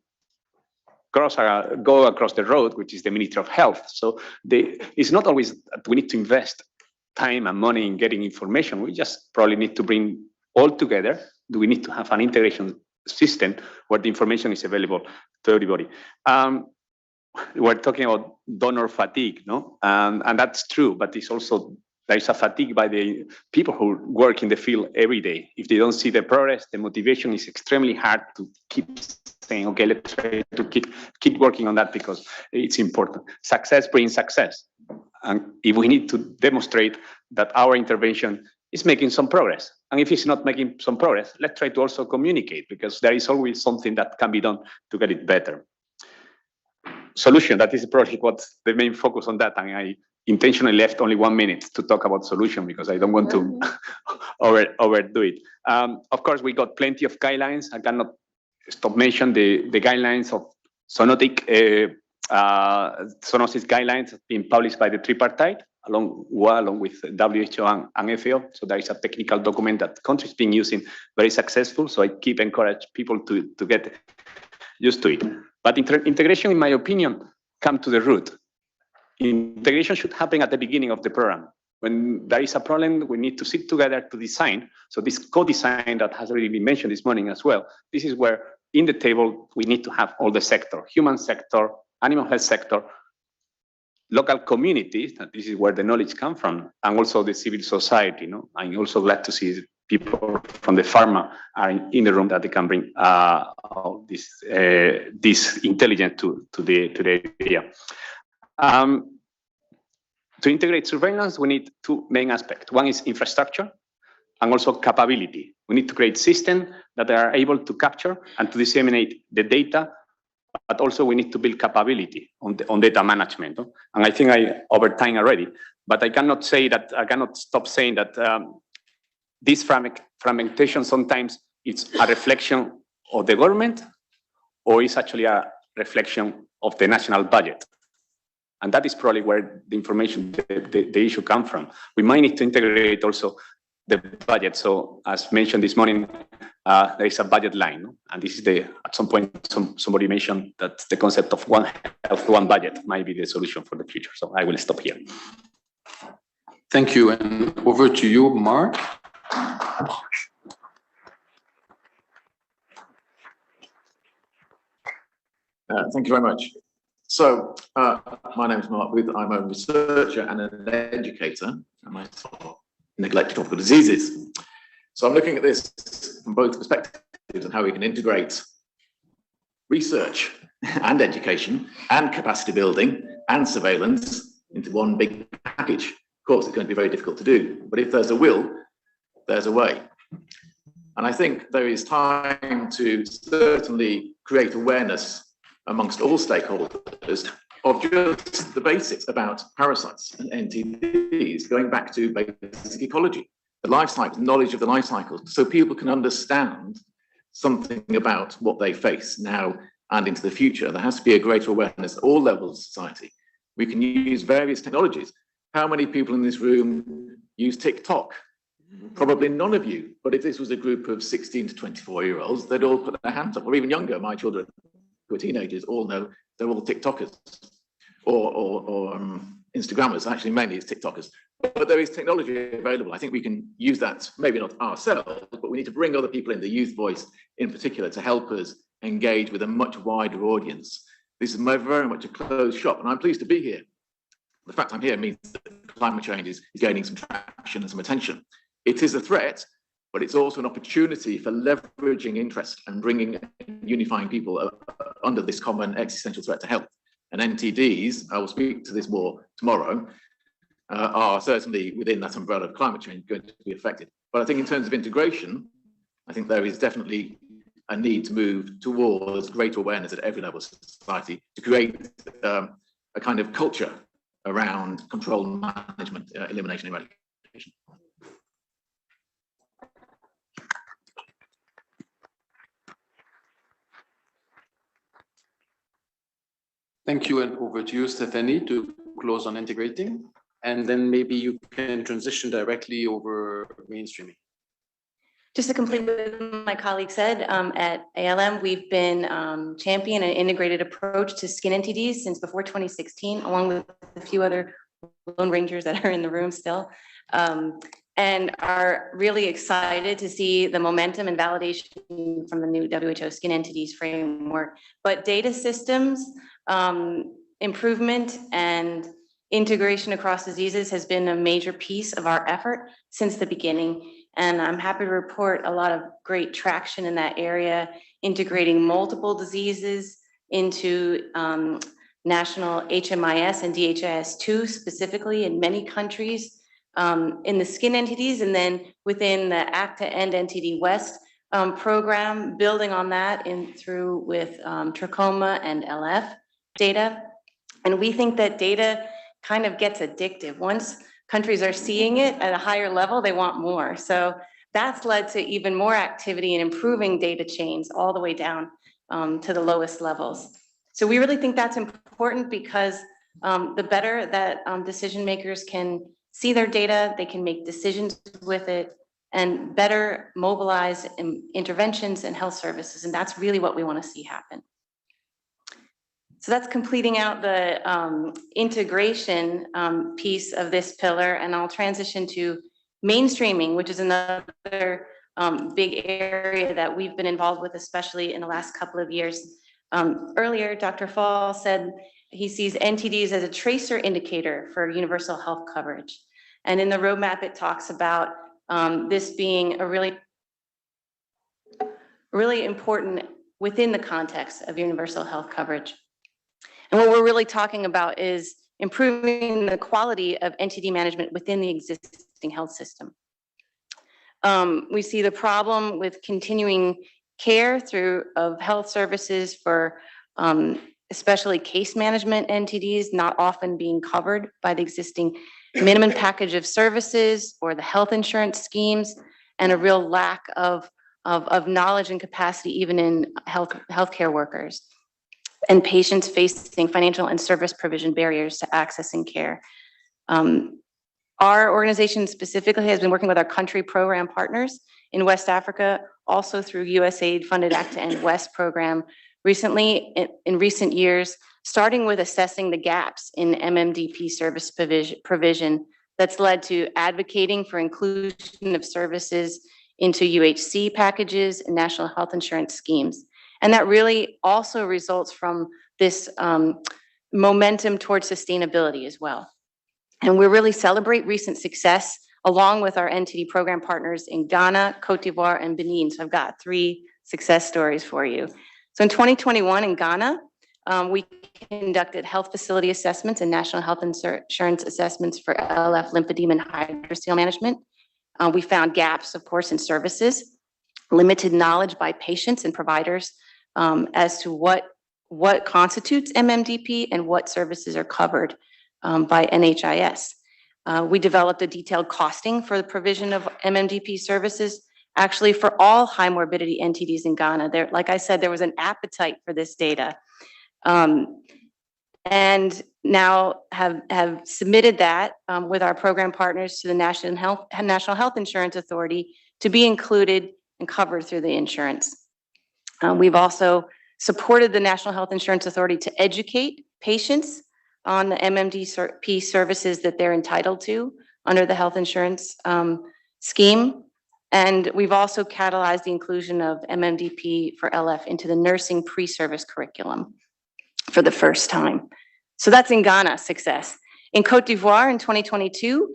go across the road, which is the Ministry of Health. So it's not always that we need to invest time and money in getting information. We just probably need to bring all together. Do we need to have an integration system where the information is available to everybody? We're talking about donor fatigue, no? And that's true, but it's also, there is a fatigue by the people who work in the field every day. If they don't see the progress, the motivation is extremely hard to keep saying, okay, let's try to keep working on that because it's important. Success brings success. And if we need to demonstrate that our intervention is making some progress, and if it's not making some progress, let's try to also communicate, because there is always something that can be done to get it better. Solution, that is probably what's the main focus on that, and I intentionally left only 1 minute to talk about solution because I don't want to overdo it. Of course, we got plenty of guidelines. I cannot stop mentioning the guidelines of zoonotic zoonosis guidelines being published by the tripartite, along with WHO and FAO. So there is a technical document that countries been using very successful. So I keep encourage people to get used to it. But integration, in my opinion, come to the root. Integration should happen at the beginning of the program. When there is a problem, we need to sit together to design. So this co-design that has already been mentioned this morning as well, this is where in the table, we need to have all the sector, human sector, animal health sector, local communities, that this is where the knowledge comes from, and also the civil society. You know? I'm also glad to see people from the pharma are in the room that they can bring this intelligence to the area. To integrate surveillance, we need two main aspects. One is infrastructure and also capability. We need to create systems that are able to capture and to disseminate the data, but also we need to build capability on data management. No? And I think I over time already, but I cannot stop saying that this fragmentation sometimes it's a reflection of the government, or it's actually a reflection of the national budget. And that is probably where the information, the issue comes from. We might need to integrate also the budget. So as mentioned this morning, there is a budget line. No? And this is at some point, somebody mentioned that the concept of one health, one budget might be the solution for the future. So I will stop here. Thank you, and over to you, Mark. Thank you very much. So, my name is Mark Booth. I'm a researcher and an educator, and I taught neglected tropical diseases. So I'm looking at this from both perspectives and how we can integrate research and education and capacity building and surveillance into one big package. Of course, it's going to be very difficult to do, but if there's a will, there's a way. And I think there is time to certainly create awareness amongst all stakeholders of just the basics about parasites and NTDs, going back to basic ecology, the life cycle, knowledge of the life cycle, so people can understand something about what they face now and into the future. There has to be a greater awareness at all levels of society. We can use various technologies. How many people in this room use TikTok? Probably none of you, but if this was a group of 16 to 24-year-olds, they'd all put their hands up, or even younger. My children, who are teenagers, all know they're all TikTokers or Instagrammers. Actually, mainly it's TikTokers. But there is technology available. I think we can use that, maybe not ourselves, but we need to bring other people in, the youth voice in particular, to help us engage with a much wider audience. This is very much a closed shop, and I'm pleased to be here. The fact I'm here means that climate change is gaining some traction and some attention. It is a threat, but it's also an opportunity for leveraging interest and bringing, unifying people under this common existential threat to health. And NTDs, I will speak to this more tomorrow, are certainly within that umbrella of climate change going to be affected. But I think in terms of integration, I think there is definitely a need to move towards greater awareness at every level of society to create a kind of culture around control, management, elimination, and eradication. Thank you, and over to you, Stephanie, to close on integrating, and then maybe you can transition directly over mainstreaming. Just to complete what my colleague said, at ALM, we've been championing an integrated approach to skin NTDs since before 2016, along with a few other Lone Rangers that are in the room still, and are really excited to see the momentum and validation from the new WHO skin entities framework. But data systems, improvement and integration across diseases has been a major piece of our effort since the beginning. And I'm happy to report a lot of great traction in that area, integrating multiple diseases into national HMIS and DHIS2 specifically in many countries in the skin entities, and then within the ACTA and NTD West program, building on that through with trachoma and LF data. And we think that data kind of gets addictive. Once countries are seeing it at a higher level, they want more. So that's led to even more activity in improving data chains all the way down to the lowest levels. So we really think that's important because the better that decision makers can see their data, they can make decisions with it and better mobilize interventions and health services. And that's really what we want to see happen. So that's completing out the integration piece of this pillar, and I'll transition to mainstreaming, which is another big area that we've been involved with, especially in the last couple of years. Earlier, Dr. Fall said he sees NTDs as a tracer indicator for universal health coverage. And in the roadmap, it talks about this being a really important within the context of universal health coverage. And what we're really talking about is improving the quality of NTD management within the existing health system. We see the problem with continuing care of health services for especially case management NTDs not often being covered by the existing minimum package of services or the health insurance schemes, and a real lack of knowledge and capacity even in healthcare workers, and patients facing financial and service provision barriers to accessing care. Our organization specifically has been working with our country program partners in West Africa, also through USAID funded ACTA and West program recently, in recent years, starting with assessing the gaps in MMDP service provision that's led to advocating for inclusion of services into UHC packages and national health insurance schemes. And that really also results from this momentum towards sustainability as well. And we really celebrate recent success along with our NTD program partners in Ghana, Cote d'Ivoire, and Benin. So I've got 3 success stories for you. So in 2021 in Ghana, we conducted health facility assessments and national health insurance assessments for LF lymphedema and hydrocele management. We found gaps, of course, in services, limited knowledge by patients and providers as to what constitutes MMDP and what services are covered by NHIS. We developed a detailed costing for the provision of MMDP services, actually for all high morbidity NTDs in Ghana. There, like I said, there was an appetite for this data. And now have submitted that with our program partners to the National Health Insurance Authority to be included and covered through the insurance. We've also supported the National Health Insurance Authority to educate patients on the MMDP services that they're entitled to under the health insurance scheme. And we've also catalyzed the inclusion of MMDP for LF into the nursing pre-service curriculum for the first time. So that's in Ghana, success. In Cote d'Ivoire in 2022,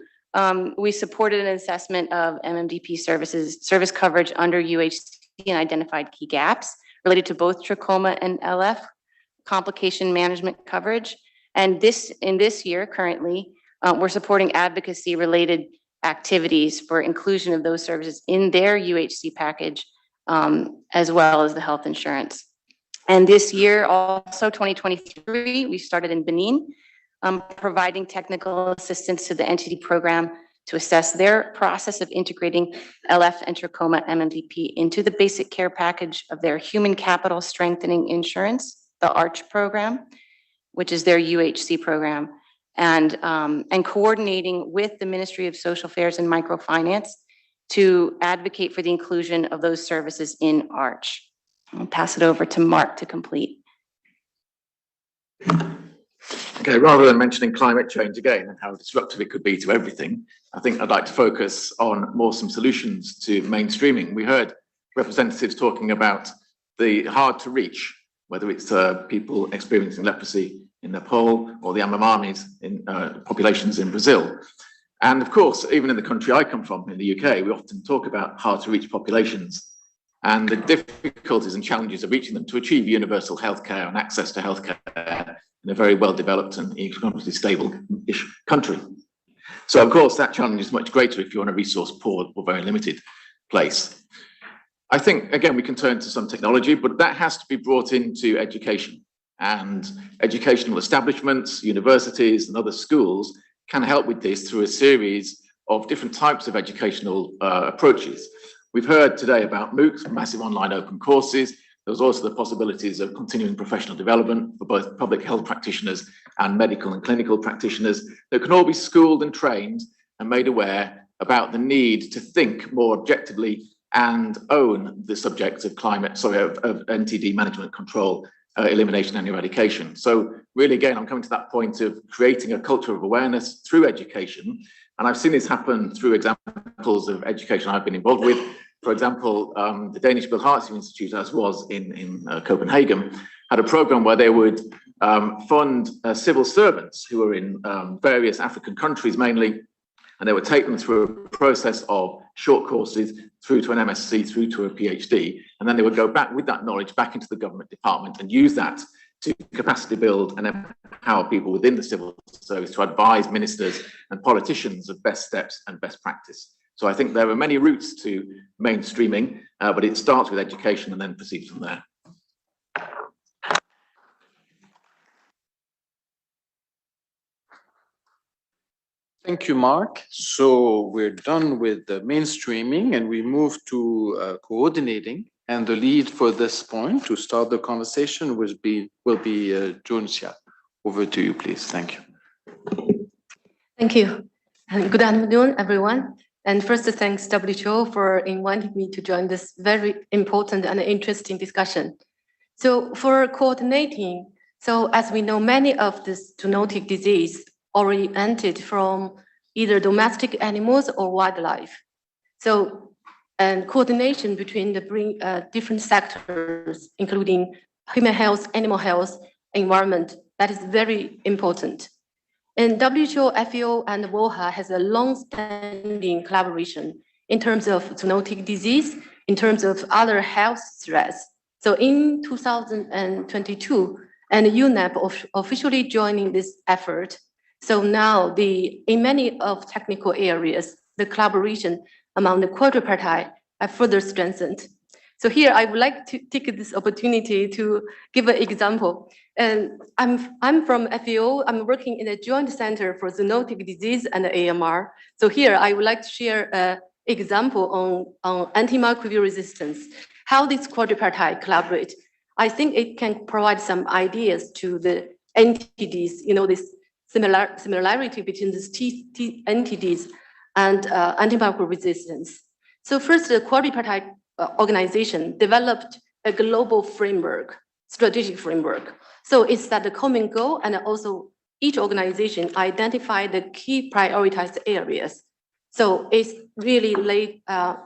we supported an assessment of MMDP service coverage under UHC and identified key gaps related to both trachoma and LF complication management coverage. And in this year, currently, we're supporting advocacy related activities for inclusion of those services in their UHC package, as well as the health insurance. And this year, also 2023, we started in Benin, providing technical assistance to the NTD program to assess their process of integrating LF and trachoma MMDP into the basic care package of their human capital strengthening insurance, the ARCH program, which is their UHC program, and coordinating with the Ministry of Social Affairs and Microfinance to advocate for the inclusion of those services in ARCH. I'll pass it over to Mark to complete. Okay, rather than mentioning climate change again and how disruptive it could be to everything, I think I'd like to focus on more some solutions to mainstreaming. We heard representatives talking about the hard to reach, whether it's people experiencing leprosy in Nepal or the Yanomamis in populations in Brazil. And of course, even in the country I come from, in the UK, we often talk about hard to reach populations and the difficulties and challenges of reaching them to achieve universal healthcare and access to healthcare in a very well-developed and economically stable-ish country. So of course, that challenge is much greater if you're in a resource-poor or very limited place. I think, again, we can turn to some technology, but that has to be brought into education. And educational establishments, universities, and other schools can help with this through a series of different types of educational approaches. We've heard today about MOOCs, massive online open courses. There's also the possibilities of continuing professional development for both public health practitioners and medical and clinical practitioners that can all be schooled and trained and made aware about the need to think more objectively and own the subject of NTD management control, elimination and eradication. So really, again, I'm coming to that point of creating a culture of awareness through education. And I've seen this happen through examples of education I've been involved with. For example, the Danish Bill Hartz Institute, as was in Copenhagen, had a program where they would fund civil servants who were in various African countries mainly, and they would take them through a process of short courses through to an MSc, through to a PhD, and then they would go back with that knowledge back into the government department and use that to capacity build and empower people within the civil service to advise ministers and politicians of best steps and best practice. So I think there are many routes to mainstreaming, but it starts with education and then proceeds from there. Thank you, Mark. So we're done with the mainstreaming and we move to coordinating. And the lead for this point to start the conversation will be Junxia. Over to you, please. Thank you. Thank you. And good afternoon, everyone. And first, thanks WHO for inviting me to join this very important and interesting discussion. So for coordinating, so as we know, many of this zoonotic disease originated from either domestic animals or wildlife. So, and coordination between the different sectors, including human health, animal health, environment, that is very important. And WHO, FAO, and WOHA has a long-standing collaboration in terms of zoonotic disease, in terms of other health threats. So in 2022, and UNEP officially joining this effort. So now in many of technical areas, the collaboration among the quadripartite are further strengthened. So here I would like to take this opportunity to give an example. And I'm from FAO. I'm working in a joint center for zoonotic disease and AMR. So here I would like to share an example on antimicrobial resistance, how this quadripartite collaborate. I think it can provide some ideas to the entities, this similarity between these entities and antimicrobial resistance. So first, the quadripartite organization developed a global framework, strategic framework. So it's that the common goal, and also each organization identified the key prioritized areas. So it's really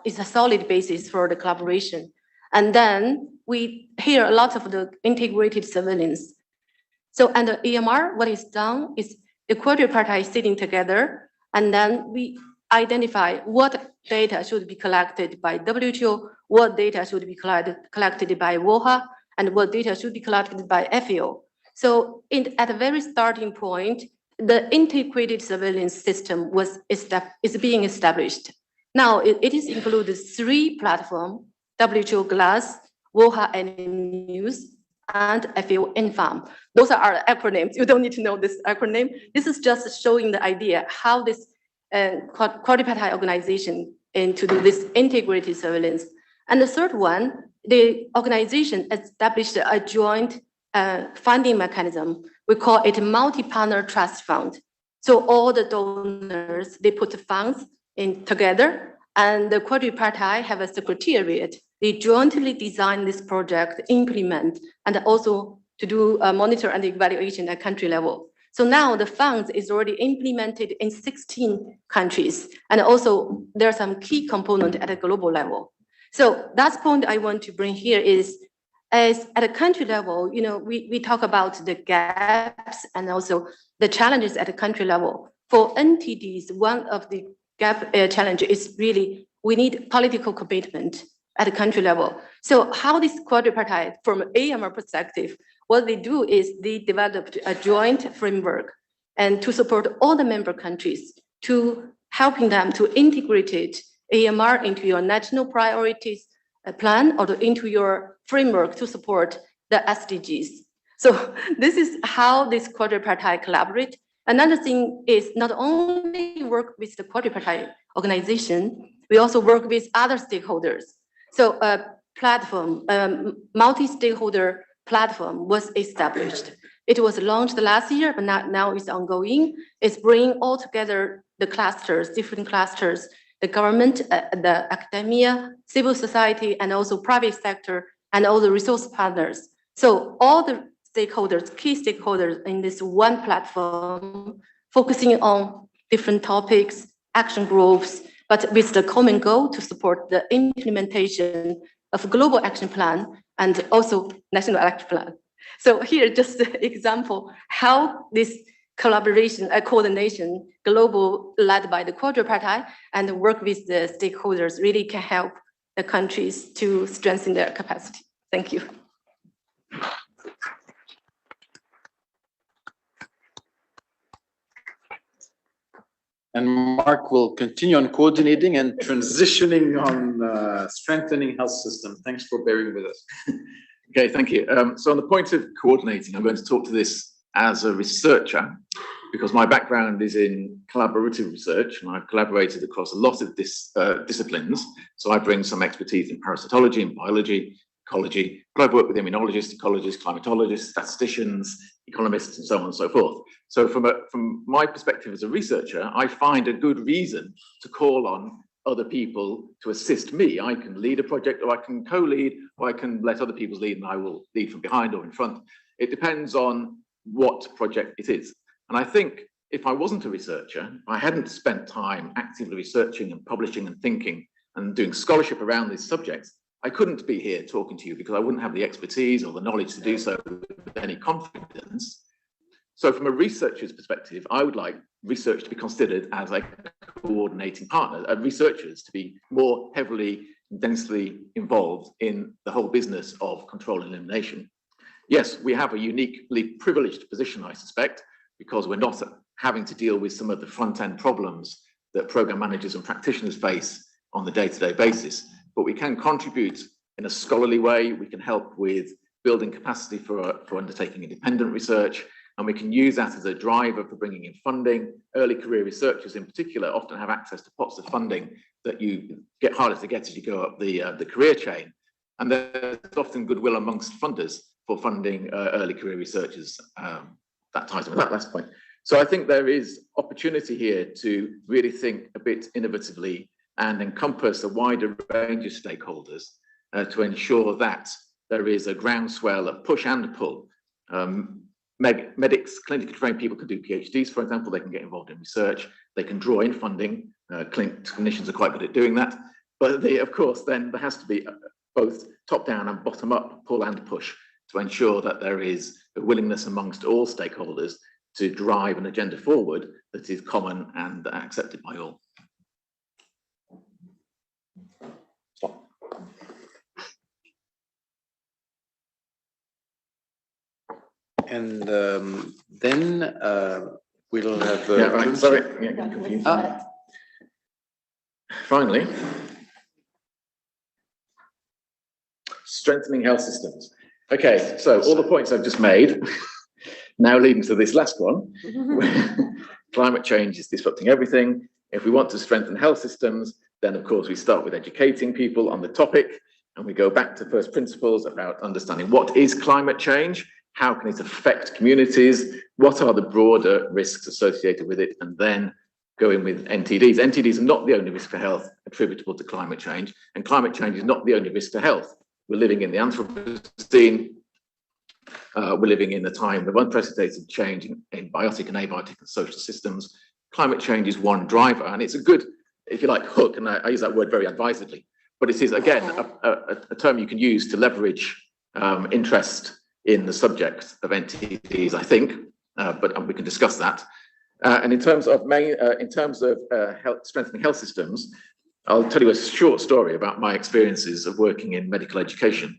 it's a solid basis for the collaboration. And then we hear a lot of the integrated surveillance. So under AMR, what is done is the quadripartite sitting together, and then we identify what data should be collected by WHO, what data should be collected by WOHA, and what data should be collected by FAO. So at a very starting point, the integrated surveillance system is being established. Now it is included 3 platforms: WHO GLASS, WOHA News, and FAO InFarm. Those are our acronyms. You don't need to know this acronym. This is just showing the idea how this quadripartite organization to do this integrated surveillance. And the third one, the organization established a joint funding mechanism. We call it a multi-partner trust fund. So all the donors, they put the funds in together, and the quadripartite have a secretariat. They jointly design this project, implement, and also to do a monitor and evaluation at country level. So now the funds is already implemented in 16 countries. And also there are some key components at a global level. So that's point I want to bring here is, as at a country level, we talk about the gaps and also the challenges at a country level. For NTDs, one of the gap challenge is really, we need political commitment at a country level. So how this quadripartite, from AMR perspective, what they do is they developed a joint framework and to support all the member countries to helping them to integrate AMR into your national priorities plan or into your framework to support the SDGs. So this is how this quadripartite collaborate. Another thing is not only work with the quadripartite organization, we also work with other stakeholders. So a platform, multi-stakeholder platform was established. It was launched last year, but now it's ongoing. It's bringing all together the clusters, different clusters, the government, the academia, civil society, and also private sector, and all the resource partners. So all the stakeholders, key stakeholders in this one platform, focusing on different topics, action groups, but with the common goal to support the implementation of global action plan and also national action plan. So here, just an example, how this collaboration, coordination, global led by the quadripartite and work with the stakeholders really can help the countries to strengthen their capacity. Thank you. And Mark will continue on coordinating and transitioning on strengthening health system. Thanks for bearing with us. Okay, thank you. So on the point of coordinating, I'm going to talk to this as a researcher because my background is in collaborative research and I've collaborated across a lot of disciplines. So I bring some expertise in parasitology and biology, ecology, but I've worked with immunologists, ecologists, climatologists, statisticians, economists, and so on and so forth. So from my perspective as a researcher, I find a good reason to call on other people to assist me. I can lead a project, or I can co-lead, or I can let other people lead, and I will lead from behind or in front. It depends on what project it is. And I think if I wasn't a researcher, I hadn't spent time actively researching and publishing and thinking and doing scholarship around these subjects, I couldn't be here talking to you because I wouldn't have the expertise or the knowledge to do so with any confidence. So from a researcher's perspective, I would like research to be considered as a coordinating partner, researchers to be more heavily, densely involved in the whole business of control and elimination. Yes, we have a uniquely privileged position, I suspect, because we're not having to deal with some of the front-end problems that program managers and practitioners face on the day-to-day basis. But we can contribute in a scholarly way. We can help with building capacity for undertaking independent research, and we can use that as a driver for bringing in funding. Early career researchers in particular often have access to pots of funding that you get harder to get as you go up the career chain. And there's often goodwill amongst funders for funding early career researchers. That ties in with that last point. So I think there is opportunity here to really think a bit innovatively and encompass a wider range of stakeholders to ensure that there is a groundswell of push and pull. Medics, clinically trained people can do PhDs, for example, they can get involved in research, they can draw in funding, clinicians are quite good at doing that. But of course, then there has to be both top down and bottom up, pull and push, to ensure that there is a willingness amongst all stakeholders to drive an agenda forward that is common and accepted by all. And then we'll have. Yeah, right. Sorry, yeah, confused. Finally, strengthening health systems. Okay, so all the points I've just made now leading to this last one. Climate change is disrupting everything. If we want to strengthen health systems, then of course we start with educating people on the topic, and we go back to first principles about understanding what is climate change, how can it affect communities, what are the broader risks associated with it, and then go in with NTDs. NTDs are not the only risk for health attributable to climate change, and climate change is not the only risk to health. We're living in the Anthropocene. We're living in a time of unprecedented change in biotic and abiotic and social systems. Climate change is one driver, and it's a good, if you like, hook, and I use that word very advisedly, but it is, again, a term you can use to leverage interest in the subject of NTDs, I think, but we can discuss that. And in terms of strengthening health systems, I'll tell you a short story about my experiences of working in medical education,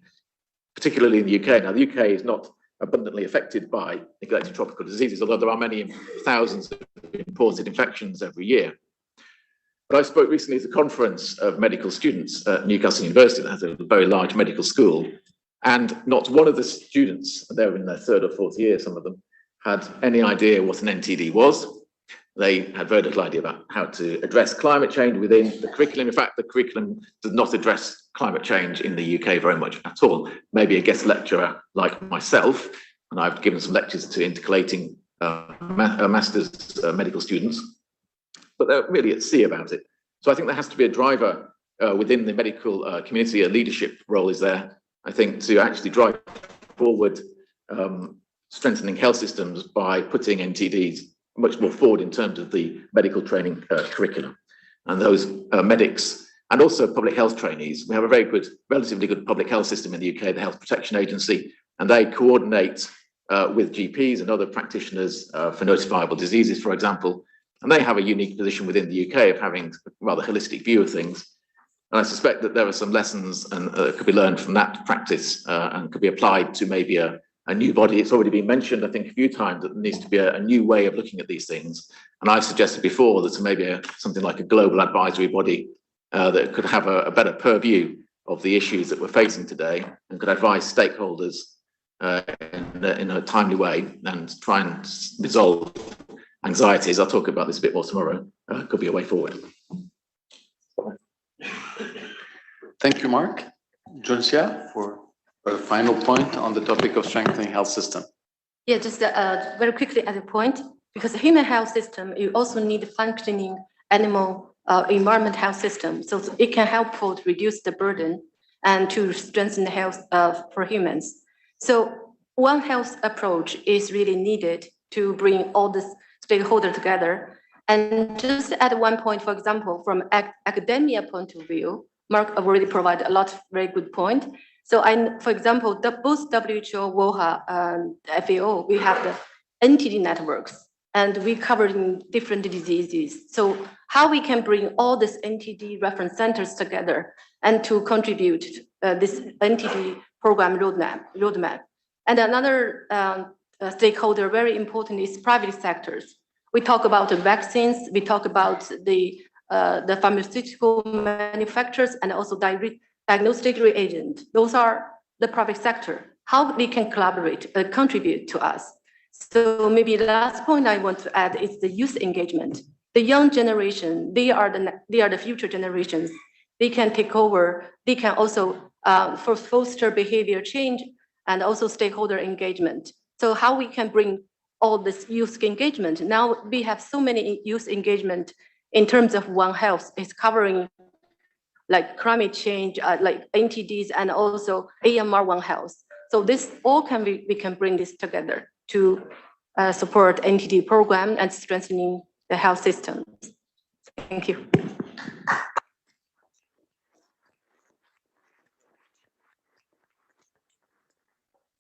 particularly in the UK. Now, the UK is not abundantly affected by neglected tropical diseases, although there are many thousands of imported infections every year. But I spoke recently at a conference of medical students at Newcastle University that has a very large medical school, and not one of the students, they were in their third or fourth year, some of them, had any idea what an NTD was. They had very little idea about how to address climate change within the curriculum. In fact, the curriculum does not address climate change in the UK very much at all. Maybe a guest lecturer like myself, and I've given some lectures to intercalating master's medical students, but they're really at sea about it. So I think there has to be a driver within the medical community, a leadership role is there, I think, to actually drive forward strengthening health systems by putting NTDs much more forward in terms of the medical training curriculum. And those medics and also public health trainees, we have a very good, relatively good public health system in the UK, the Health Protection Agency, and they coordinate with GPs and other practitioners for notifiable diseases, for example. And they have a unique position within the UK of having a rather holistic view of things. And I suspect that there are some lessons and could be learned from that practice and could be applied to maybe a new body. It's already been mentioned, I think, a few times that there needs to be a new way of looking at these things. And I've suggested before that maybe something like a global advisory body that could have a better purview of the issues that we're facing today and could advise stakeholders in a timely way and try and resolve anxieties. I'll talk about this a bit more tomorrow. Could be a way forward. Thank you, Mark. Joncia, for a final point on the topic of strengthening health system. Yeah, just very quickly at a point, because the human health system, you also need a functioning animal environment health system. So it can help to reduce the burden and to strengthen the health for humans. So One Health approach is really needed to bring all this stakeholders together. And just at one point, for example, from academia point of view, Mark already provided a lot of very good point. So for example, both WHO, WOHA, and FAO, we have the NTD networks, and we cover in different diseases. So how we can bring all these NTD reference centers together and to contribute this NTD program roadmap. And another stakeholder, very important, is private sectors. We talk about the vaccines, we talk about the pharmaceutical manufacturers, and also diagnostic reagent. Those are the private sector. How we can collaborate, contribute to us. So maybe the last point I want to add is the youth engagement. The young generation, they are the future generations. They can take over. They can also foster behavior change and also stakeholder engagement. So how we can bring all this youth engagement? Now we have so many youth engagement in terms of One Health. It's covering like climate change, like NTDs, and also AMR One Health. So this all we can bring this together to support NTD program and strengthening the health systems. Thank you.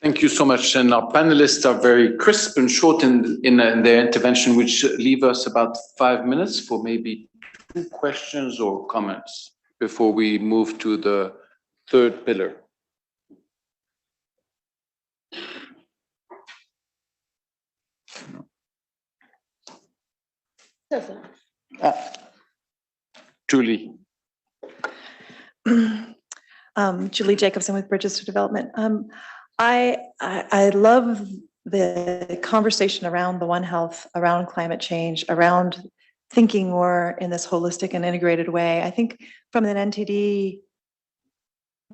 Thank you so much. And our panelists are very crisp and short in their intervention, which leave us about 5 minutes for maybe 2 questions or comments before we move to the third pillar. Julie. Julie Jacobson with Bridges to Development. I love the conversation around the One Health, around climate change, around thinking more in this holistic and integrated way. I think from an NTD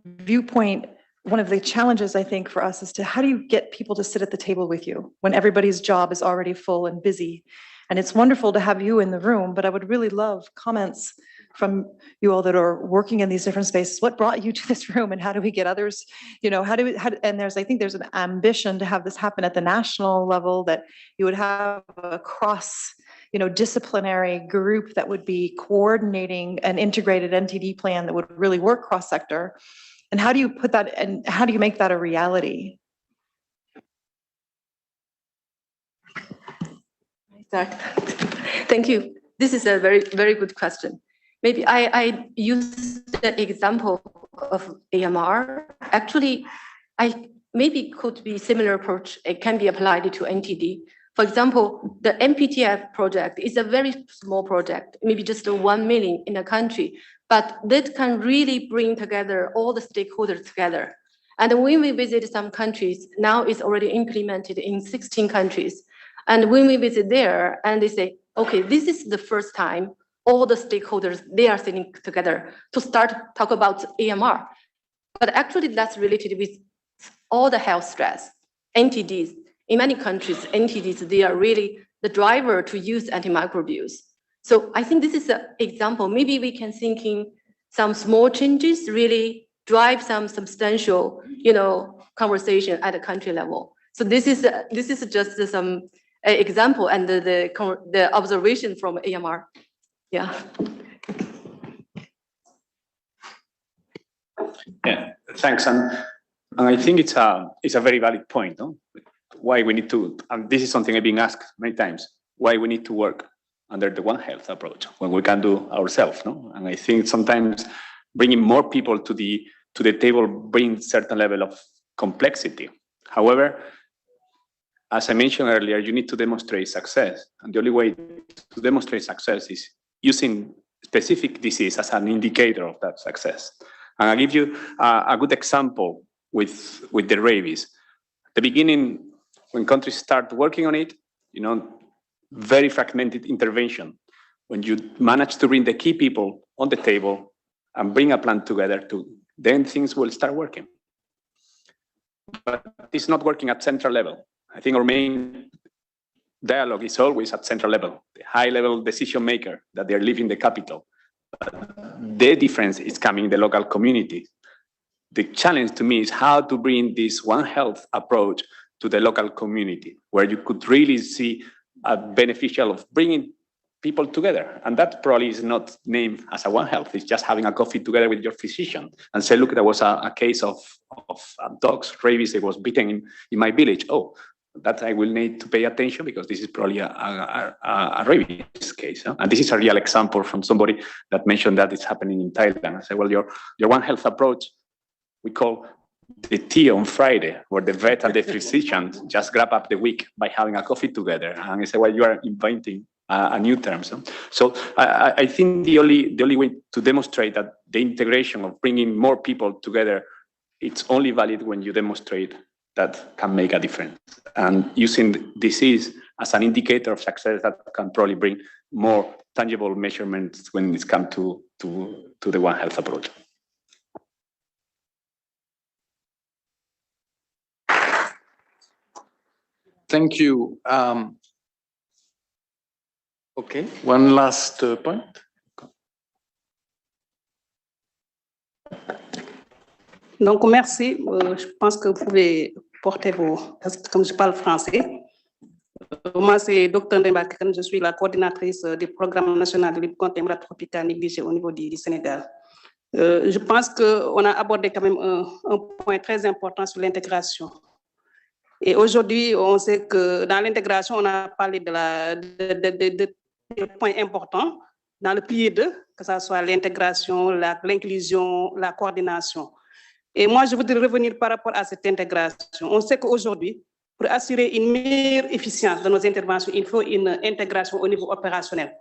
viewpoint, one of the challenges I think for us is to how do you get people to sit at the table with you when everybody's job is already full and busy? And it's wonderful to have you in the room, but I would really love comments from you all that are working in these different spaces. What brought you to this room, and how do we get others, and I think there's an ambition to have this happen at the national level, that you would have a cross, disciplinary group that would be coordinating an integrated NTD plan that would really work cross-sector. And how do you put that, and how do you make that a reality? Thank you. This is a very, very good question. Maybe I use the example of AMR. Actually, I maybe could be similar approach. It can be applied to NTD. For example, the MPTF project is a very small project, maybe just 1 million in a country, but that can really bring together all the stakeholders together. And when we visit some countries, now it's already implemented in 16 countries. And when we visit there and they say, okay, this is the first time all the stakeholders, they are sitting together to talk about AMR. But actually that's related with all the health stress. NTDs, in many countries, NTDs, they are really the driver to use antimicrobials. So I think this is an example. Maybe we can think in some small changes really drive some substantial, conversation at a country level. So this is just some example and the observation from AMR. Yeah. Yeah, thanks. And I think it's a very valid point, no? Why we need to, and this is something I've been asked many times, why we need to work under the One Health approach when we can do ourselves, no? And I think sometimes bringing more people to the table brings certain level of complexity. However, as I mentioned earlier, you need to demonstrate success. And the only way to demonstrate success is using specific disease as an indicator of that success. And I'll give you a good example with the rabies. At the beginning, when countries start working on it, very fragmented intervention. When you manage to bring the key people on the table and bring a plan together, then things will start working. But it's not working at central level. I think our main dialogue is always at central level, the high level decision maker that they're leaving the capital. The difference is coming in the local community. The challenge to me is how to bring this One Health approach to the local community, where you could really see beneficial of bringing people together. And that probably is not named as a One Health. It's just having a coffee together with your physician and say, look, there was a case of dogs, rabies, that was bitten in my village. Oh, that I will need to pay attention because this is probably a rabies case. Huh? And this is a real example from somebody that mentioned that it's happening in Thailand. I say, well, your One Health approach, we call the tea on Friday, where the vet and the physician just grab up the week by having a coffee together. And I say, well, you are inventing a new term. So I think the only way to demonstrate that the integration of bringing more people together, it's only valid when you demonstrate that can make a difference. And using disease as an indicator of success, that can probably bring more tangible measurements when it comes to the One Health approach. Thank you. Okay, one last point. Donc, merci. Je pense que vous pouvez porter parce que comme je parle français, moi, c'est Dr. Ndembakan, je suis la coordinatrice du programme national de lutte contre les maladies tropicales négligées au niveau du Sénégal. Je pense qu'on a abordé quand même un point très important sur l'intégration. Et aujourd'hui, on sait que dans l'intégration, on a parlé des points importants dans le pilier 2, que ce soit l'intégration, l'inclusion, la coordination. Et moi, je voudrais revenir par rapport à cette intégration. On sait qu'aujourd'hui, pour assurer une meilleure efficience de nos interventions, il faut une intégration au niveau opérationnel.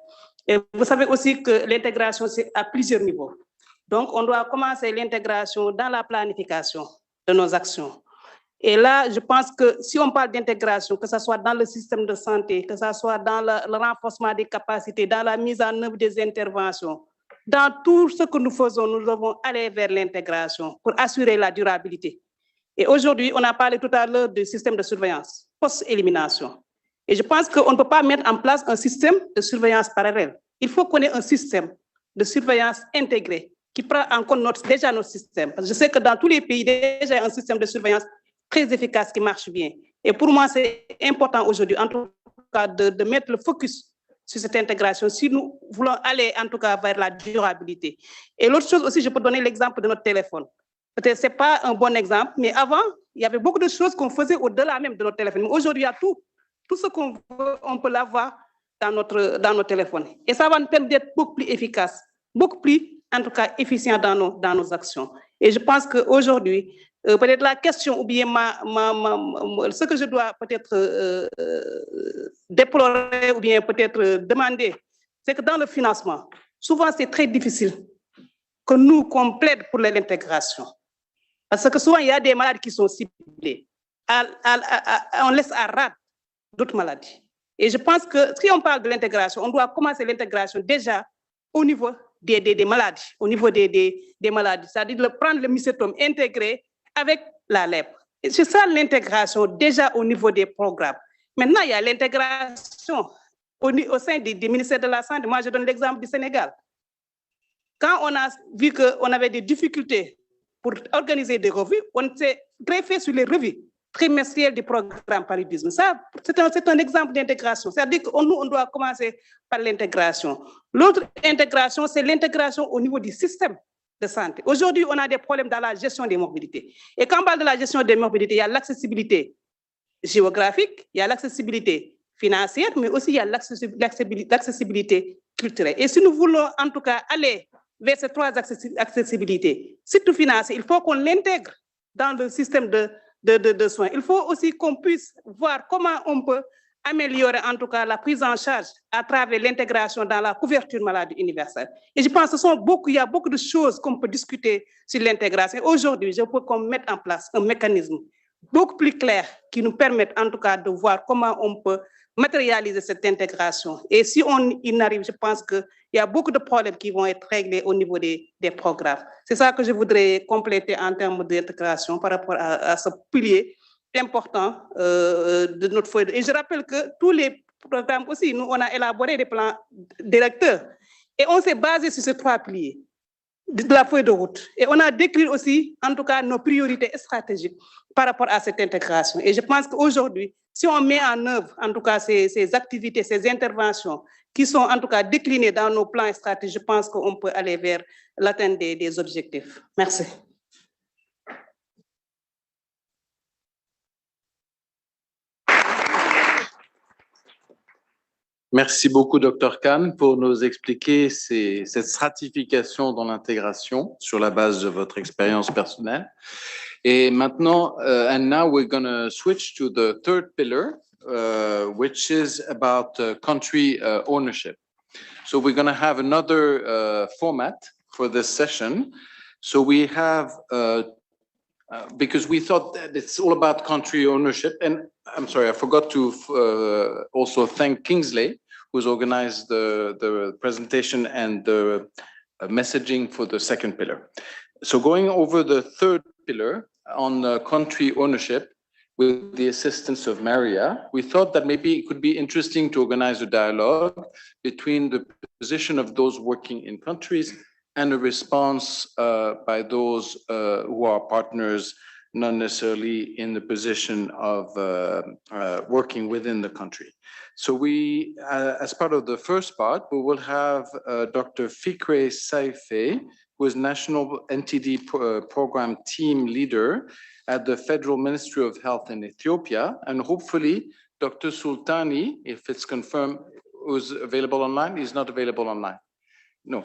Et vous savez aussi que l'intégration, c'est à plusieurs niveaux. Donc, on doit commencer l'intégration dans la planification de nos actions. Et là, je pense que si on parle d'intégration, que ce soit dans le système de santé, que ce soit dans le renforcement des capacités, dans la mise en œuvre des interventions, dans tout ce que nous faisons, nous devons aller vers l'intégration pour assurer la durabilité. Et aujourd'hui, on a parlé tout à l'heure du système de surveillance, post-élimination. Et je pense qu'on ne peut pas mettre en place un système de surveillance parallèle. Il faut qu'on ait un système de surveillance intégré qui prend en compte déjà notre système. Parce que je sais que dans tous les pays, déjà, il y a un système de surveillance très efficace qui marche bien. Et pour moi, c'est important aujourd'hui, en tout cas, de mettre le focus sur cette intégration si nous voulons aller, en tout cas, vers la durabilité. Et l'autre chose aussi, je peux donner l'exemple de notre téléphone. Peut-être ce n'est pas un bon exemple, mais avant, il y avait beaucoup de choses qu'on faisait au-delà même de notre téléphone. Mais aujourd'hui, il y a tout ce qu'on veut, on peut l'avoir dans notre téléphone. Et ça va nous permettre d'être beaucoup plus efficace, beaucoup plus, en tout cas, efficient dans nos actions. Et je pense qu'aujourd'hui, peut-être la question ou bien ce que je dois peut-être déplorer ou bien peut-être demander, c'est que dans le financement, souvent c'est très difficile que nous qu'on plaide pour l'intégration. Parce que souvent il y a des maladies qui sont ciblées. On laisse à rate d'autres maladies. Et je pense que si on parle de l'intégration, on doit commencer l'intégration déjà au niveau des maladies, au niveau des maladies, c'est-à-dire de prendre le mycétome intégré avec la lèpre. C'est ça l'intégration déjà au niveau des programmes. Maintenant, il y a l'intégration au sein des ministères de la Santé. Moi, je donne l'exemple du Sénégal. Quand on a vu qu'on avait des difficultés pour organiser des revues, on s'est greffé sur les revues trimestrielles du programme paludisme. Ça, c'est un exemple d'intégration. C'est-à-dire qu'on doit commencer par l'intégration. L'autre intégration, c'est l'intégration au niveau du système de santé. Aujourd'hui, on a des problèmes dans la gestion des morbidités. Et quand on parle de la gestion des morbidités, il y a l'accessibilité géographique, il y a l'accessibilité financière, mais aussi il y a l'accessibilité culturelle. Et si nous voulons en tout cas aller vers ces trois accessibilités, surtout financière, il faut qu'on l'intègre dans le système de soins. Il faut aussi qu'on puisse voir comment on peut améliorer en tout cas la prise en charge à travers l'intégration dans la couverture maladie universelle. Et je pense qu'il y a beaucoup de choses qu'on peut discuter sur l'intégration. Aujourd'hui, je veux qu'on mette en place un mécanisme beaucoup plus clair qui nous permette en tout cas de voir comment on peut matérialiser cette intégration. Et si on y arrive, je pense qu'il y a beaucoup de problèmes qui vont être réglés au niveau des programmes. C'est ça que je voudrais compléter en termes d'intégration par rapport à ce pilier important de notre feuille. Et je rappelle que tous les programmes aussi, nous, on a élaboré des plans directeurs et on s'est basé sur ces trois piliers. de la feuille de route. Et on a décrit aussi, en tout cas, nos priorités stratégiques par rapport à cette intégration. Et je pense qu'aujourd'hui, si on met en œuvre, en tout cas, ces activités, ces interventions qui sont en tout cas déclinées dans nos plans stratégiques, je pense qu'on peut aller vers l'atteinte des objectifs. Merci. Merci beaucoup, Dr Khan, pour nous expliquer cette stratification dans l'intégration sur la base de votre expérience personnelle. Et maintenant, and now we're going to switch to the third pillar, which is about country ownership. So we're going to have another format for this session. So we have, because we thought that it's all about country ownership, and I'm sorry, I forgot to also thank Kingsley, who's organized the presentation and the messaging for the second pillar. So going over the third pillar on country ownership with the assistance of Maria, we thought that maybe it could be interesting to organize a dialogue between the position of those working in countries and a response by those who are partners, not necessarily in the position of working within the country. So we, as part of the first part, we will have Dr. Fikre Saife, who is National NTD Program Team Leader at the Federal Ministry of Health in Ethiopia, and hopefully Dr. Sultani, if it's confirmed, who's available online. He's not available online. No.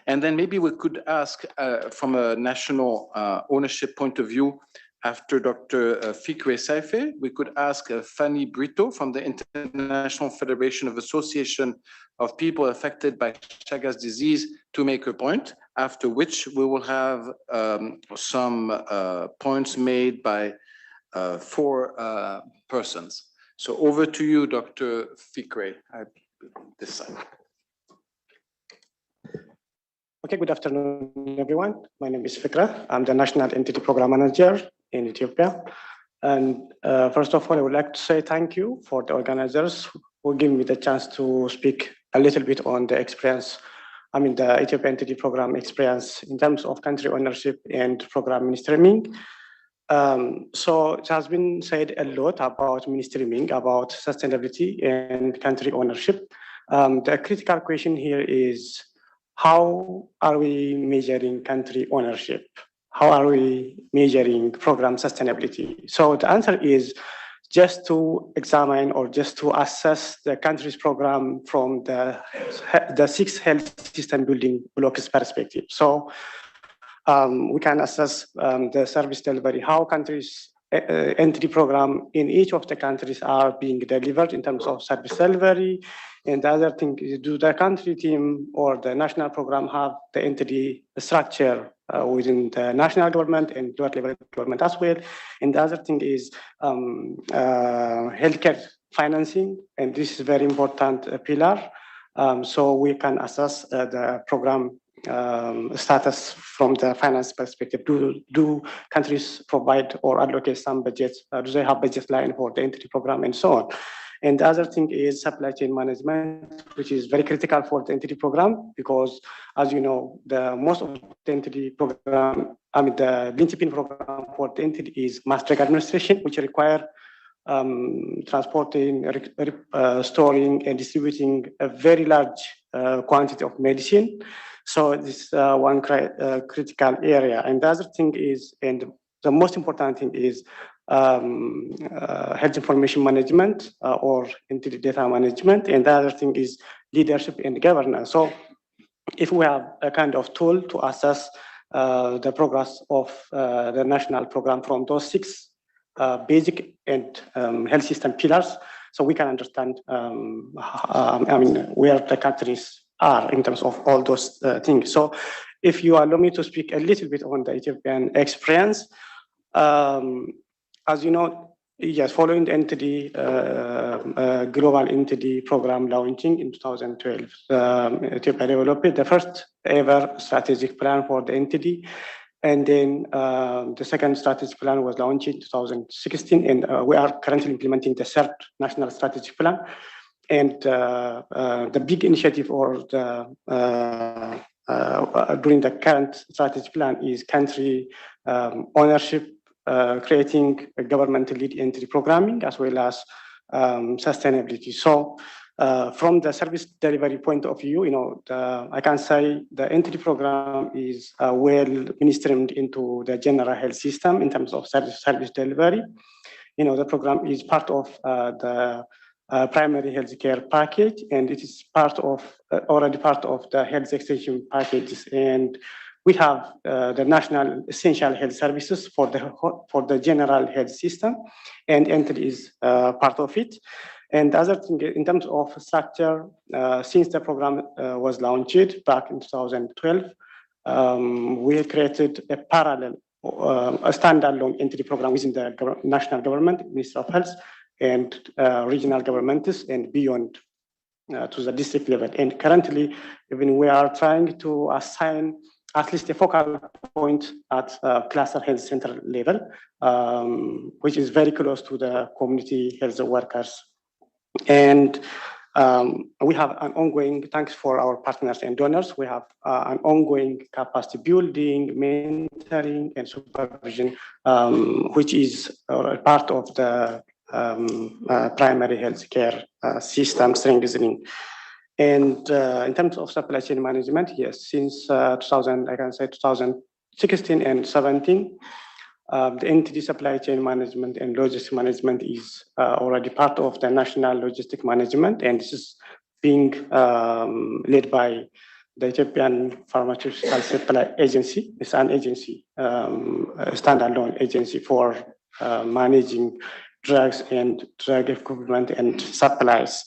And then maybe we could ask from a national ownership point of view, after Dr. Fikre Saife, we could ask Fanny Brito from the International Federation of Association of People Affected by Chagas disease to make a point, after which we will have some points made by 4 persons. So over to you, Dr. Fikre, this side. Okay, good afternoon, everyone. My name is Fikra. I'm the National NTD Program Manager in Ethiopia. And first of all, I would like to say thank you for the organizers who give me the chance to speak a little bit on the experience, the Ethiopian NTD program experience in terms of country ownership and program mainstreaming. So it has been said a lot about mainstreaming, about sustainability and country ownership. The critical question here is, how are we measuring country ownership? How are we measuring program sustainability? So the answer is just to examine or just to assess the country's program from the 6 health system building blocks perspective. So we can assess the service delivery, how countries NTD program in each of the countries are being delivered in terms of service delivery. And the other thing is, do the country team or the national program have the NTD structure within the national government and lower level government as well? And the other thing is healthcare financing, and this is a very important pillar. So we can assess the program status from the finance perspective. Do countries provide or allocate some budgets? Do they have budget line for the NTD program and so on? And the other thing is supply chain management, which is very critical for the NTD program, because as you know, the most of the NTD program, the linchpin program for the NTD is mass drug administration, which require transporting, storing, and distributing a very large quantity of medicine. So this is one critical area. And the other thing is, and the most important thing is health information management or NTD data management. And the other thing is leadership and governance. So if we have a kind of tool to assess the progress of the national program from those 6 basic and health system pillars, so we can understand where the countries are in terms of all those things. So if you allow me to speak a little bit on the Ethiopian experience, as you know, yes, following the NTD, global NTD program launching in 2012, Ethiopia developed the first ever strategic plan for the NTD. And then the second strategic plan was launched in 2016, and we are currently implementing the third national strategic plan. And the big initiative or the during the current strategy plan is country ownership, creating a government-led entity programming, as well as sustainability. So from the service delivery point of view, I can say the entity program is well mainstreamed into the general health system in terms of service delivery. The program is part of the primary health care package, and it is already part of the health extension packages. And we have the national essential health services for the general health system, and NTD is part of it. And the other thing, in terms of structure, since the program was launched back in 2012, we created a parallel, a standalone entity program within the national government, Ministry of Health, and regional governments, and beyond to the district level. And currently, even we are trying to assign at least a focal point at cluster health center level, which is very close to the community health workers. And we have an ongoing, thanks for our partners and donors, we have an ongoing capacity building, mentoring, and supervision, which is part of the primary health care system strengthening. And in terms of supply chain management, yes, since 2016 and 17, the NTD supply chain management and logistics management is already part of the national logistic management, and this is being led by the Ethiopian Pharmaceutical Supply Agency. It's an agency, a standalone agency for managing drugs and drug equipment and supplies.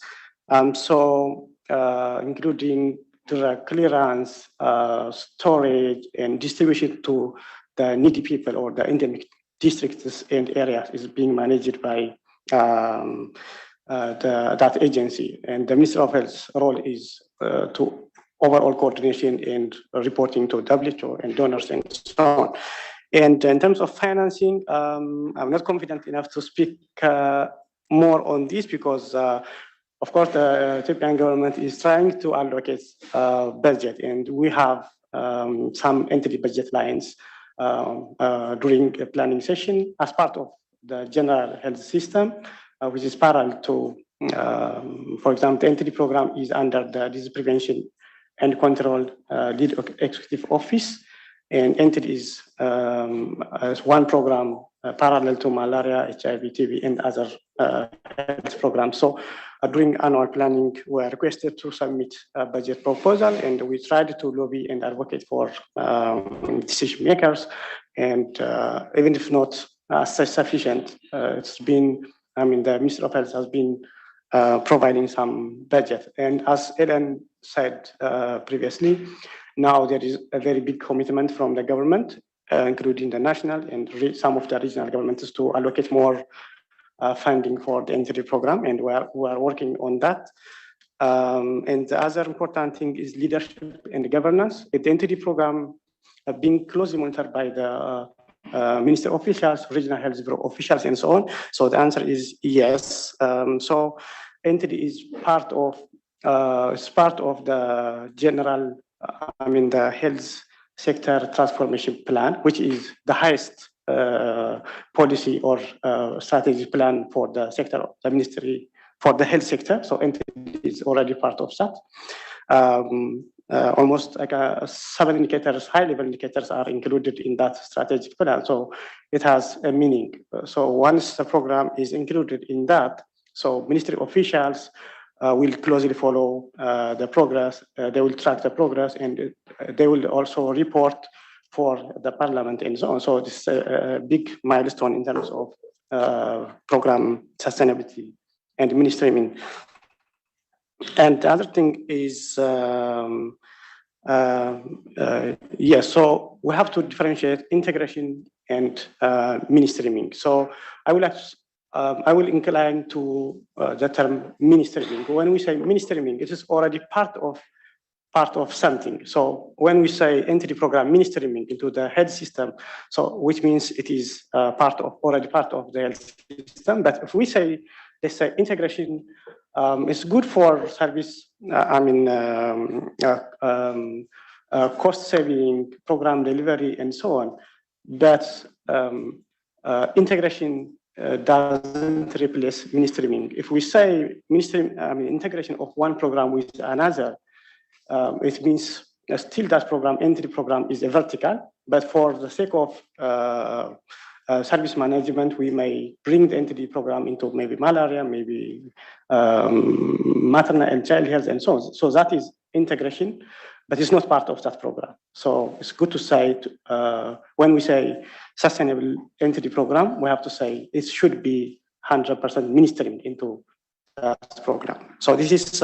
Including drug clearance, storage, and distribution to the needy people or the endemic districts and areas is being managed by that agency. And the Ministry of Health's role is to overall coordination and reporting to WHO and donors and so on. And in terms of financing, I'm not confident enough to speak more on this because, of course, the Ethiopian government is trying to allocate budget, and we have some entity budget lines during a planning session as part of the general health system, which is parallel to, for example, the entity program is under the disease prevention and control lead executive office, and entity is as one program parallel to malaria, HIV, TB, and other health programs. So during annual planning, we are requested to submit a budget proposal, and we tried to lobby and advocate for decision makers. And even if not sufficient, it's been, the Ministry of Health has been providing some budget. And as Ellen said previously, now there is a very big commitment from the government, including the national and some of the regional governments, to allocate more funding for the entity program, and we are working on that. And the other important thing is leadership and governance. The entity program being closely monitored by the minister officials, regional health bureau officials, and so on. So the answer is yes. So entity is part of the general, the health sector transformation plan, which is the highest policy or strategy plan for the sector of the ministry for the health sector. So NTD is already part of that. Almost like 7 indicators, high-level indicators are included in that strategic plan. So it has a meaning. So once the program is included in that, so ministry officials will closely follow the progress. They will track the progress, and they will also report for the parliament and so on. So this is a big milestone in terms of program sustainability and mainstreaming. And the other thing is, so we have to differentiate integration and mainstreaming. So I will incline to the term mainstreaming. When we say mainstreaming, it is already part of something. So when we say entity program mainstreaming into the health system, so which means it is already part of the health system. But if we say, let's say integration is good for service, cost saving, program delivery, and so on. But integration doesn't replace mainstreaming. If we say integration of one program with another, it means still that program, NTD program, is a vertical, but for the sake of service management, we may bring the NTD program into maybe malaria, maybe maternal and child health, and so on. So that is integration, but it's not part of that program. So it's good to say, when we say sustainable NTD program, we have to say it should be 100% mainstreamed into that program. So this is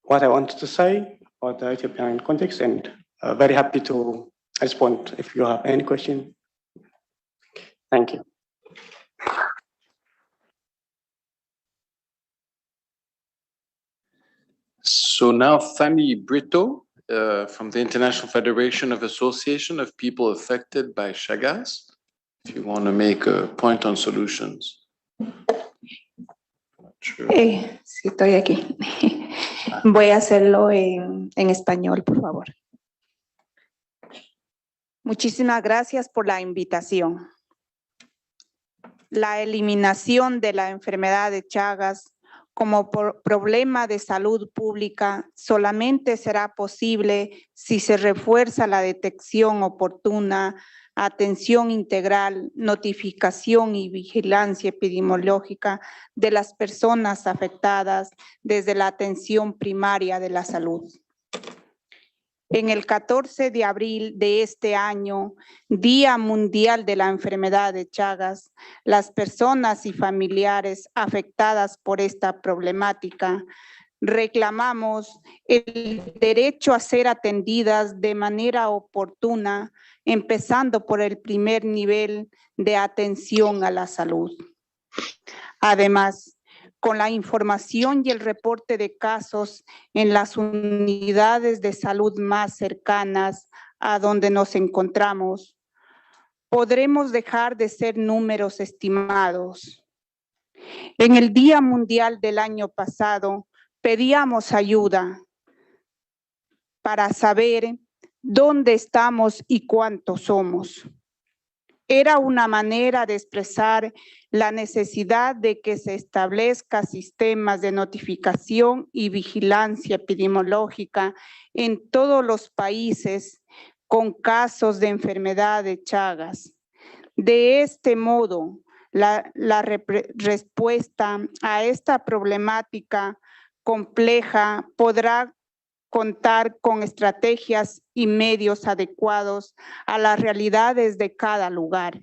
what I wanted to say about the Ethiopian context, and very happy to respond if you have any question. Thank you. So now Fanny Brito from the International Federation of Association of People Affected by Chagas, if you want to make a point on solutions. Sí, estoy aquí. Voy a hacerlo en español, por favor. Muchísimas gracias por la invitación. La eliminación de la enfermedad de Chagas como problema de salud pública solamente será posible si se refuerza la detección oportuna, atención integral, notificación y vigilancia epidemiológica de las personas afectadas desde la atención primaria de la salud. En el 14 de abril de este año, Día Mundial de la Enfermedad de Chagas, las personas y familiares afectadas por esta problemática reclamamos el derecho a ser atendidas de manera oportuna, empezando por el primer nivel de atención a la salud. Además, con la información y el reporte de casos en las unidades de salud más cercanas a donde nos encontramos, podremos dejar de ser números estimados. En el Día Mundial del año pasado, pedíamos ayuda para saber dónde estamos y cuántos somos. Era una manera de expresar la necesidad de que se establezcan sistemas de notificación y vigilancia epidemiológica en todos los países con casos de enfermedad de Chagas. De este modo, la respuesta a esta problemática compleja podrá contar con estrategias y medios adecuados a las realidades de cada lugar.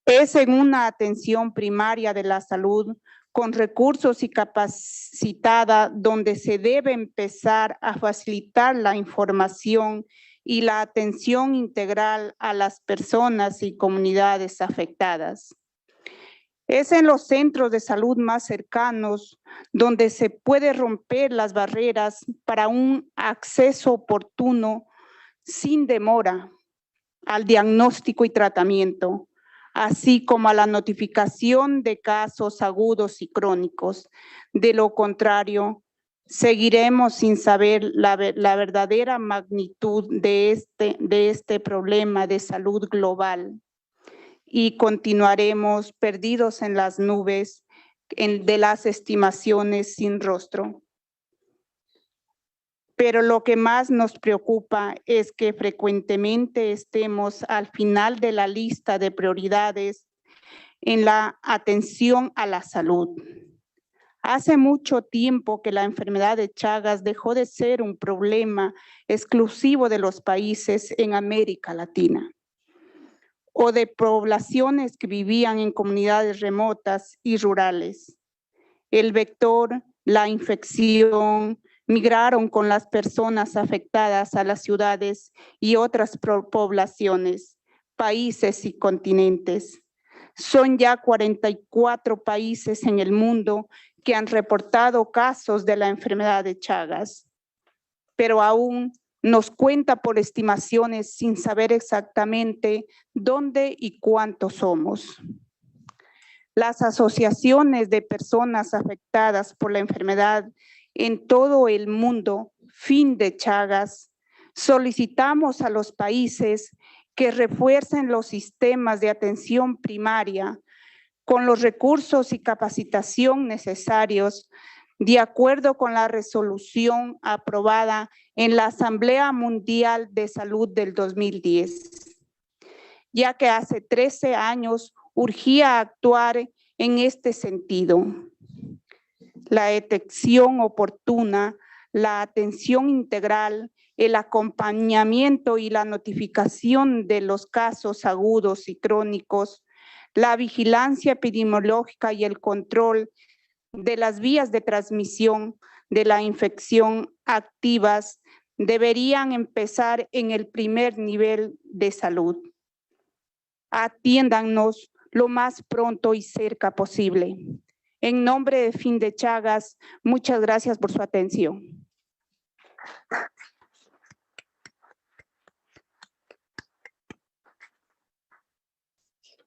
Es en una atención primaria de la salud con recursos y capacitada donde se debe empezar a facilitar la información y la atención integral a las personas y comunidades afectadas. Es en los centros de salud más cercanos donde se puede romper las barreras para un acceso oportuno sin demora al diagnóstico y tratamiento, así como a la notificación de casos agudos y crónicos. De lo contrario, seguiremos sin saber la verdadera magnitud de este problema de salud global. Y continuaremos perdidos en las nubes de las estimaciones sin rostro. Pero lo que más nos preocupa es que frecuentemente estemos al final de la lista de prioridades en la atención a la salud. Hace mucho tiempo que la enfermedad de Chagas dejó de ser un problema exclusivo de los países en América Latina o de poblaciones que vivían en comunidades remotas y rurales. El vector, la infección, migraron con las personas afectadas a las ciudades y otras poblaciones, países y continentes. Son ya 44 países en el mundo que han reportado casos de la enfermedad de Chagas, pero aún nos cuenta por estimaciones sin saber exactamente dónde y cuántos somos. Las asociaciones de personas afectadas por la enfermedad en todo el mundo fin de Chagas, solicitamos a los países que refuercen los sistemas de atención primaria con los recursos y capacitación necesarios de acuerdo con la resolución aprobada en la Asamblea Mundial de Salud del 2010, ya que hace 13 años urgía actuar en este sentido. La detección oportuna, la atención integral, el acompañamiento y la notificación de los casos agudos y crónicos, la vigilancia epidemiológica y el control de las vías de transmisión de la infección activas deberían empezar en el primer nivel de salud. Atiéndannos lo más pronto y cerca posible. En nombre de Fin de Chagas, muchas gracias por su atención.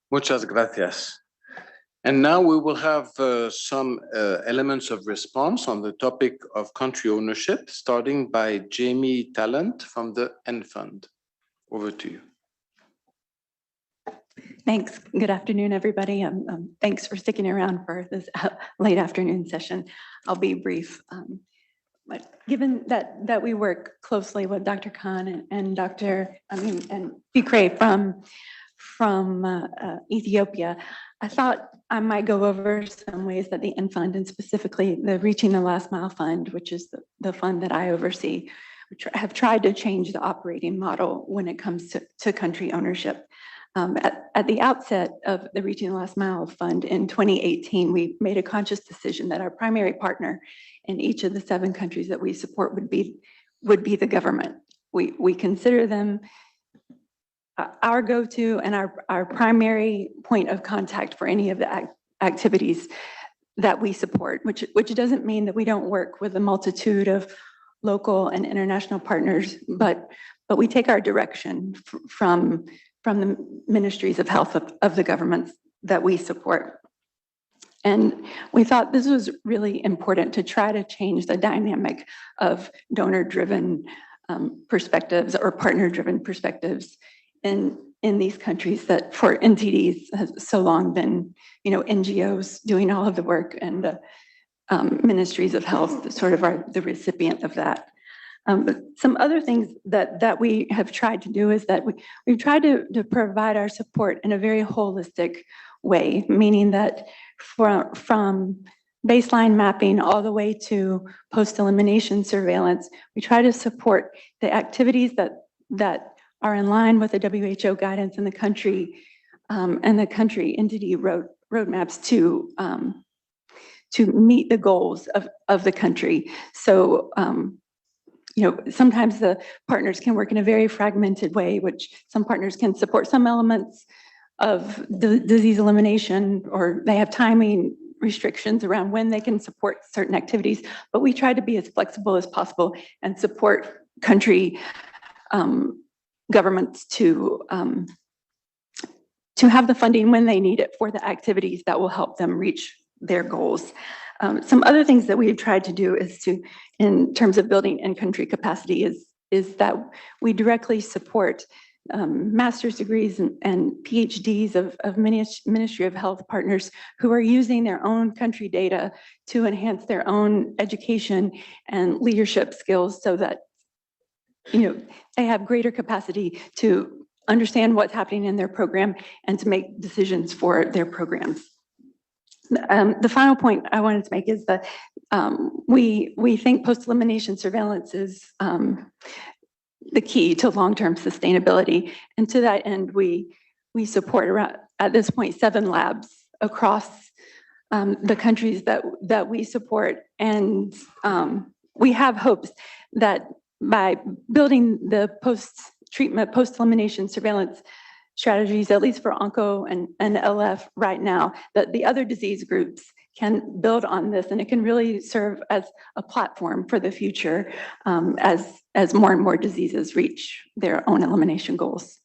Muchas gracias. And now we will have some elements of response on the topic of country ownership, starting by Jamie Talent from the N Fund. Over to you. Thanks. Good afternoon, everybody. Thanks for sticking around for this late afternoon session. I'll be brief. But given that we work closely with Dr. Khan and Fikre from Ethiopia, I thought I might go over some ways that the N Fund and specifically the Reaching the Last Mile Fund, which is the fund that I oversee, have tried to change the operating model when it comes to country ownership. At the outset of the Reaching the Last Mile Fund in 2018, we made a conscious decision that our primary partner in each of the 7 countries that we support would be the government. We consider them our go-to and our primary point of contact for any of the activities that we support, which doesn't mean that we don't work with a multitude of local and international partners, but we take our direction from the ministries of health of the governments that we support. And we thought this was really important to try to change the dynamic of donor-driven perspectives or partner-driven perspectives in these countries that for NTDs has so long been, NGOs doing all of the work and ministries of health sort of are the recipient of that. But some other things that we have tried to do is that we've tried to provide our support in a very holistic way, meaning that from baseline mapping all the way to post-elimination surveillance, we try to support the activities that are in line with the WHO guidance in the country and the country entity roadmaps to meet the goals of the country. So, sometimes the partners can work in a very fragmented way, which some partners can support some elements of the disease elimination, or they have timing restrictions around when they can support certain activities, but we try to be as flexible as possible and support country governments to have the funding when they need it for the activities that will help them reach their goals. Some other things that we've tried to do is in terms of building in-country capacity is that we directly support master's degrees and PhDs of Ministry of Health partners who are using their own country data to enhance their own education and leadership skills so that they have greater capacity to understand what's happening in their program and to make decisions for their programs. The final point I wanted to make is that we think post-elimination surveillance is the key to long-term sustainability. And to that end, we support around, at this point, 7 labs across the countries that we support. And we have hopes that by building the post-treatment, post-elimination surveillance strategies, at least for onco and LF right now, that the other disease groups can build on this, and it can really serve as a platform for the future as more and more diseases reach their own elimination goals.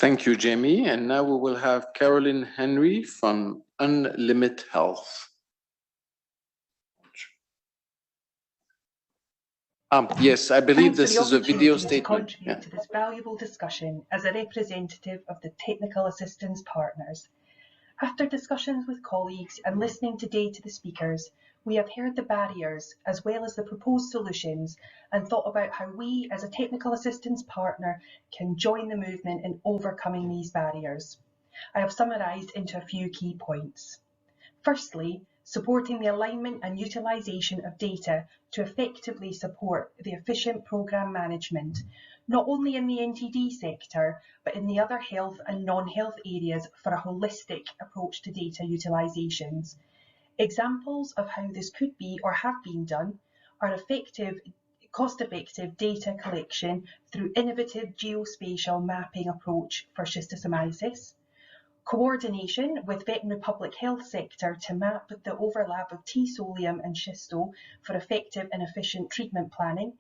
Thank you, Jamie. And now we will have Carolyn Henry from Unlimit Health. Yes, I believe this is a video statement. To contribute to this valuable discussion as a representative of the Technical Assistance Partners. After discussions with colleagues and listening today to the speakers, we have heard the barriers as well as the proposed solutions and thought about how we as a technical assistance partner can join the movement in overcoming these barriers. I have summarised into a few key points. Firstly, supporting the alignment and utilisation of data to effectively support the efficient programme management, not only in the NTD sector, but in the other health and non-health areas for a holistic approach to data utilisations. Examples of how this could be or have been done are effective, cost-effective data collection through innovative geospatial mapping approach for schistosomiasis, coordination with veterinary public health sector to map the overlap of T. solium and schisto for effective and efficient treatment planning,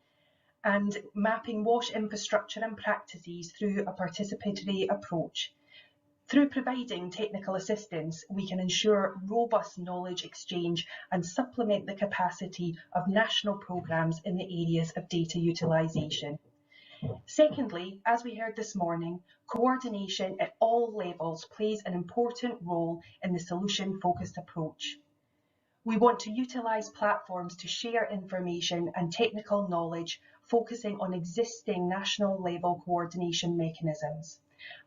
and mapping WASH infrastructure and practices through a participatory approach. Through providing technical assistance, we can ensure robust knowledge exchange and supplement the capacity of national programmes in the areas of data utilisation. Secondly, as we heard this morning, coordination at all levels plays an important role in the solution-focused approach. We want to utilise platforms to share information and technical knowledge, focusing on existing national level coordination mechanisms.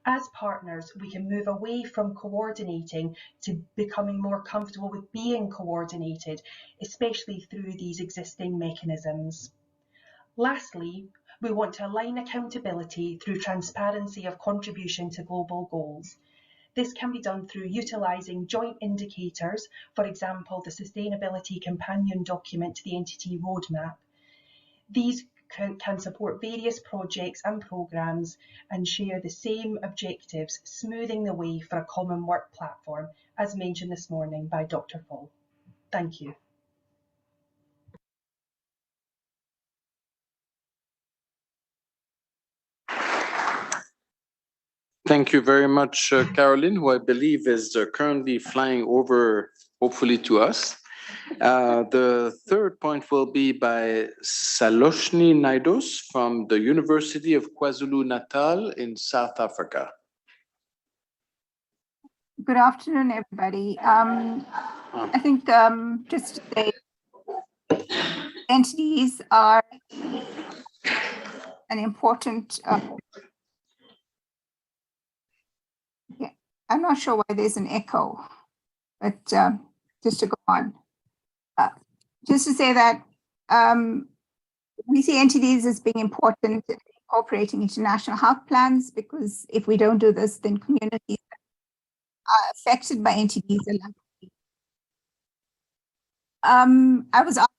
As partners, we can move away from coordinating to becoming more comfortable with being coordinated, especially through these existing mechanisms. Lastly, we want to align accountability through transparency of contribution to global goals. This can be done through utilising joint indicators, for example, the Sustainability Companion Document to the NTD Roadmap. These can support various projects and programmes and share the same objectives, smoothing the way for a common work platform, as mentioned this morning by Dr. Fall. Thank you. Thank you very much, Caroline, who I believe is currently flying over, hopefully, to us. The third point will be by Saloshni Naidos from the University of KwaZulu-Natal in South Africa. Good afternoon, everybody. I think just to say, entities are an important I'm not sure why there's an echo, but just to go on. Just to say that we see entities as being important in incorporating international health plans, because if we don't do this, then communities are affected by entities are likely. I was asked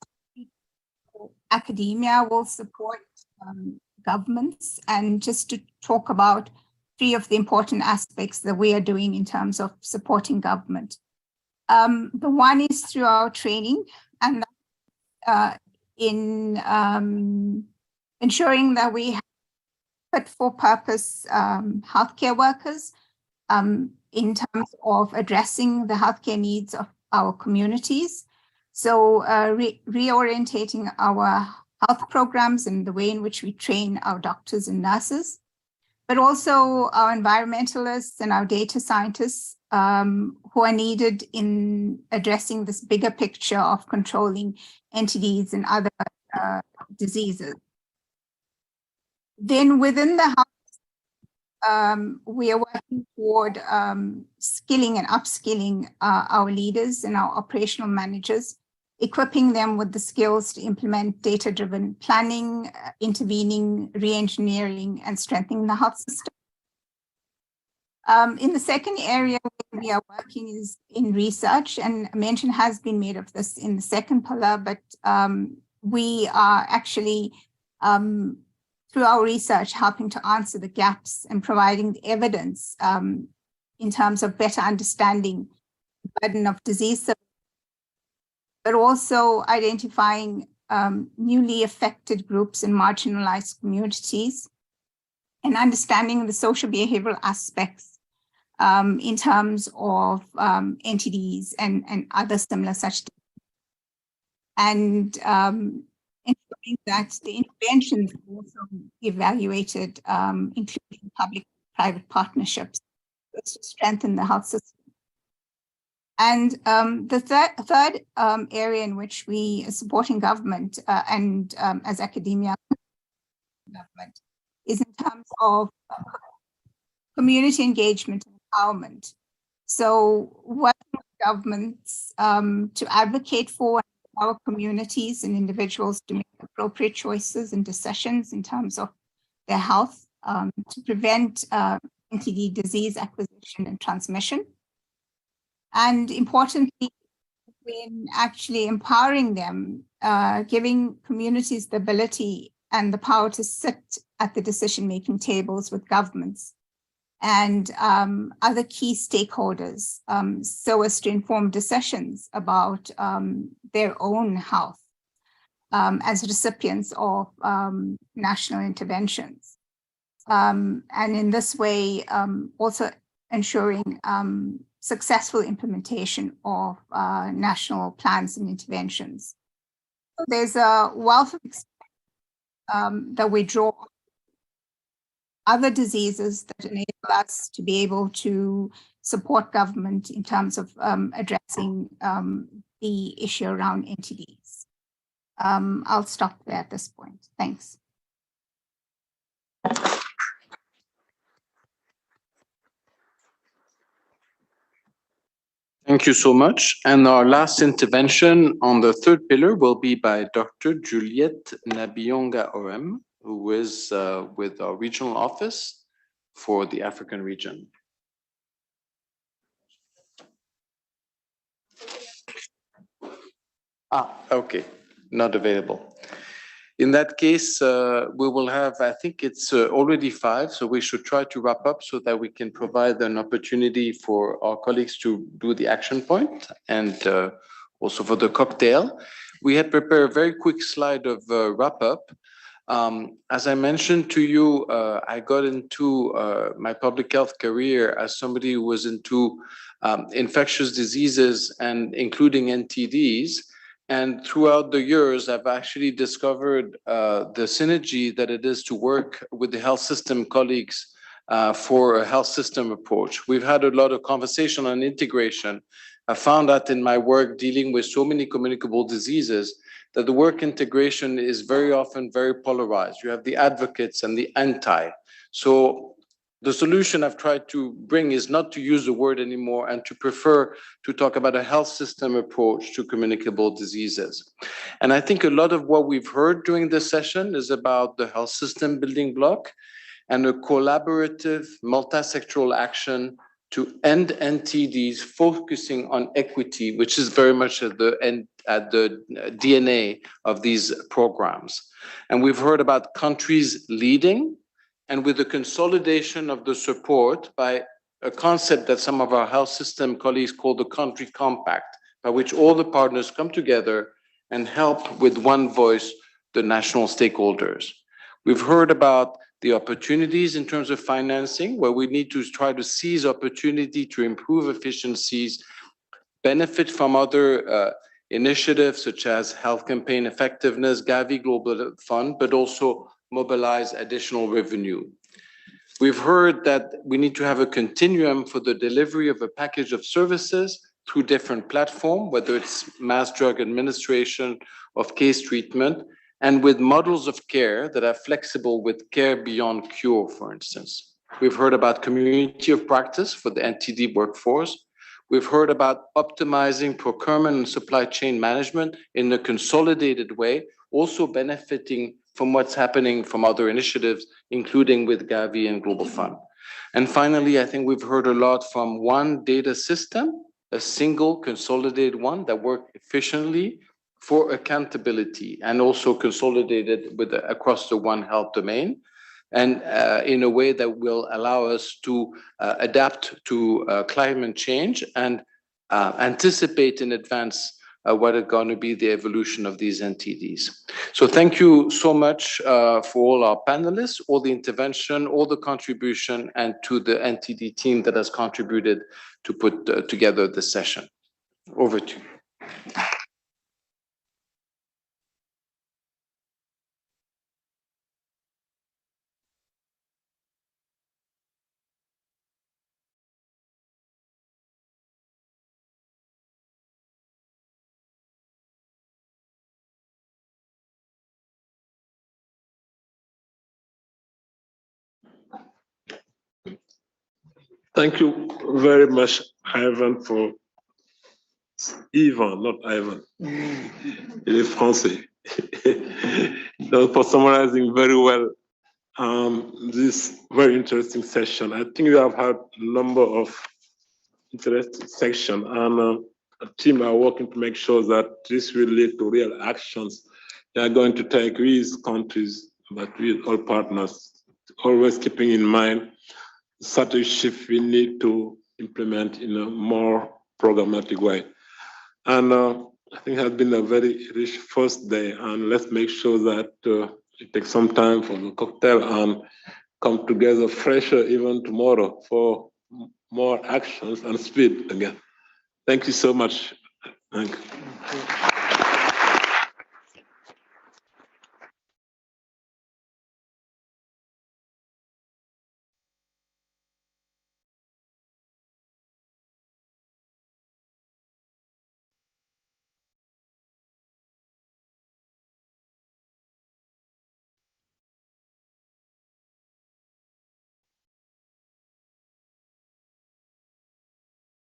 academia will support governments, and just to talk about three of the important aspects that we are doing in terms of supporting government. The one is through our training, and in ensuring that we have fit for purpose healthcare workers in terms of addressing the healthcare needs of our communities. So reorientating our health programs and the way in which we train our doctors and nurses, but also our environmentalists and our data scientists who are needed in addressing this bigger picture of controlling NTDs and other diseases. Then within the health, we are working toward skilling and upskilling our leaders and our operational managers, equipping them with the skills to implement data-driven planning, intervening, re-engineering, and strengthening the health system. In the second area where we are working is in research, and mention has been made of this in the second pillar, but we are actually, through our research, helping to answer the gaps and providing the evidence in terms of better understanding the burden of disease, but also identifying newly affected groups and marginalized communities, and understanding the social behavioral aspects in terms of NTDs and other similar such, and ensuring that the interventions are also evaluated, including public-private partnerships to strengthen the health system. And the third area in which we are supporting government and as academia government is in terms of community engagement and empowerment. So working with governments to advocate for our communities and individuals to make appropriate choices and decisions in terms of their health, to prevent NTD disease acquisition and transmission. And importantly, when actually empowering them, giving communities the ability and the power to sit at the decision-making tables with governments and other key stakeholders, so as to inform decisions about their own health as recipients of national interventions. And in this way, also ensuring successful implementation of national plans and interventions. So there's a wealth of experience that we draw on other diseases that enable us to be able to support government in terms of addressing the issue around NTDs. I'll stop there at this point. Thanks. Thank you so much. And our last intervention on the third pillar will be by Dr. Juliette Nabionga-Orem, who is with our regional office for the African region. Okay, not available. In that case, we will have, I think it's already 5, so we should try to wrap up so that we can provide an opportunity for our colleagues to do the action point and also for the cocktail. We had prepared a very quick slide of wrap up. As I mentioned to you, I got into my public health career as somebody who was into infectious diseases and including NTDs. And throughout the years, I've actually discovered the synergy that it is to work with the health system colleagues for a health system approach. We've had a lot of conversation on integration. I found that in my work dealing with so many communicable diseases, that the work integration is very often very polarized. You have the advocates and the anti. So the solution I've tried to bring is not to use the word anymore and to prefer to talk about a health system approach to communicable diseases. And I think a lot of what we've heard during this session is about the health system building block and a collaborative multisectoral action to end NTDs, focusing on equity, which is very much at the DNA of these programs. And we've heard about countries leading, and with the consolidation of the support by a concept that some of our health system colleagues call the country compact, by which all the partners come together and help with one voice the national stakeholders. We've heard about the opportunities in terms of financing, where we need to try to seize opportunity to improve efficiencies, benefit from other initiatives such as health campaign effectiveness, Gavi Global Fund, but also mobilize additional revenue. We've heard that we need to have a continuum for the delivery of a package of services through different platforms, whether it's mass drug administration of case treatment, and with models of care that are flexible with care beyond cure, for instance. We've heard about community of practice for the NTD workforce. We've heard about optimizing procurement and supply chain management in a consolidated way, also benefiting from what's happening from other initiatives, including with Gavi and Global Fund. And finally, I think we've heard a lot from one data system, a single consolidated one that works efficiently for accountability and also consolidated with across the One Health domain, and in a way that will allow us to adapt to climate change and anticipate in advance what are going to be the evolution of these NTDs. So thank you so much for all our panelists, all the intervention, all the contribution, and to the NTD team that has contributed to put together this session. Over to you. Thank you very much, Ivan, for Ivan, not Ivan. Il est français. So for summarizing very well this very interesting session. I think we have had a number of interesting sections, and a team are working to make sure that this will lead to real actions they are going to take with countries, but with all partners, always keeping in mind such a shift we need to implement in a more programmatic way. And I think it has been a very rich first day, and let's make sure that it takes some time for the cocktail and come together fresher even tomorrow for more actions and speed again. Thank you so much. Thank you.